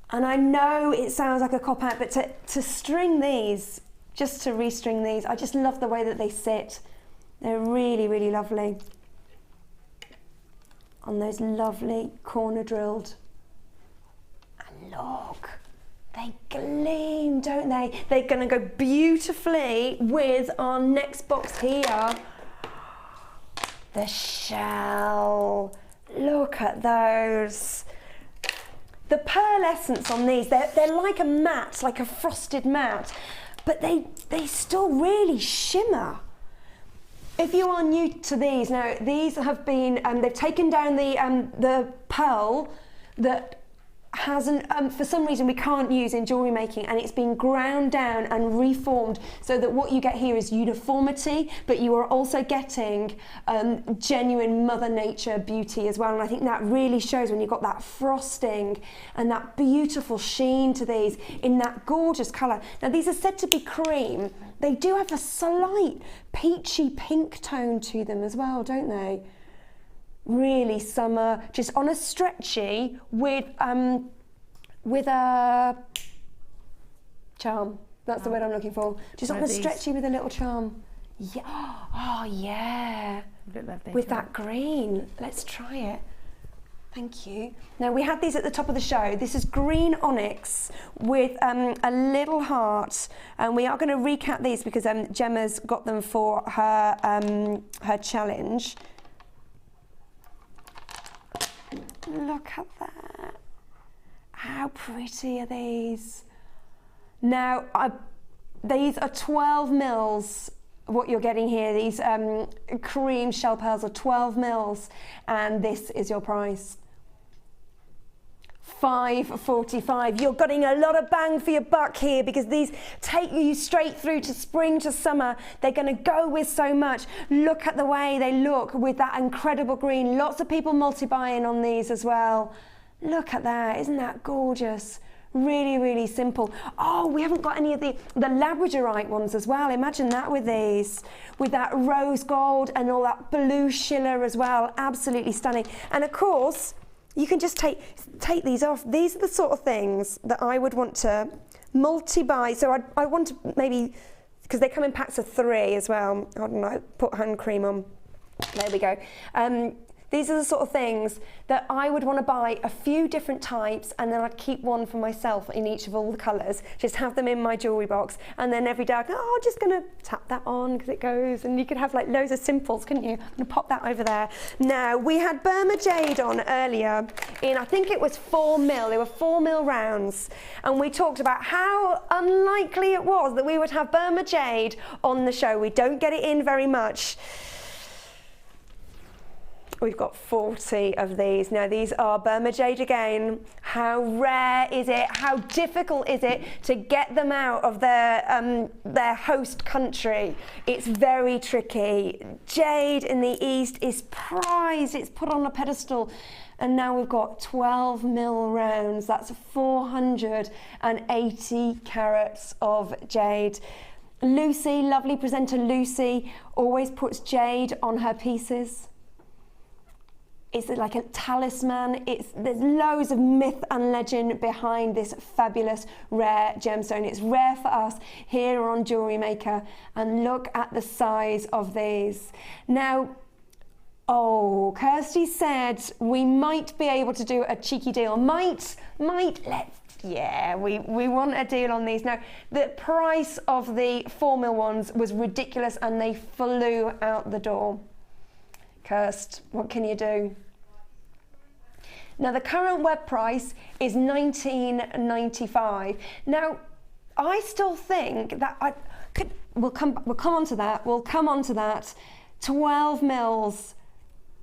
And I know it sounds like a cop-out, but to string these, just to restring these, I just love the way that they sit. They're really, really lovely. On those lovely corner drilled. And look, they gleam, don't they? They're going to go beautifully with our next box here. The shell. Look at those. The pearlescence on these, they're like a matte, like a frosted matte, but they still really shimmer. If you are new to these, now these have been, they've taken down the pearl that hasn't, for some reason we can't use in jewellery making, and it's been ground down and reformed so that what you get here is uniformity, but you are also getting genuine Mother Nature beauty as well. And I think that really shows when you've got that frosting and that beautiful sheen to these in that gorgeous colour. Now these are said to be cream. They do have a slight peachy pink tone to them as well, don't they? Really summer, just on a stretchy with a charm. That's the word I'm looking for. Just on a stretchy with a little charm. Yeah. Oh yeah. With that green. Let's try it. Thank you. Now we had these at the top of the show. This is green onyx with a little heart, and we are going to recap these because Gemma's got them for her her challenge. Look at that. How pretty are these? Now, these are 12 mils what you're getting here. These cream shell pearls are 12 mils, and this is your price. $5.45. You're getting a lot of bang for your buck here, because these take you straight through to spring to summer. They're going to go with so much. Look at the way they look with that incredible green. Lots of people multi-buying on these as well. Look at that. Isn't that gorgeous? Really, really simple. Oh, we haven't got any of the Labradorite ones as well. Imagine that with these, with that rose gold and all that blue schiller as well. Absolutely stunning. And of course, you can just take these off. These are the sort of things that I would want to multi-buy. So I want to maybe, because they come in packs of 3 as well. I don't know, put hand cream on. There we go. These are the sort of things that I would want to buy a few different types, and then I'd keep one for myself in each of all the colours, just have them in my jewellery box, and then every day I go, oh, I'm just going to tap that on because it goes, and you could have like loads of simples, couldn't you? I'm going to pop that over there. Now, we had Burma jade on earlier in, I think it was 4 mil, they were 4 mil rounds, and we talked about how unlikely it was that we would have Burma jade on the show. We don't get it in very much. We've got 40 of these. Now these are Burma jade again. How rare is it? How difficult is it to get them out of their host country? It's very tricky. Jade in the East is prized. It's put on a pedestal. And now we've got 12 mil rounds. That's 480 carats of jade. Lucy, lovely presenter Lucy, always puts jade on her pieces. It's like a talisman. There's loads of myth and legend behind this fabulous rare gemstone. It's rare for us here on JewelleryMaker, and look at the size of these. Now, oh, Kirsty said we might be able to do a cheeky deal. Yeah, we want a deal on these. Now, the price of the 4 mil ones was ridiculous, and they flew out the door. Kirst, what can you do? Now the current web price is $19.95. Now, I still think that we'll come on to that. We'll come on to that. 12 mils,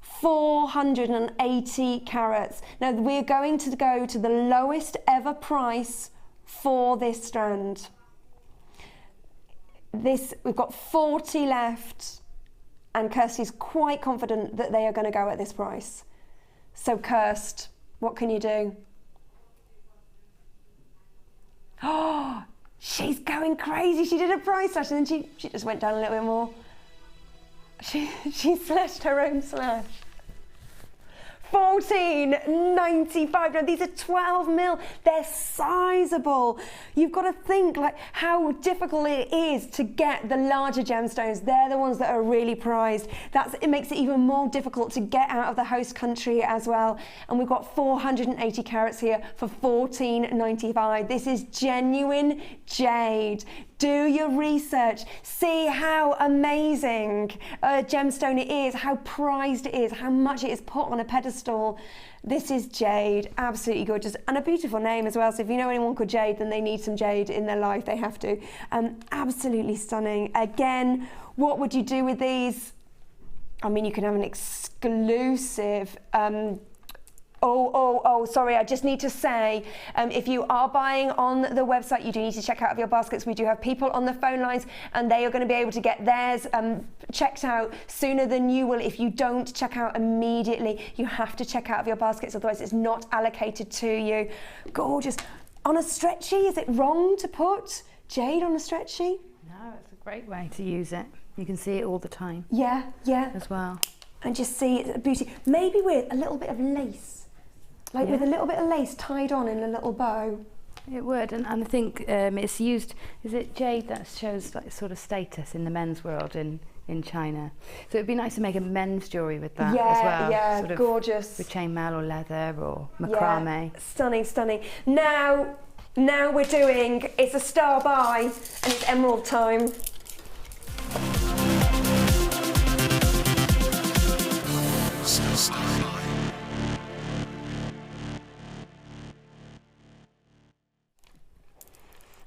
480 carats. Now we're going to go to the lowest ever price for this strand. We've got 40 left. And Kirsty's quite confident that they are going to go at this price. So Kirst, what can you do? Oh, she's going crazy. She did a price slash and then she just went down a little bit more. She slashed her own slash. $14.95. Now these are 12 mil. They're sizable. You've got to think like how difficult it is to get the larger gemstones. They're the ones that are really prized. It makes it even more difficult to get out of the host country as well. And we've got 480 carats here for $14.95. This is genuine jade. Do your research, see how amazing a gemstone it is, how prized it is, how much it is put on a pedestal. This is jade, absolutely gorgeous, and a beautiful name as well. So if you know anyone called Jade, then they need some jade in their life, they have to. Absolutely stunning. Again, what would you do with these? I mean, you can have an exclusive, sorry, I just need to say, if you are buying on the website, you do need to check out of your baskets. We do have people on the phone lines, and they are going to be able to get theirs checked out sooner than you will if you don't check out immediately. You have to check out of your baskets, otherwise it's not allocated to you. Gorgeous. On a stretchy, is it wrong to put jade on a stretchy? No, it's a great way to use it. You can see it all the time. Yeah, yeah. As well. And just see it's a beauty. Maybe with a little bit of lace. Like with a little bit of lace tied on in a little bow. It would, and I think it's used, is it jade that shows like sort of status in the men's world in China? So it'd be nice to make a men's jewellery with that as well. Yeah, sort of gorgeous. With chainmail or leather or macrame. Yeah, stunning, stunning. Now we're doing, it's a star buy and it's emerald time.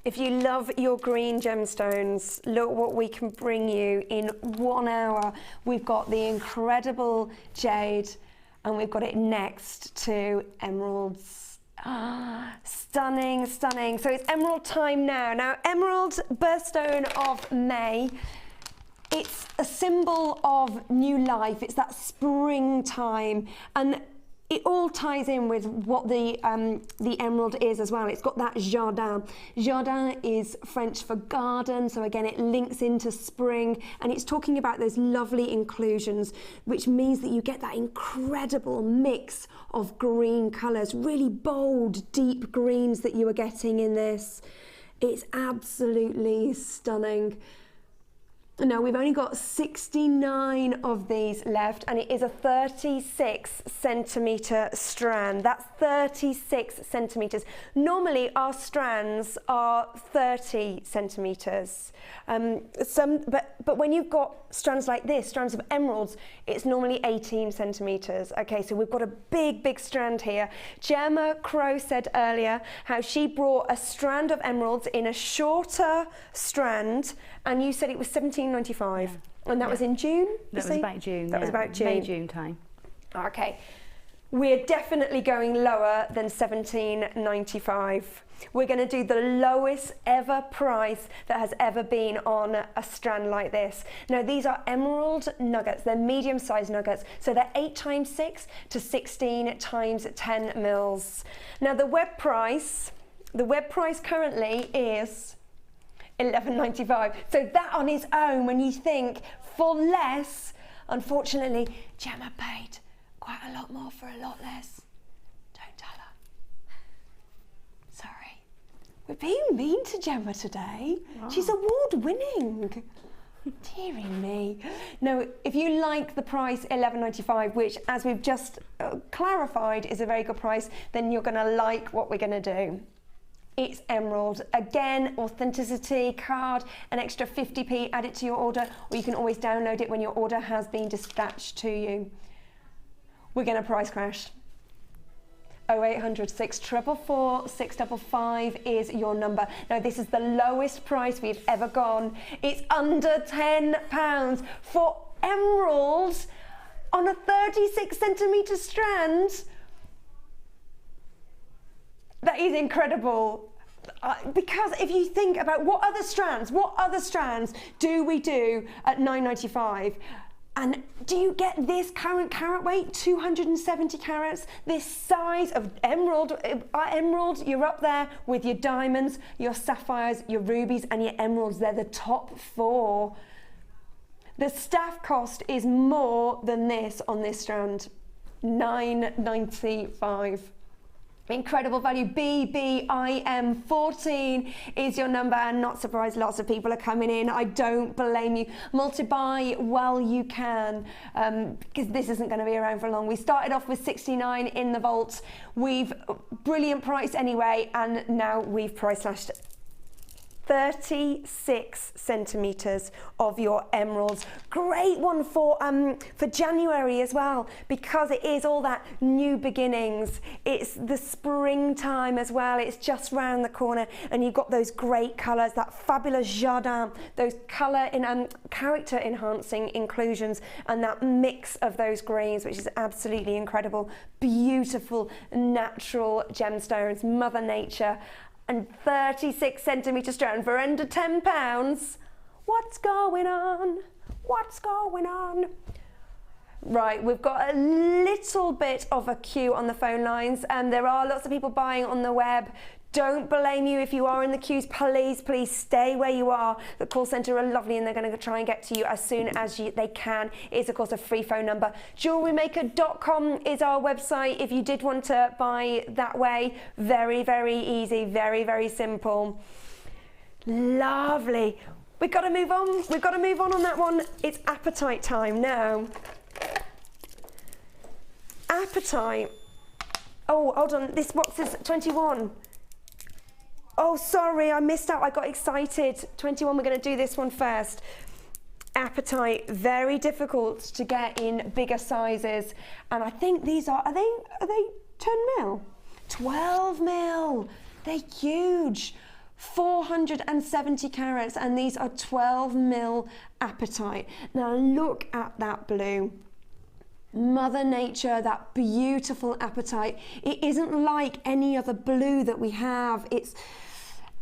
If you love your green gemstones, look what we can bring you in 1 hour. We've got the incredible jade, and we've got it next to emeralds. Stunning, stunning. So it's emerald time now. Now, emerald, birthstone of May. It's a symbol of new life. It's that springtime, and it all ties in with what the emerald is as well. It's got that jardin. Jardin is French for garden, so again it links into spring, and it's talking about those lovely inclusions, which means that you get that incredible mix of green colours, really bold, deep greens that you are getting in this. It's absolutely stunning. Now, we've only got 69 of these left, and it is a 36 centimetre strand. That's 36 centimetres. Normally, our strands are 30 centimetres. But when you've got strands like this, strands of emeralds, it's normally 18 centimetres. Okay, so we've got a big, big strand here. Gemma Crow said earlier how she brought a strand of emeralds in a shorter strand, and you said it was $17.95, and that was in June? That was about June. That was about June. May, June time. Okay. We're definitely going lower than $17.95. We're going to do the lowest ever price that has ever been on a strand like this. Now, these are emerald nuggets. They're medium-sized nuggets, so they're 8 times 6 to 16 times 10 mils. Now, the web price currently is $11.95. So that on its own, when you think for less, unfortunately, Gemma paid quite a lot more for a lot less. Don't tell her. Sorry. We're being mean to Gemma today. Oh. She's award-winning. Dearie me. No, if you like the price $11.95, which, as we've just clarified, is a very good price, then you're going to like what we're going to do. It's emerald. Again, authenticity card, an extra 50p, add it to your order, or you can always download it when your order has been dispatched to you. We're going to price crash. 0800 644 655 is your number. Now, this is the lowest price we've ever gone. It's under £10 for emeralds on a 36 centimetre strand. That is incredible. Because if you think about what other strands do we do at $9.95? And do you get this current carat weight, 270 carats, this size of emerald? Emerald, you're up there with your diamonds, your sapphires, your rubies, and your emeralds. They're the top 4. The staff cost is more than this on this strand, $9.95. Incredible value. BBIM14 is your number, and not surprised lots of people are coming in. I don't blame you. Multi-buy while you can, because this isn't going to be around for long. We started off with 69 in the vault. We've brilliant price anyway, and now we've price slashed 36 centimetres of your emeralds. Great one for January as well, because it is all that new beginnings. It's the springtime as well. It's just round the corner, and you've got those great colours, that fabulous jardin, those character enhancing inclusions, and that mix of those greens, which is absolutely incredible. Beautiful natural gemstones, Mother Nature. And 36 centimetre strand for under £10. What's going on? What's going on? Right, we've got a little bit of a queue on the phone lines, and there are lots of people buying on the web. Don't blame you if you are in the queues. Please stay where you are. The call centre are lovely, and they're going to try and get to you as soon as they can. It is, of course, a free phone number. JewelleryMaker.com is our website if you did want to buy that way. Very, very easy, very, very simple. Lovely. We've got to move on. We've got to move on that one. It's apatite time now. Apatite. Oh, hold on. This box is 21. Oh, sorry, I missed out. I got excited. 21, we're going to do this one first. Apatite, very difficult to get in bigger sizes. And I think these are they 10 mil? 12 mil. They're huge. 470 carats, and these are 12 mil apatite. Now look at that blue. Mother Nature, that beautiful apatite. It isn't like any other blue that we have. It's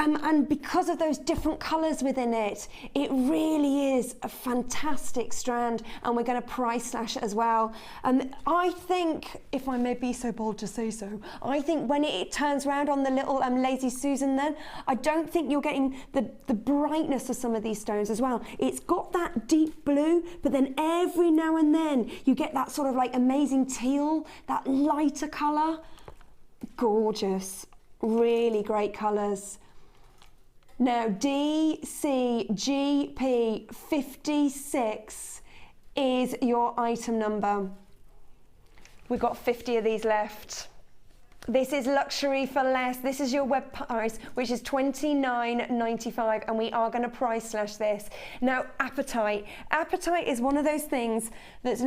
and because of those different colours within it, it really is a fantastic strand, and we're going to price slash it as well. I think, if I may be so bold to say so, I think when it turns around on the little Lazy Susan then, I don't think you're getting the brightness of some of these stones as well. It's got that deep blue, but then every now and then you get that sort of like amazing teal, that lighter colour. Gorgeous, really great colours. Now DCGP 56 is your item number. We've got 50 of these left. This is luxury for less. This is your web price, which is $29.95, and we are going to price slash this. Now apatite. Apatite is one of those things that's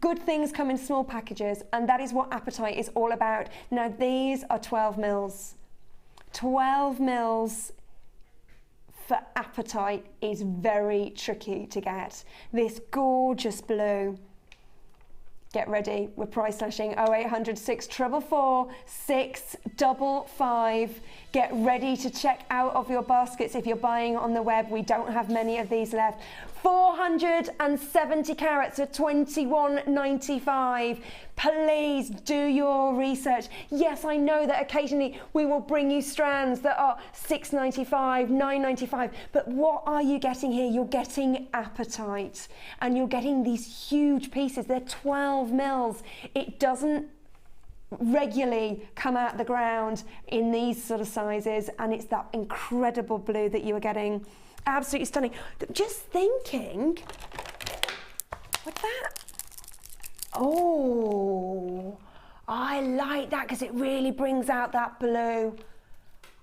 good things come in small packages, and that is what apatite is all about. Now these are 12 mils. 12 mils for apatite is very tricky to get. This gorgeous blue. Get ready, we're price slashing 0800 644 655. Get ready to check out of your baskets if you're buying on the web. We don't have many of these left. 470 carats at $21.95. Please do your research. Yes, I know that occasionally we will bring you strands that are $6.95, $9.95, but what are you getting here? You're getting apatite, and you're getting these huge pieces. They're 12 mils. It doesn't regularly come out the ground in these sort of sizes, and it's that incredible blue that you are getting. Absolutely stunning. Just thinking, what's that? Oh, I like that because it really brings out that blue.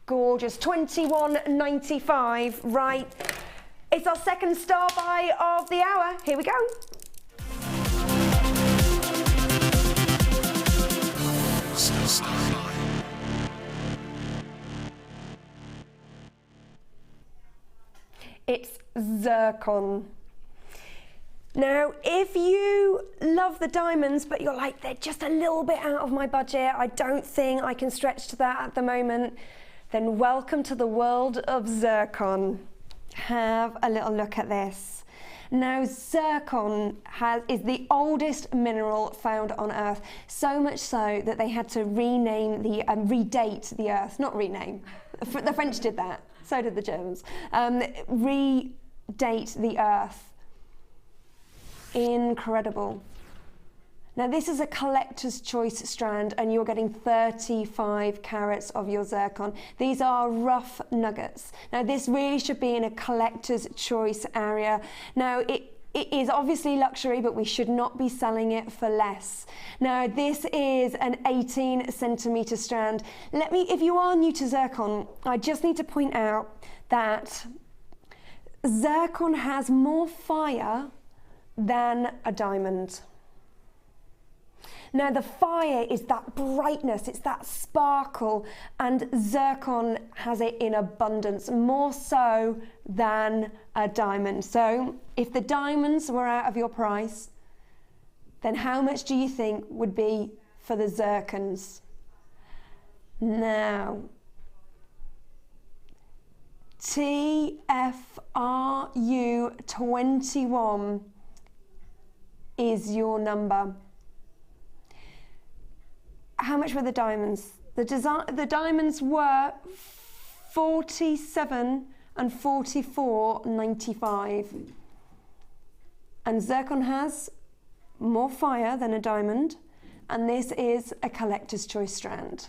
Gorgeous. $21.95. Right. It's our second star buy of the hour. Here we go. It's zircon. Now, if you love the diamonds, but you're like, they're just a little bit out of my budget, I don't think I can stretch to that at the moment, then welcome to the world of zircon. Have a little look at this. Now, zircon is the oldest mineral found on Earth, so much so that they had to rename redate the Earth, not rename. The French did that, so did the Germans. Redate the Earth. Incredible. Now this is a collector's choice strand, and you're getting 35 carats of your zircon. These are rough nuggets. Now this really should be in a collector's choice area. Now it is obviously luxury, but we should not be selling it for less. Now this is an 18 centimeter strand. If you are new to zircon, I just need to point out that zircon has more fire than a diamond. Now the fire is that brightness, it's that sparkle, and zircon has it in abundance, more so than a diamond. So if the diamonds were out of your price, then how much do you think would be for the zircons? Now, TFRU 21 is your number. How much were the diamonds? The diamonds were 47 and 44.95. And zircon has more fire than a diamond, and this is a collector's choice strand.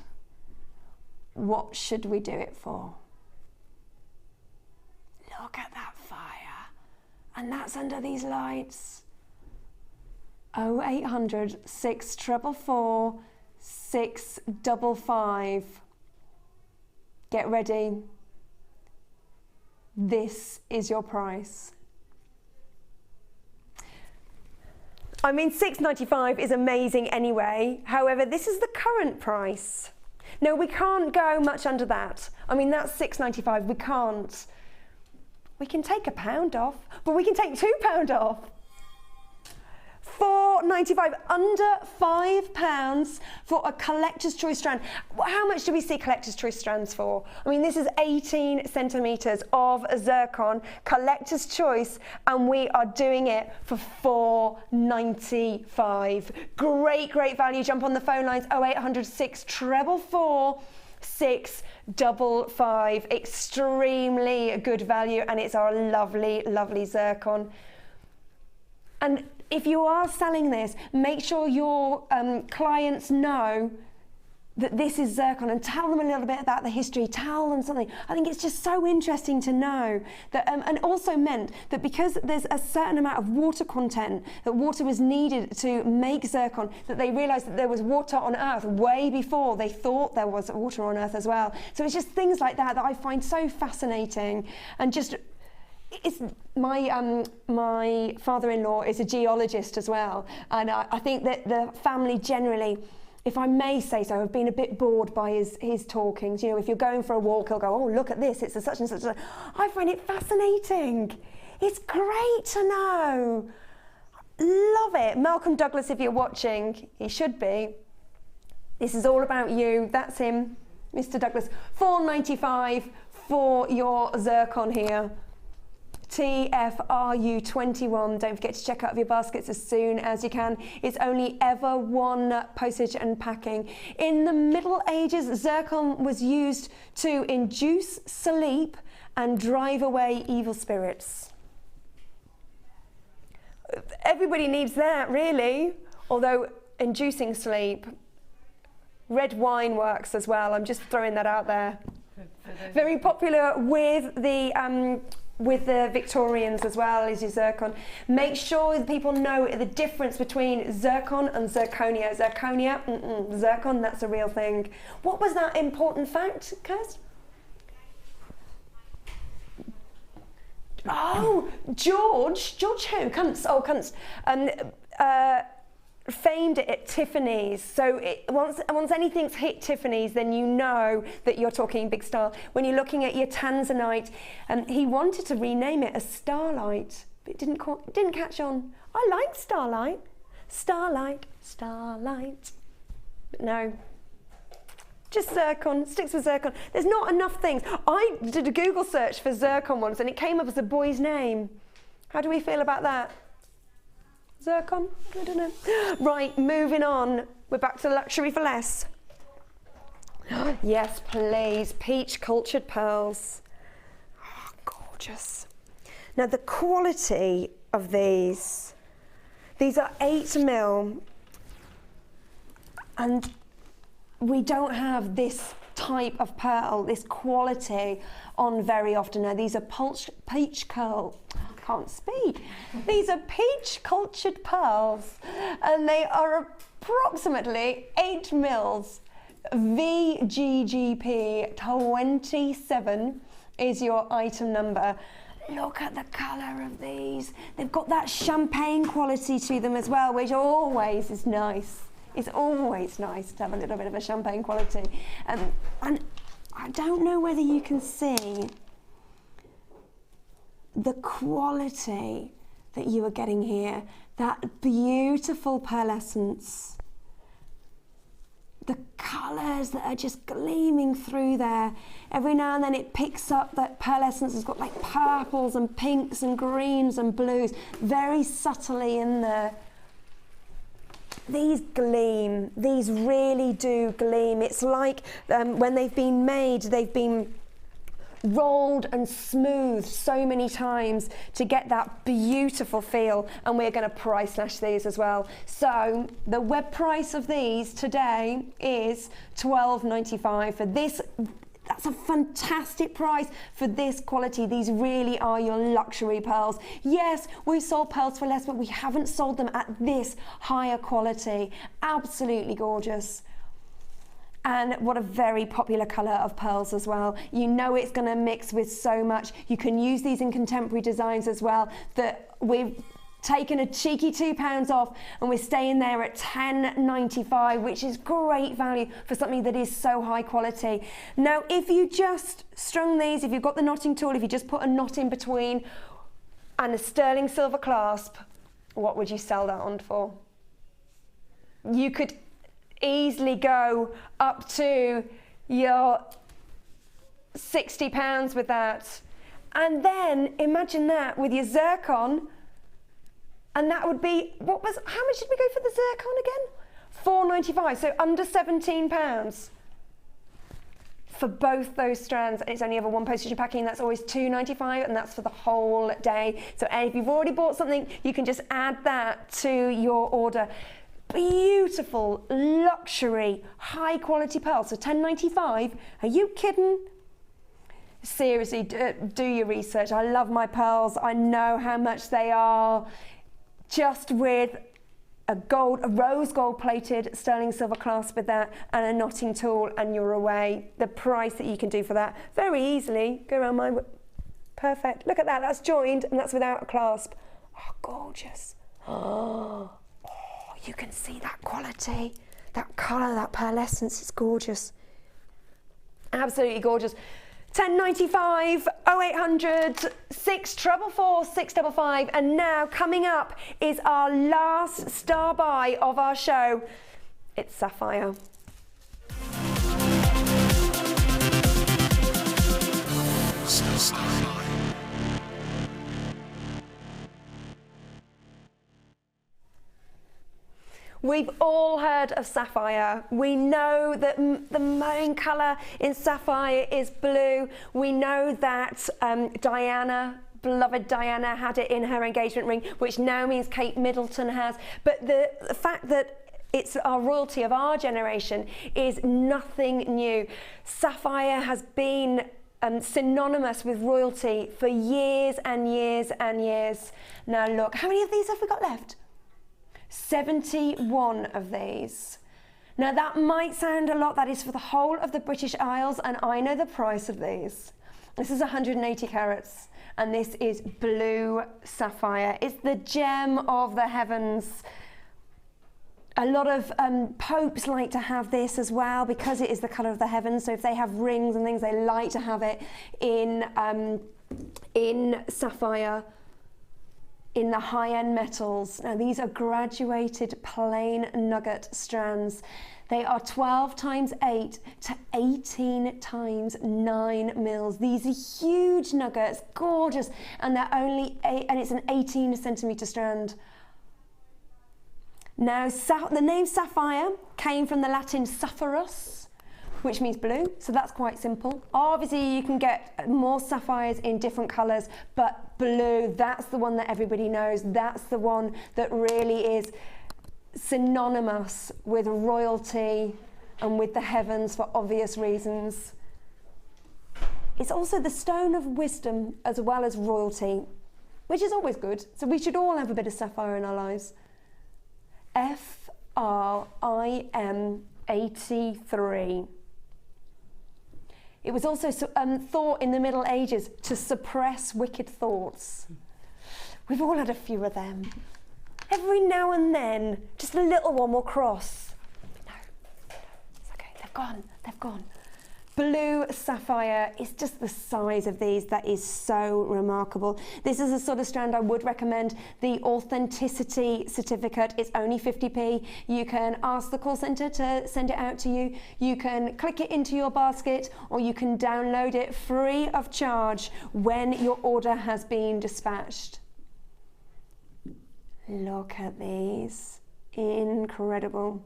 What should we do it for? Look at that fire, and that's under these lights. 0800 644 655. Get ready. This is your price. I mean, $6.95 is amazing anyway. However, this is the current price. No, we can't go much under that. I mean, that's £6.95. We can't. We can take £1 off, but we can take £2 off. £4.95, under £5 for a collector's choice strand. How much do we see collector's choice strands for? I mean, this is 18 centimetres of zircon, collector's choice, and we are doing it for £4.95. Great, great value. Jump on the phone lines, 0800 644 655. Extremely good value, and it's our lovely, lovely zircon. And if you are selling this, make sure your clients know that this is zircon, and tell them a little bit about the history, tell them something. I think it's just so interesting to know that, and also meant that because there's a certain amount of water content, that water was needed to make zircon, that they realised that there was water on Earth way before they thought there was water on Earth as well. So it's just things like that that I find so fascinating, and just, it's my father-in-law is a geologist as well, and I think that the family generally, if I may say so, have been a bit bored by his talkings. You know, if you're going for a walk, he'll go, oh, look at this, it's a such and such. I find it fascinating. It's great to know. Love it. Malcolm Douglas, if you're watching, he should be. This is all about you. That's him, Mr. Douglas. £4.95 for your zircon here. TFRU21. Don't forget to check out your baskets as soon as you can. It's only ever one postage and packing. In the Middle Ages, zircon was used to induce sleep and drive away evil spirits. Everybody needs that, really. Although inducing sleep, red wine works as well. I'm just throwing that out there. Very popular with the Victorians as well, is your zircon. Make sure that people know the difference between zircon and zirconia. Zirconia, zircon, that's a real thing. What was that important fact, Kirst? Oh, George who? Kunst. Famed at Tiffany's. So once anything's hit Tiffany's, then you know that you're talking big style. When you're looking at your tanzanite, he wanted to rename it as Starlight, but it didn't catch on. I like Starlight. Starlight. But no. Just zircon, sticks with zircon. There's not enough things. I did a Google search for zircon once and it came up as a boy's name. How do we feel about that? Zircon? I don't know. Right, moving on. We're back to luxury for less. Yes, please. Peach cultured pearls. Oh, gorgeous. Now, the quality of these are 8mm, and we don't have this type of pearl, this quality on very often. Now, these are peach curl. Can't speak. These are peach cultured pearls, and they are approximately 8 mils. VGGP 27 is your item number. Look at the colour of these. They've got that champagne quality to them as well, which always is nice. It's always nice to have a little bit of a champagne quality. And I don't know whether you can see the quality that you are getting here, that beautiful pearlescence, the colours that are just gleaming through there. Every now and then it picks up that pearlescence has got like purples and pinks and greens and blues, very subtly in there. These gleam, these really do gleam. It's like when they've been made, they've been rolled and smoothed so many times to get that beautiful feel, and we're going to price slash these as well. So the web price of these today is $12.95 for this. That's a fantastic price for this quality. These really are your luxury pearls. Yes, we sold pearls for less, but we haven't sold them at this higher quality. Absolutely gorgeous. And what a very popular colour of pearls as well. You know it's going to mix with so much. You can use these in contemporary designs as well. That we've taken a cheeky £2 off, and we're staying there at $10.95, which is great value for something that is so high quality. Now, if you just strung these, if you've got the knotting tool, if you just put a knot in between and a sterling silver clasp, what would you sell that on for? You could easily go up to your £60 with that. And then imagine that with your zircon, and that would be, how much did we go for the zircon again? £4.95, so under £17 for both those strands. And it's only ever one postage and packing, that's always $2.95, and that's for the whole day. So if you've already bought something, you can just add that to your order. Beautiful, luxury, high quality pearls, so $10.95, are you kidding? Seriously, do your research. I love my pearls, I know how much they are. Just with a rose gold plated sterling silver clasp with that and a knotting tool, and you're away. The price that you can do for that, very easily, go around my, perfect. Look at that, that's joined and that's without a clasp. Oh, gorgeous. Oh, you can see that quality, that colour, that pearlescence, it's gorgeous. Absolutely gorgeous. $10.95, 0800 644 655, and now coming up is our last star buy of our show. It's sapphire. We've all heard of sapphire. We know that the main colour in sapphire is blue. We know that Diana, beloved Diana, had it in her engagement ring, which now means Kate Middleton has. But the fact that it's our royalty of our generation is nothing new. Sapphire has been synonymous with royalty for years and years and years. Now look, how many of these have we got left? 71 of these. Now that might sound a lot, that is for the whole of the British Isles, and I know the price of these. This is 180 carats, and this is blue sapphire. It's the gem of the heavens. A lot of popes like to have this as well because it is the colour of the heavens. So if they have rings and things, they like to have it in sapphire. In the high-end metals. Now these are graduated plain nugget strands. They are 12 times 8 to 18 times 9 mils. These are huge nuggets, gorgeous, and they're only and it's an 18 centimetre strand. Now the name sapphire came from the Latin sapphirus, which means blue, so that's quite simple. Obviously you can get more sapphires in different colours, but blue, that's the one that everybody knows. That's the one that really is synonymous with royalty and with the heavens for obvious reasons. It's also the stone of wisdom as well as royalty, which is always good. So we should all have a bit of sapphire in our lives. FRIM 83. It was also thought in the Middle Ages to suppress wicked thoughts. We've all had a few of them. Every now and then, just a little one will cross. No, it's okay, they've gone. Blue sapphire is just the size of these that is so remarkable. This is a sort of strand I would recommend. The authenticity certificate is only 50p. You can ask the call centre to send it out to you. You can click it into your basket, or you can download it free of charge when your order has been dispatched. Look at these, incredible.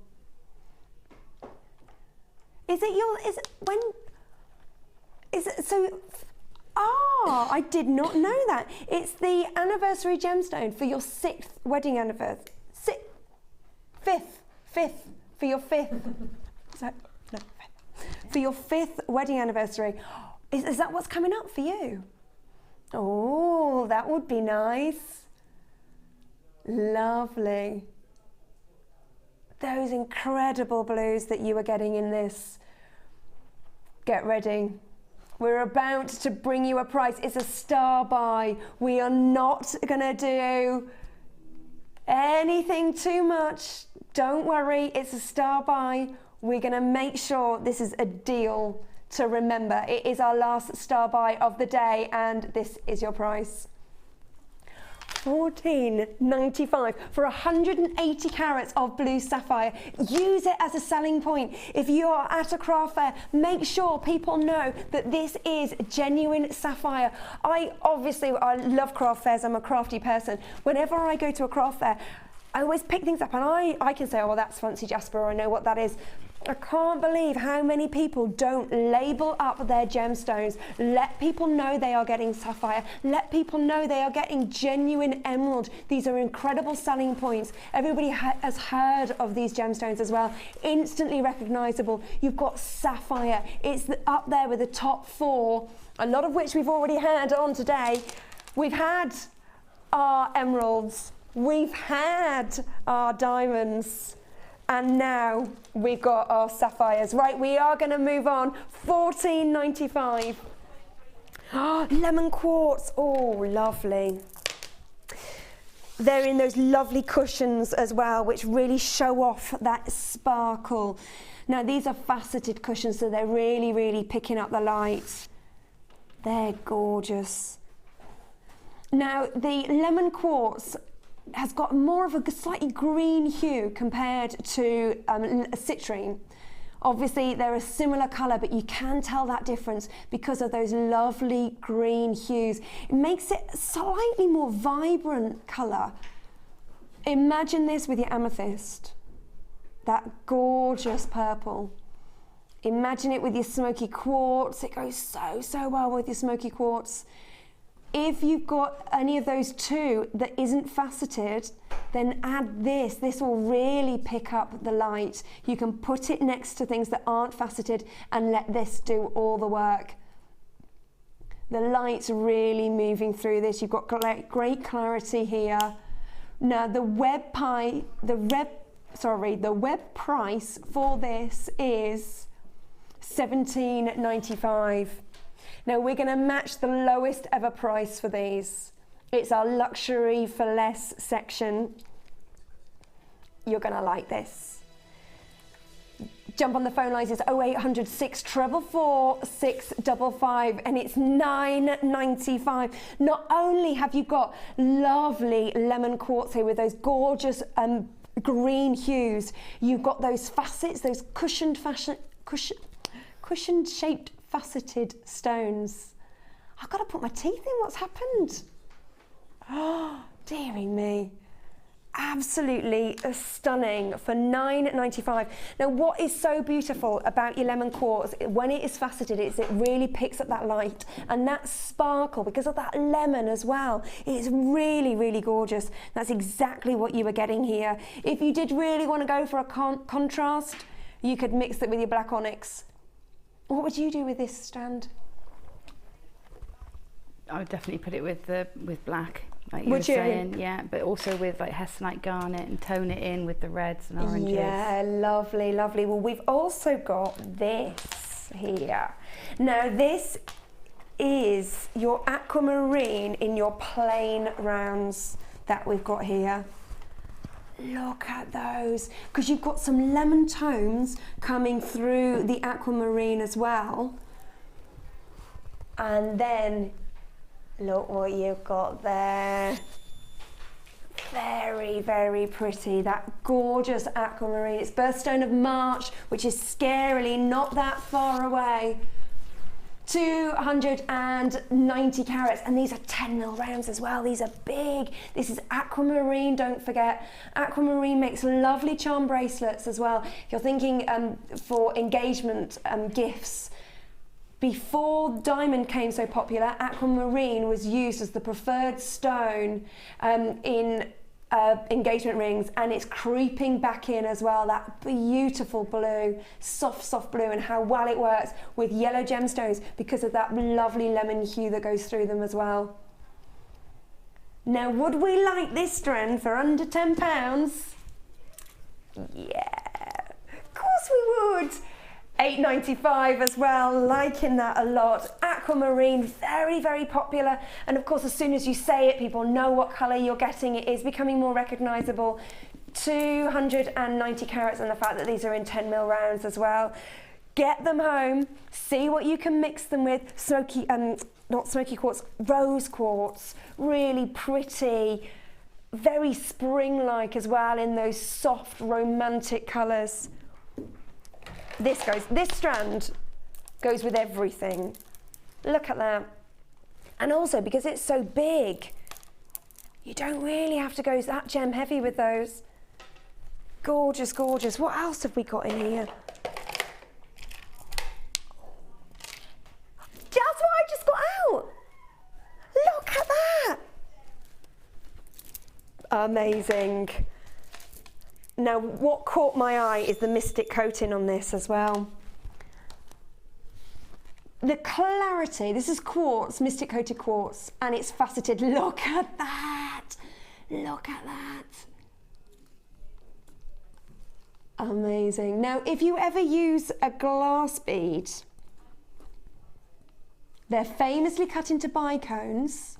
I did not know that. It's the anniversary gemstone for your 6th wedding anniversary. Fifth, for your 5th. For your 5th wedding anniversary. Is that what's coming up for you? Oh, that would be nice. Lovely. Those incredible blues that you are getting in this. Get ready. We're about to bring you a price. It's a star buy. We are not going to do Anything too much, don't worry, it's a star buy. We're going to make sure this is a deal to remember. It is our last star buy of the day, and this is your price. $14.95 for 180 carats of blue sapphire. Use it as a selling point. If you are at a craft fair, make sure people know that this is genuine sapphire. I love craft fairs. I'm a crafty person. Whenever I go to a craft fair, I always pick things up and I can say, oh, well, that's fancy jasper, or I know what that is. I can't believe how many people don't label up their gemstones. Let people know they are getting sapphire. Let people know they are getting genuine emerald. These are incredible selling points. Everybody has heard of these gemstones as well. Instantly recognizable. You've got sapphire. It's up there with the top 4, a lot of which we've already had on today. We've had our emeralds. We've had our diamonds. And now we've got our sapphires. Right, we are going to move on. $14.95. Oh, lemon quartz. Oh, lovely. They're in those lovely cushions as well, which really show off that sparkle. Now, these are faceted cushions, so they're really, really picking up the light. They're gorgeous. Now, the lemon quartz has got more of a slightly green hue compared to citrine. Obviously they're a similar colour, but you can tell that difference because of those lovely green hues. It makes it a slightly more vibrant colour. Imagine this with your amethyst, that gorgeous purple. Imagine it with your smoky quartz. It goes so well with your smoky quartz. If you've got any of those two that isn't faceted, then add this. This will really pick up the light. You can put it next to things that aren't faceted and let this do all the work. The light's really moving through this. You've got great clarity here. Now the web price for this is $17.95. Now we're going to match the lowest ever price for these. It's our luxury for less section. You're going to like this. Jump on the phone lines. It's 0800 644 655 and it's $9.95. Not only have you got lovely lemon quartz here with those gorgeous green hues, you've got those facets, those cushioned shaped faceted stones. I've got to put my teeth in. What's happened? Oh, dearie me. Absolutely stunning for $9.95. Now, what is so beautiful about your lemon quartz when it is faceted is it really picks up that light and that sparkle because of that lemon as well. It's really, really gorgeous. That's exactly what you were getting here. If you did really want to go for a contrast, you could mix it with your black onyx. What would you do with this strand? I would definitely put it with black, like you were saying, yeah, but also with like hessonite garnet and tone it in with the reds and oranges. Yeah, lovely, lovely. Well, we've also got this here. Now, this is your aquamarine in your plain rounds that we've got here. Look at those, because you've got some lemon tones coming through the aquamarine as well. And then, look what you've got there. Very, very pretty, that gorgeous aquamarine. It's birthstone of March, which is scarily not that far away. 290 carats, and these are 10mm rounds as well. These are big. This is aquamarine, don't forget. Aquamarine makes lovely charm bracelets as well. If you're thinking for engagement gifts, before diamond became so popular, aquamarine was used as the preferred stone in engagement rings, and it's creeping back in as well, that beautiful blue, soft blue, and how well it works with yellow gemstones because of that lovely lemon hue that goes through them as well. Now, would we like this strand for under £10? Yeah, of course we would. $8.95 as well, liking that a lot. aquamarine, very, very popular. And of course, as soon as you say it, people know what colour you're getting. It is becoming more recognisable. 290 carats, and the fact that these are in 10mm rounds as well. Get them home, see what you can mix them with. Smoky, not smoky quartz, rose quartz, really pretty, very spring-like as well in those soft, romantic colours. This strand goes with everything. Look at that. And also, because it's so big, you don't really have to go that gem heavy with those. Gorgeous, gorgeous. What else have we got in here? That's what I just got out. Look at that. Amazing. Now, what caught my eye is the mystic coating on this as well. The clarity, this is quartz, mystic coated quartz, and it's faceted. Look at that. Look at that. Amazing. Now, if you ever use a glass bead, they're famously cut into bicones.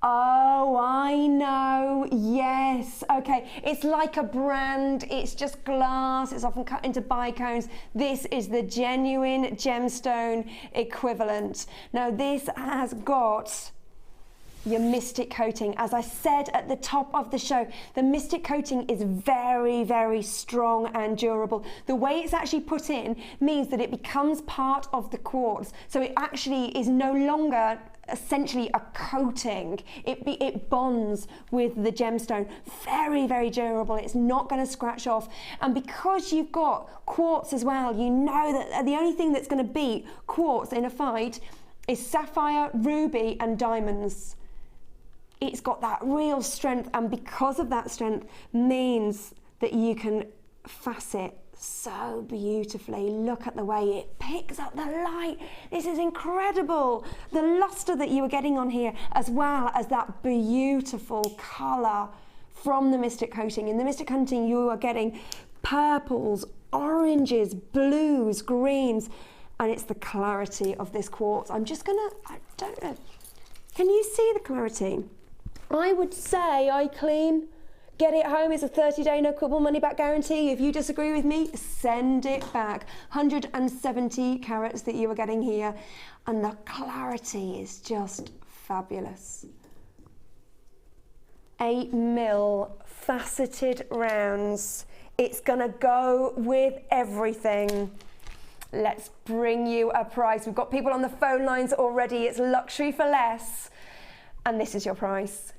Oh, I know, yes. Okay, it's like a brand, it's just glass, it's often cut into bicones. This is the genuine gemstone equivalent. Now, this has got your mystic coating. As I said at the top of the show, the mystic coating is very, very strong and durable. The way it's actually put in means that it becomes part of the quartz. So it actually is no longer essentially a coating. It bonds with the gemstone. Very, very durable. It's not going to scratch off. And because you've got quartz as well, you know that the only thing that's going to beat quartz in a fight is sapphire, ruby and diamonds. It's got that real strength, and because of that strength means that you can facet so beautifully. Look at the way it picks up the light. This is incredible. The luster that you are getting on here, as well as that beautiful colour from the mystic coating. In the mystic coating, you are getting purples, oranges, blues, greens, and it's the clarity of this quartz. I'm just gonna, I don't know, can you see the clarity? I would say I clean. Get it home. It's a 30-day no quibble money back guarantee. If you disagree with me, send it back. 170 carats that you are getting here, and the clarity is just fabulous. 8mm faceted rounds. It's gonna go with everything. Let's bring you a price. We've got people on the phone lines already. It's luxury for less, and this is your price.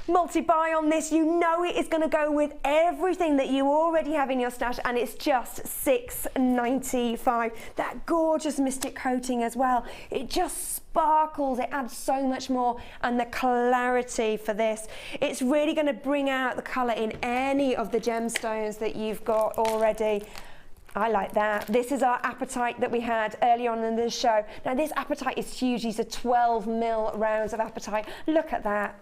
Multi-buy on this, you know it is going to go with everything that you already have in your stash, and it's just $6.95. That gorgeous mystic coating as well, it just sparkles, it adds so much more, and the clarity for this, it's really going to bring out the colour in any of the gemstones that you've got already. I like that. This is our apatite that we had early on in the show. Now this apatite is huge. These are 12mm rounds of apatite. Look at that.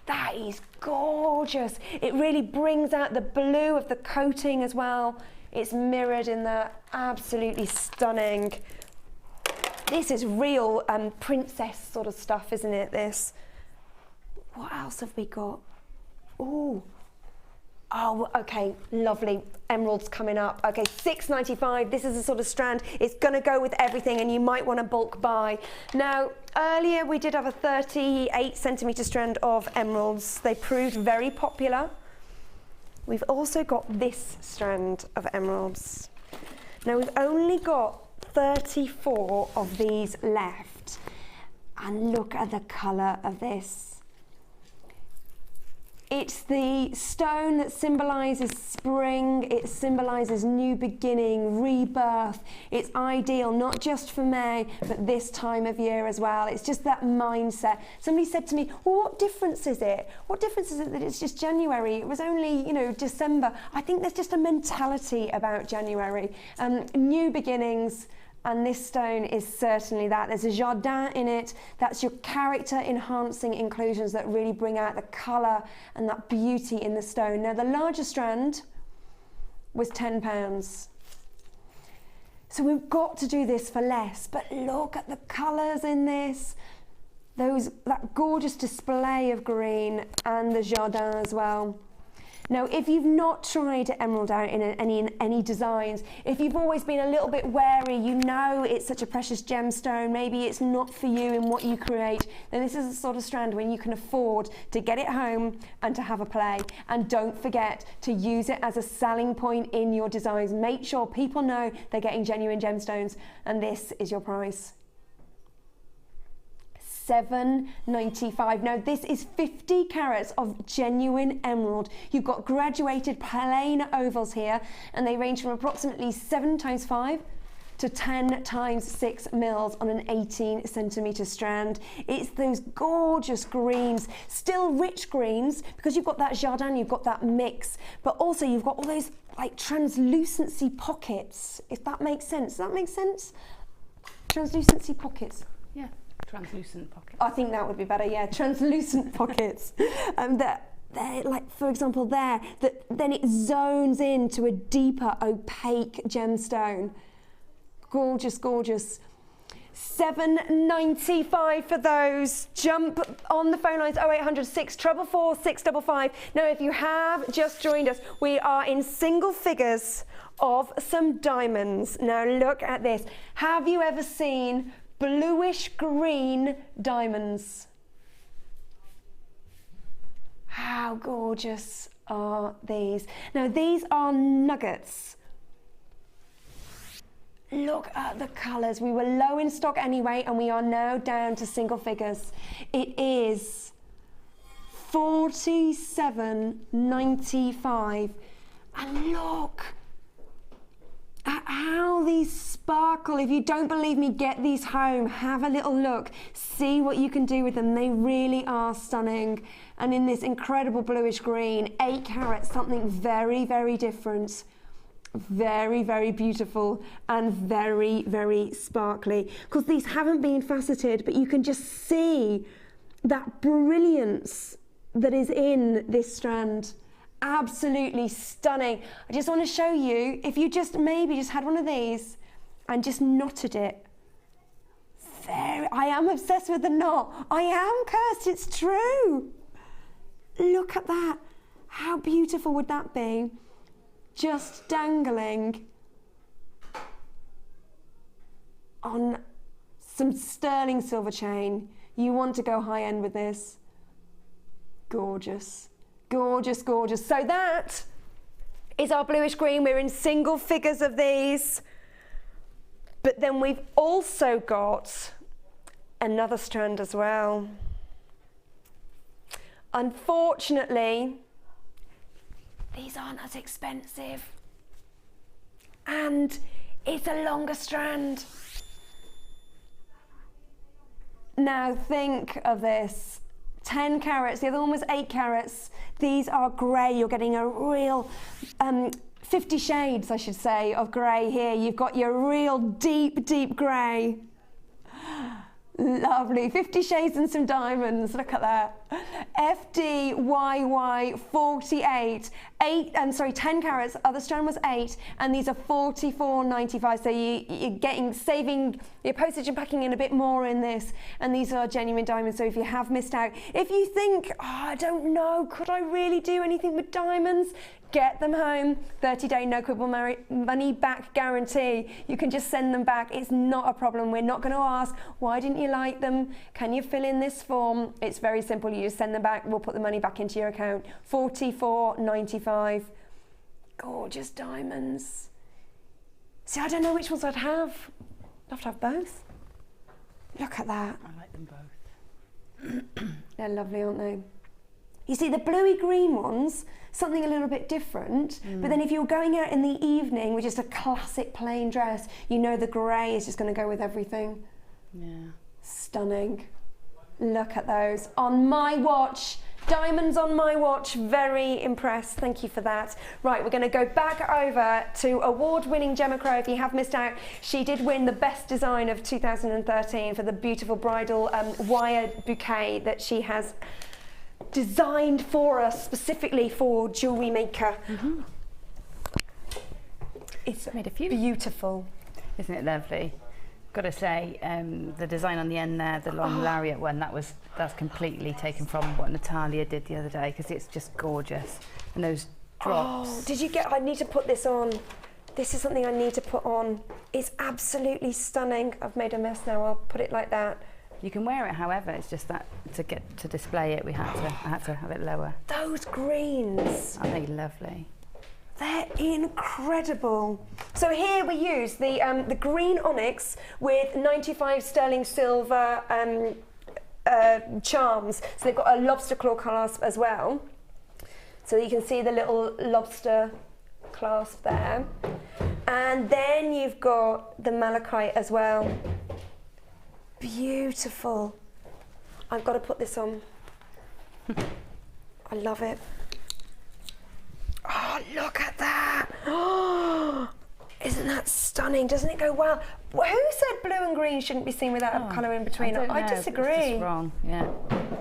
That is gorgeous. It really brings out the blue of the coating as well. It's mirrored in that. Absolutely stunning. This is real princess sort of stuff, isn't it, this? What else have we got? Ooh. Oh, okay, lovely. Emeralds coming up. Okay, $6.95. This is a sort of strand. It's going to go with everything, and you might want to bulk buy. Now, earlier we did have a 38cm strand of emeralds. They proved very popular. We've also got this strand of emeralds. Now, we've only got 34 of these left. And look at the colour of this. It's the stone that symbolises spring, it symbolises new beginning, rebirth. It's ideal, not just for May, but this time of year as well. It's just that mindset. Somebody said to me, well, what difference is it? What difference is it that it's just January? It was only, you know, December. I think there's just a mentality about January. New beginnings. And this stone is certainly that. There's a jardin in it. That's your character enhancing inclusions that really bring out the colour and that beauty in the stone. Now the larger strand was £10. So we've got to do this for less, but look at the colours in this. That gorgeous display of green and the jardin as well. Now, if you've not tried emerald out in any designs, if you've always been a little bit wary, you know it's such a precious gemstone, maybe it's not for you in what you create, then this is the sort of strand when you can afford to get it home and to have a play. And don't forget to use it as a selling point in your designs. Make sure people know they're getting genuine gemstones, and this is your price. $7.95. Now this is 50 carats of genuine emerald. You've got graduated plain ovals here, and they range from approximately 7 times 5 to 10 times 6 mils on an 18 centimetre strand. It's those gorgeous greens, still rich greens, because you've got that jardin, you've got that mix, but also you've got all those like translucency pockets, if that makes sense. Does that make sense? Translucency pockets. Yeah. Translucent pockets. I think that would be better, yeah, translucent pockets. They're like, for example, then it zones into a deeper opaque gemstone. Gorgeous, gorgeous. $7.95 for those. Jump on the phone lines 0800 644 655. Now, if you have just joined us, we are in single figures of some diamonds. Now, look at this. Have you ever seen bluish green diamonds? How gorgeous are these? Now these are nuggets. Look at the colours. We were low in stock anyway, and we are now down to single figures. It is $47.95, and look at how these sparkle. If you don't believe me, get these home, have a little look, see what you can do with them. They really are stunning. And in this incredible bluish green, 8 carats, something very, very different. Very, very beautiful and very, very sparkly. Because these haven't been faceted, but you can just see that brilliance that is in this strand. Absolutely stunning. I just want to show you, if you maybe just had one of these and just knotted it. I am obsessed with the knot. I am, Kirst, it's true. Look at that. How beautiful would that be? Just dangling on some sterling silver chain. You want to go high end with this. Gorgeous. Gorgeous, gorgeous. So that is our bluish green. We're in single figures of these. But then we've also got another strand as well. Unfortunately, these aren't as expensive. And it's a longer strand. Now think of this. 10 carats, the other one was 8 carats. These are grey. You're getting a real 50 shades, I should say, of grey here. You've got your real deep, deep grey. Lovely. 50 shades and some diamonds. Look at that. FDYY 48. 10 carats. Other strand was 8, and these are $44.95. So you're saving your postage and packing in a bit more in this. And these are genuine diamonds. So if you have missed out, if you think, I don't know, could I really do anything with diamonds? Get them home. 30-day no quibble money back guarantee. You can just send them back. It's not a problem. We're not going to ask, why didn't you like them? Can you fill in this form? It's very simple. You just send them back. We'll put the money back into your account. $44.95. Gorgeous diamonds. See, I don't know which ones I'd have. I'd have to have both. Look at that. I like them both. They're lovely, aren't they? You see, the bluey green ones, something a little bit different, but then if you're going out in the evening with just a classic plain dress, you know the grey is just going to go with everything. Yeah. Stunning. Look at those. On my watch. Diamonds on my watch. Very impressed. Thank you for that. Right, we're going to go back over to award-winning Gemma Crow. If you have missed out, she did win the best design of 2013 for the beautiful bridal wire bouquet that she has designed for us specifically for JewelleryMaker. it's made a few. Beautiful. Isn't it lovely? Got to say, the design on the end there, the long lariat one, that's completely taken from what Natalia did the other day, because it's just gorgeous. And those drops. Oh, did you get? I need to put this on. This is something I need to put on. It's absolutely stunning. I've made a mess now. I'll put it like that. You can wear it, however, it's just that to display it, I had to have it lower. Those greens. Aren't they lovely? They're incredible. So here we use the green onyx with 95 sterling silver charms. So they've got a lobster claw clasp as well. So you can see the little lobster clasp there. And then you've got the malachite as well. Beautiful. I've got to put this on. I love it. Oh, look at that. Oh, isn't that stunning? Doesn't it go well? Who said blue and green shouldn't be seen without a colour in between? I disagree. It's just wrong, yeah.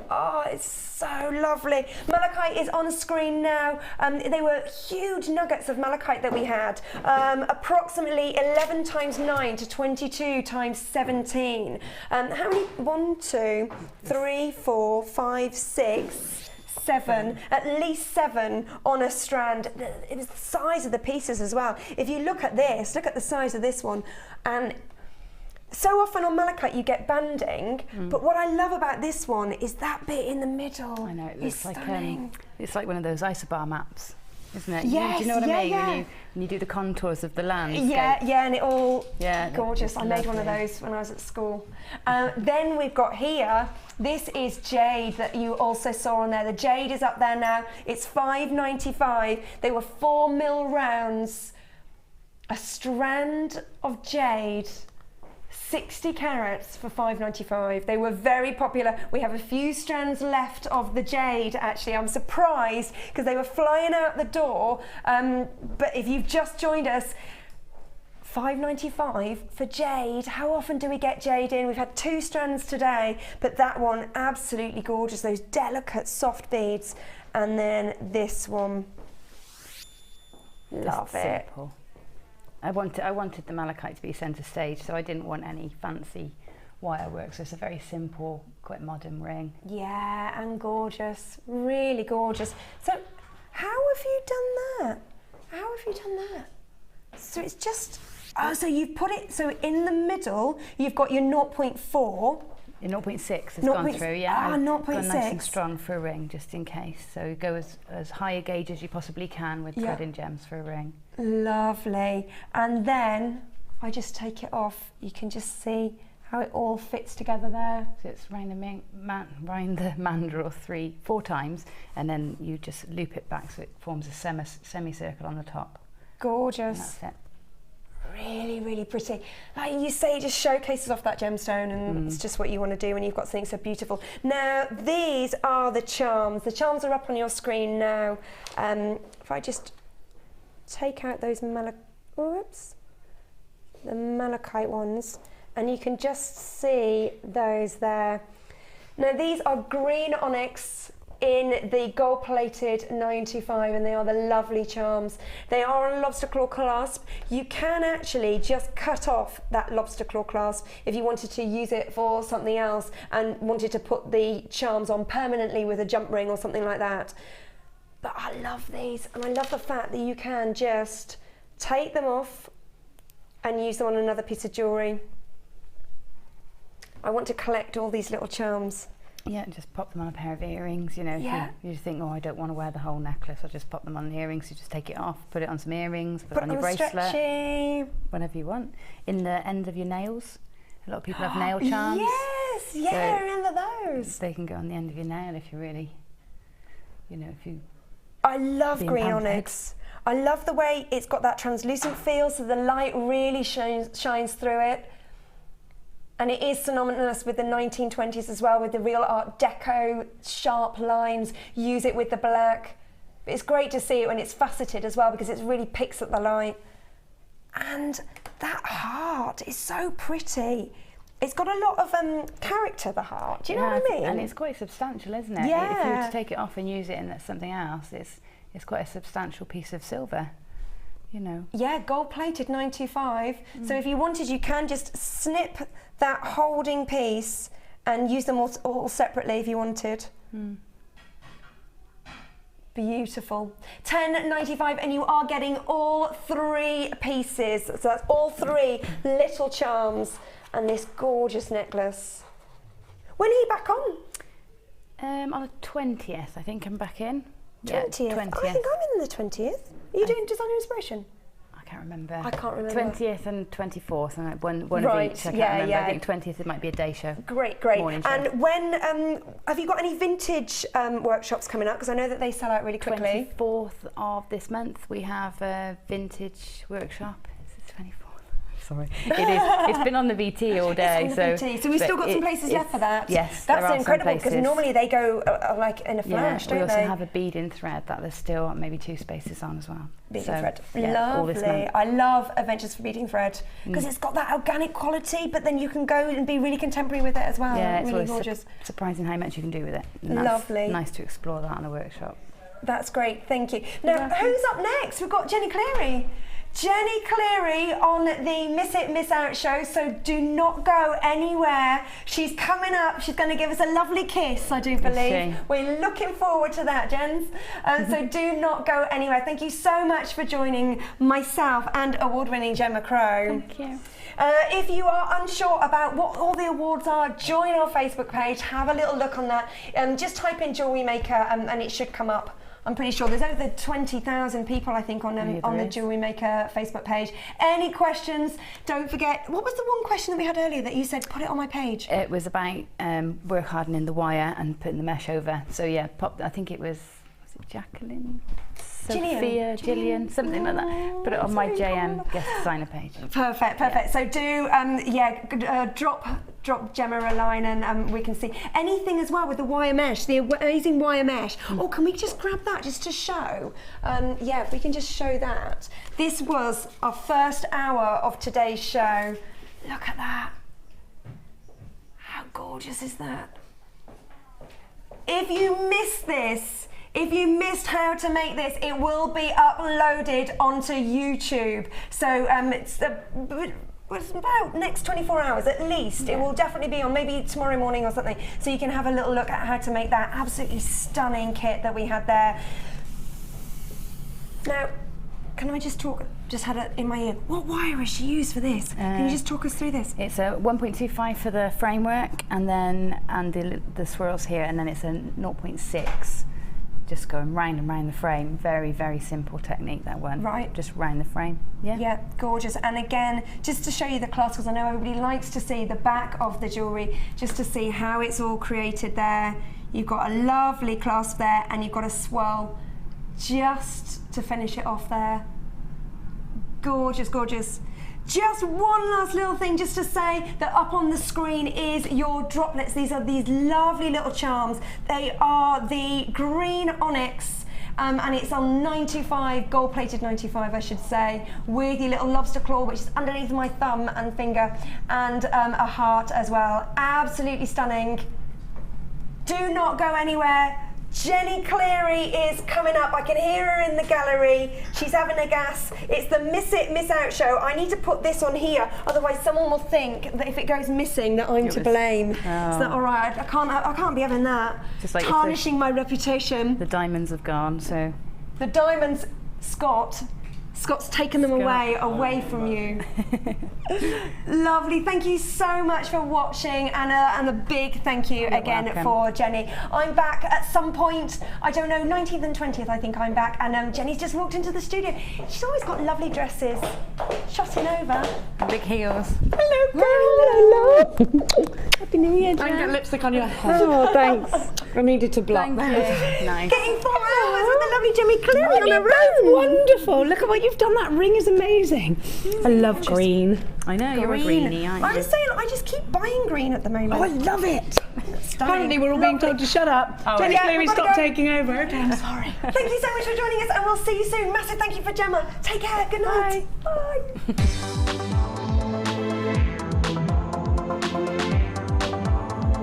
Oh, it's so lovely. Malachite is on screen now. They were huge nuggets of malachite that we had. Approximately 11 times 9 to 22 times 17. How many? 1, 2, 3, 4, 5, 6. 7, at least 7 on a strand. It was the size of the pieces as well. If you look at this, look at the size of this one, and so often on malachite you get banding, but what I love about this one is that bit in the middle. I know, it looks like it's like one of those isobar maps, isn't it? Yes, do you know what I mean? When you do the contours of the landscape. Yeah, and it all gorgeous. I made lovely. one of those when I was at school. Then we've got here, this is jade that you also saw on there. The jade is up there now. It's $5.95. They were 4mm rounds. A strand of jade, 60 carats for $5.95. They were very popular. We have a few strands left of the jade, actually. I'm surprised because they were flying out the door. But if you've just joined us, $5.95 for jade. How often do we get jade in? We've had 2 strands today, but that one absolutely gorgeous. Those delicate soft beads. And then this one, love it. Simple. I wanted the malachite to be centre stage, so I didn't want any fancy wire work. So it's a very simple, quite modern ring. Yeah, and gorgeous, really gorgeous. So how have you done that? How have you done that? So it's just, so you've put it, so in the middle, you've got your 0.4. Your 0.6 has gone through, yeah. 0.6. Gone nice and strong for a ring, just in case. So go as high a gauge as you possibly can with thread and gems for a ring. Lovely. And then, if I just take it off, you can just see how it all fits together there. So it's round the mandrel 4 times, and then you just loop it back so it forms a semicircle on the top. Gorgeous. And that's it. Really, really pretty. Like you say, it just showcases off that gemstone, and it's just what you want to do when you've got something so beautiful. Now, these are the charms. The charms are up on your screen now. If I just take out those the malachite ones, and you can just see those there. Now, these are green onyx in the gold-plated 925, and they are the lovely charms. They are on a lobster claw clasp. You can actually just cut off that lobster claw clasp if you wanted to use it for something else and wanted to put the charms on permanently with a jump ring or something like that. But I love these, and I love the fact that you can just take them off and use them on another piece of jewellery. I want to collect all these little charms. Yeah, just pop them on a pair of earrings, you know. If you think, oh, I don't want to wear the whole necklace, I'll just pop them on the earrings. You just take it off, put it on some earrings, put it on your bracelet. Stretchy. Whatever you want. In the end of your nails. A lot of people have nail charms. Yes, yeah, so I remember those. They can go on the end of your nail if you really, you know, if you... I love green onyx. I love the way it's got that translucent feel, so the light really shines through it. And it is synonymous with the 1920s as well, with the real Art Deco, sharp lines, use it with the black. It's great to see it when it's faceted as well, because it really picks up the light. And that heart is so pretty. It's got a lot of character, the heart. Do you know what I mean? And it's quite substantial, isn't it? Yeah. If you were to take it off and use it in something else, it's quite a substantial piece of silver. you know. Yeah, gold plated 925. So if you wanted, you can just snip that holding piece and use them all separately if you wanted. Beautiful. 10.95, and you are getting all 3 pieces. So that's all 3 little charms and this gorgeous necklace. When are you back on? On the 20th, I think I'm back in. 20th? Yeah, 20th. I think I'm in the 20th. Are you doing Designer Inspiration? I can't remember. I can't remember. 20th and 24th, and one Right, of each. I can't yeah, remember. yeah. I think 20th it might be a day show. Great. Morning show. And when have you got any vintage workshops coming up? Because I know that they sell out really quickly. 24th of this month we have a vintage workshop. Is it 24th? Sorry, it is. It's been on the VT all day. It's on the VT. So we've still got some places left for that. Yes, that's incredible because normally they go like in a flash, don't we they? also have a bead-in thread that there's still maybe 2 spaces on as well. Beading thread. Yeah, all this Lovely. month. I love Adventures for Beading Thread because it's got that organic quality, but then you can go and be really contemporary with it as well. Yeah, it's really always gorgeous. surprising how much you can do with it. And that's Lovely. Nice to explore that in a workshop. That's great, thank you. Now, who's up next? We've got Jenny Cleary. Jenny Cleary on the Miss It, Miss Out show, so do not go anywhere. She's coming up, she's going to give us a lovely kiss, I do believe. We're looking forward to that, Jens. So do not go anywhere. Thank you so much for joining myself and award-winning Gemma Crow. Thank you. If you are unsure about what all the awards are, join our Facebook page, have a little look on that. Just type in JewelleryMaker and it should come up. I'm pretty sure there's over 20,000 people, I think, on the JewelleryMaker Facebook page. Any questions? Don't forget. What was the one question that we had earlier that you said put it on my page? It was about work hardening the wire and putting the mesh over. So yeah, I think it was it Jacqueline? Sophia, Gillian, something like that. Put it on my JM guest designer page. Perfect. Yeah. So do drop Gemma a line and we can see anything as well with the wire mesh, the amazing wire mesh. Oh, can we just grab that just to show? Yeah, if we can just show that. This was our first hour of today's show. Look at that. How gorgeous is that? If you missed this, if you missed how to make this, it will be uploaded onto YouTube. So it's about next 24 hours at least. It will definitely be on, maybe tomorrow morning or something. So you can have a little look at how to make that absolutely stunning kit that we had there. Now, can I just talk, just had it in my ear, what wire has she used for this? Can you just talk us through this? It's a 1.25 for the framework and the swirls here, and then it's a 0.6. Just going round and round the frame. Very, very simple technique, that one. Right. Just round the frame. Yeah. Yeah, gorgeous. And again, just to show you the class, because I know everybody likes to see the back of the jewellery, just to see how it's all created there. You've got a lovely clasp there, and you've got a swirl just to finish it off there. Gorgeous, gorgeous. Just one last little thing just to say that up on the screen is your droplets. These are these lovely little charms. They are the green onyx and it's on 925, gold plated 925 I should say, with your little lobster claw which is underneath my thumb and finger, and a heart as well. Absolutely stunning. Do not go anywhere. Jenny Cleary is coming up. I can hear her in the gallery. She's having a gas. It's the Miss It, Miss Out show. I need to put this on here, otherwise someone will think that if it goes missing that I'm to blame. Is that all right? I can't be having that. Just like tarnishing my reputation. The diamonds have gone, so. The diamonds, Scott's taken them away from you. Lovely, thank you so much for watching, and a big thank you again for Jenny. I'm back at some point, I don't know, 19th and 20th I think I'm back, and Jenny's just walked into the studio. She's always got lovely dresses, shotting over. Big heels. Hello, hello. Happy New Year, Jen. And get lipstick on your head. Oh, thanks. I needed to block. Nice. Getting 4 hours with the lovely Jenny Cleary on her own. Wonderful. Look at what you've done. That ring is amazing. I love green. I know, you're a greenie, aren't you? I was saying, I just keep buying green at the moment. Oh, I love it. Apparently we're all being told to shut up. Jenny Cleary, stop taking over. I'm sorry. Thank you so much for joining us, and we'll see you soon. Massive thank you for Gemma. Take care. Good night. Bye.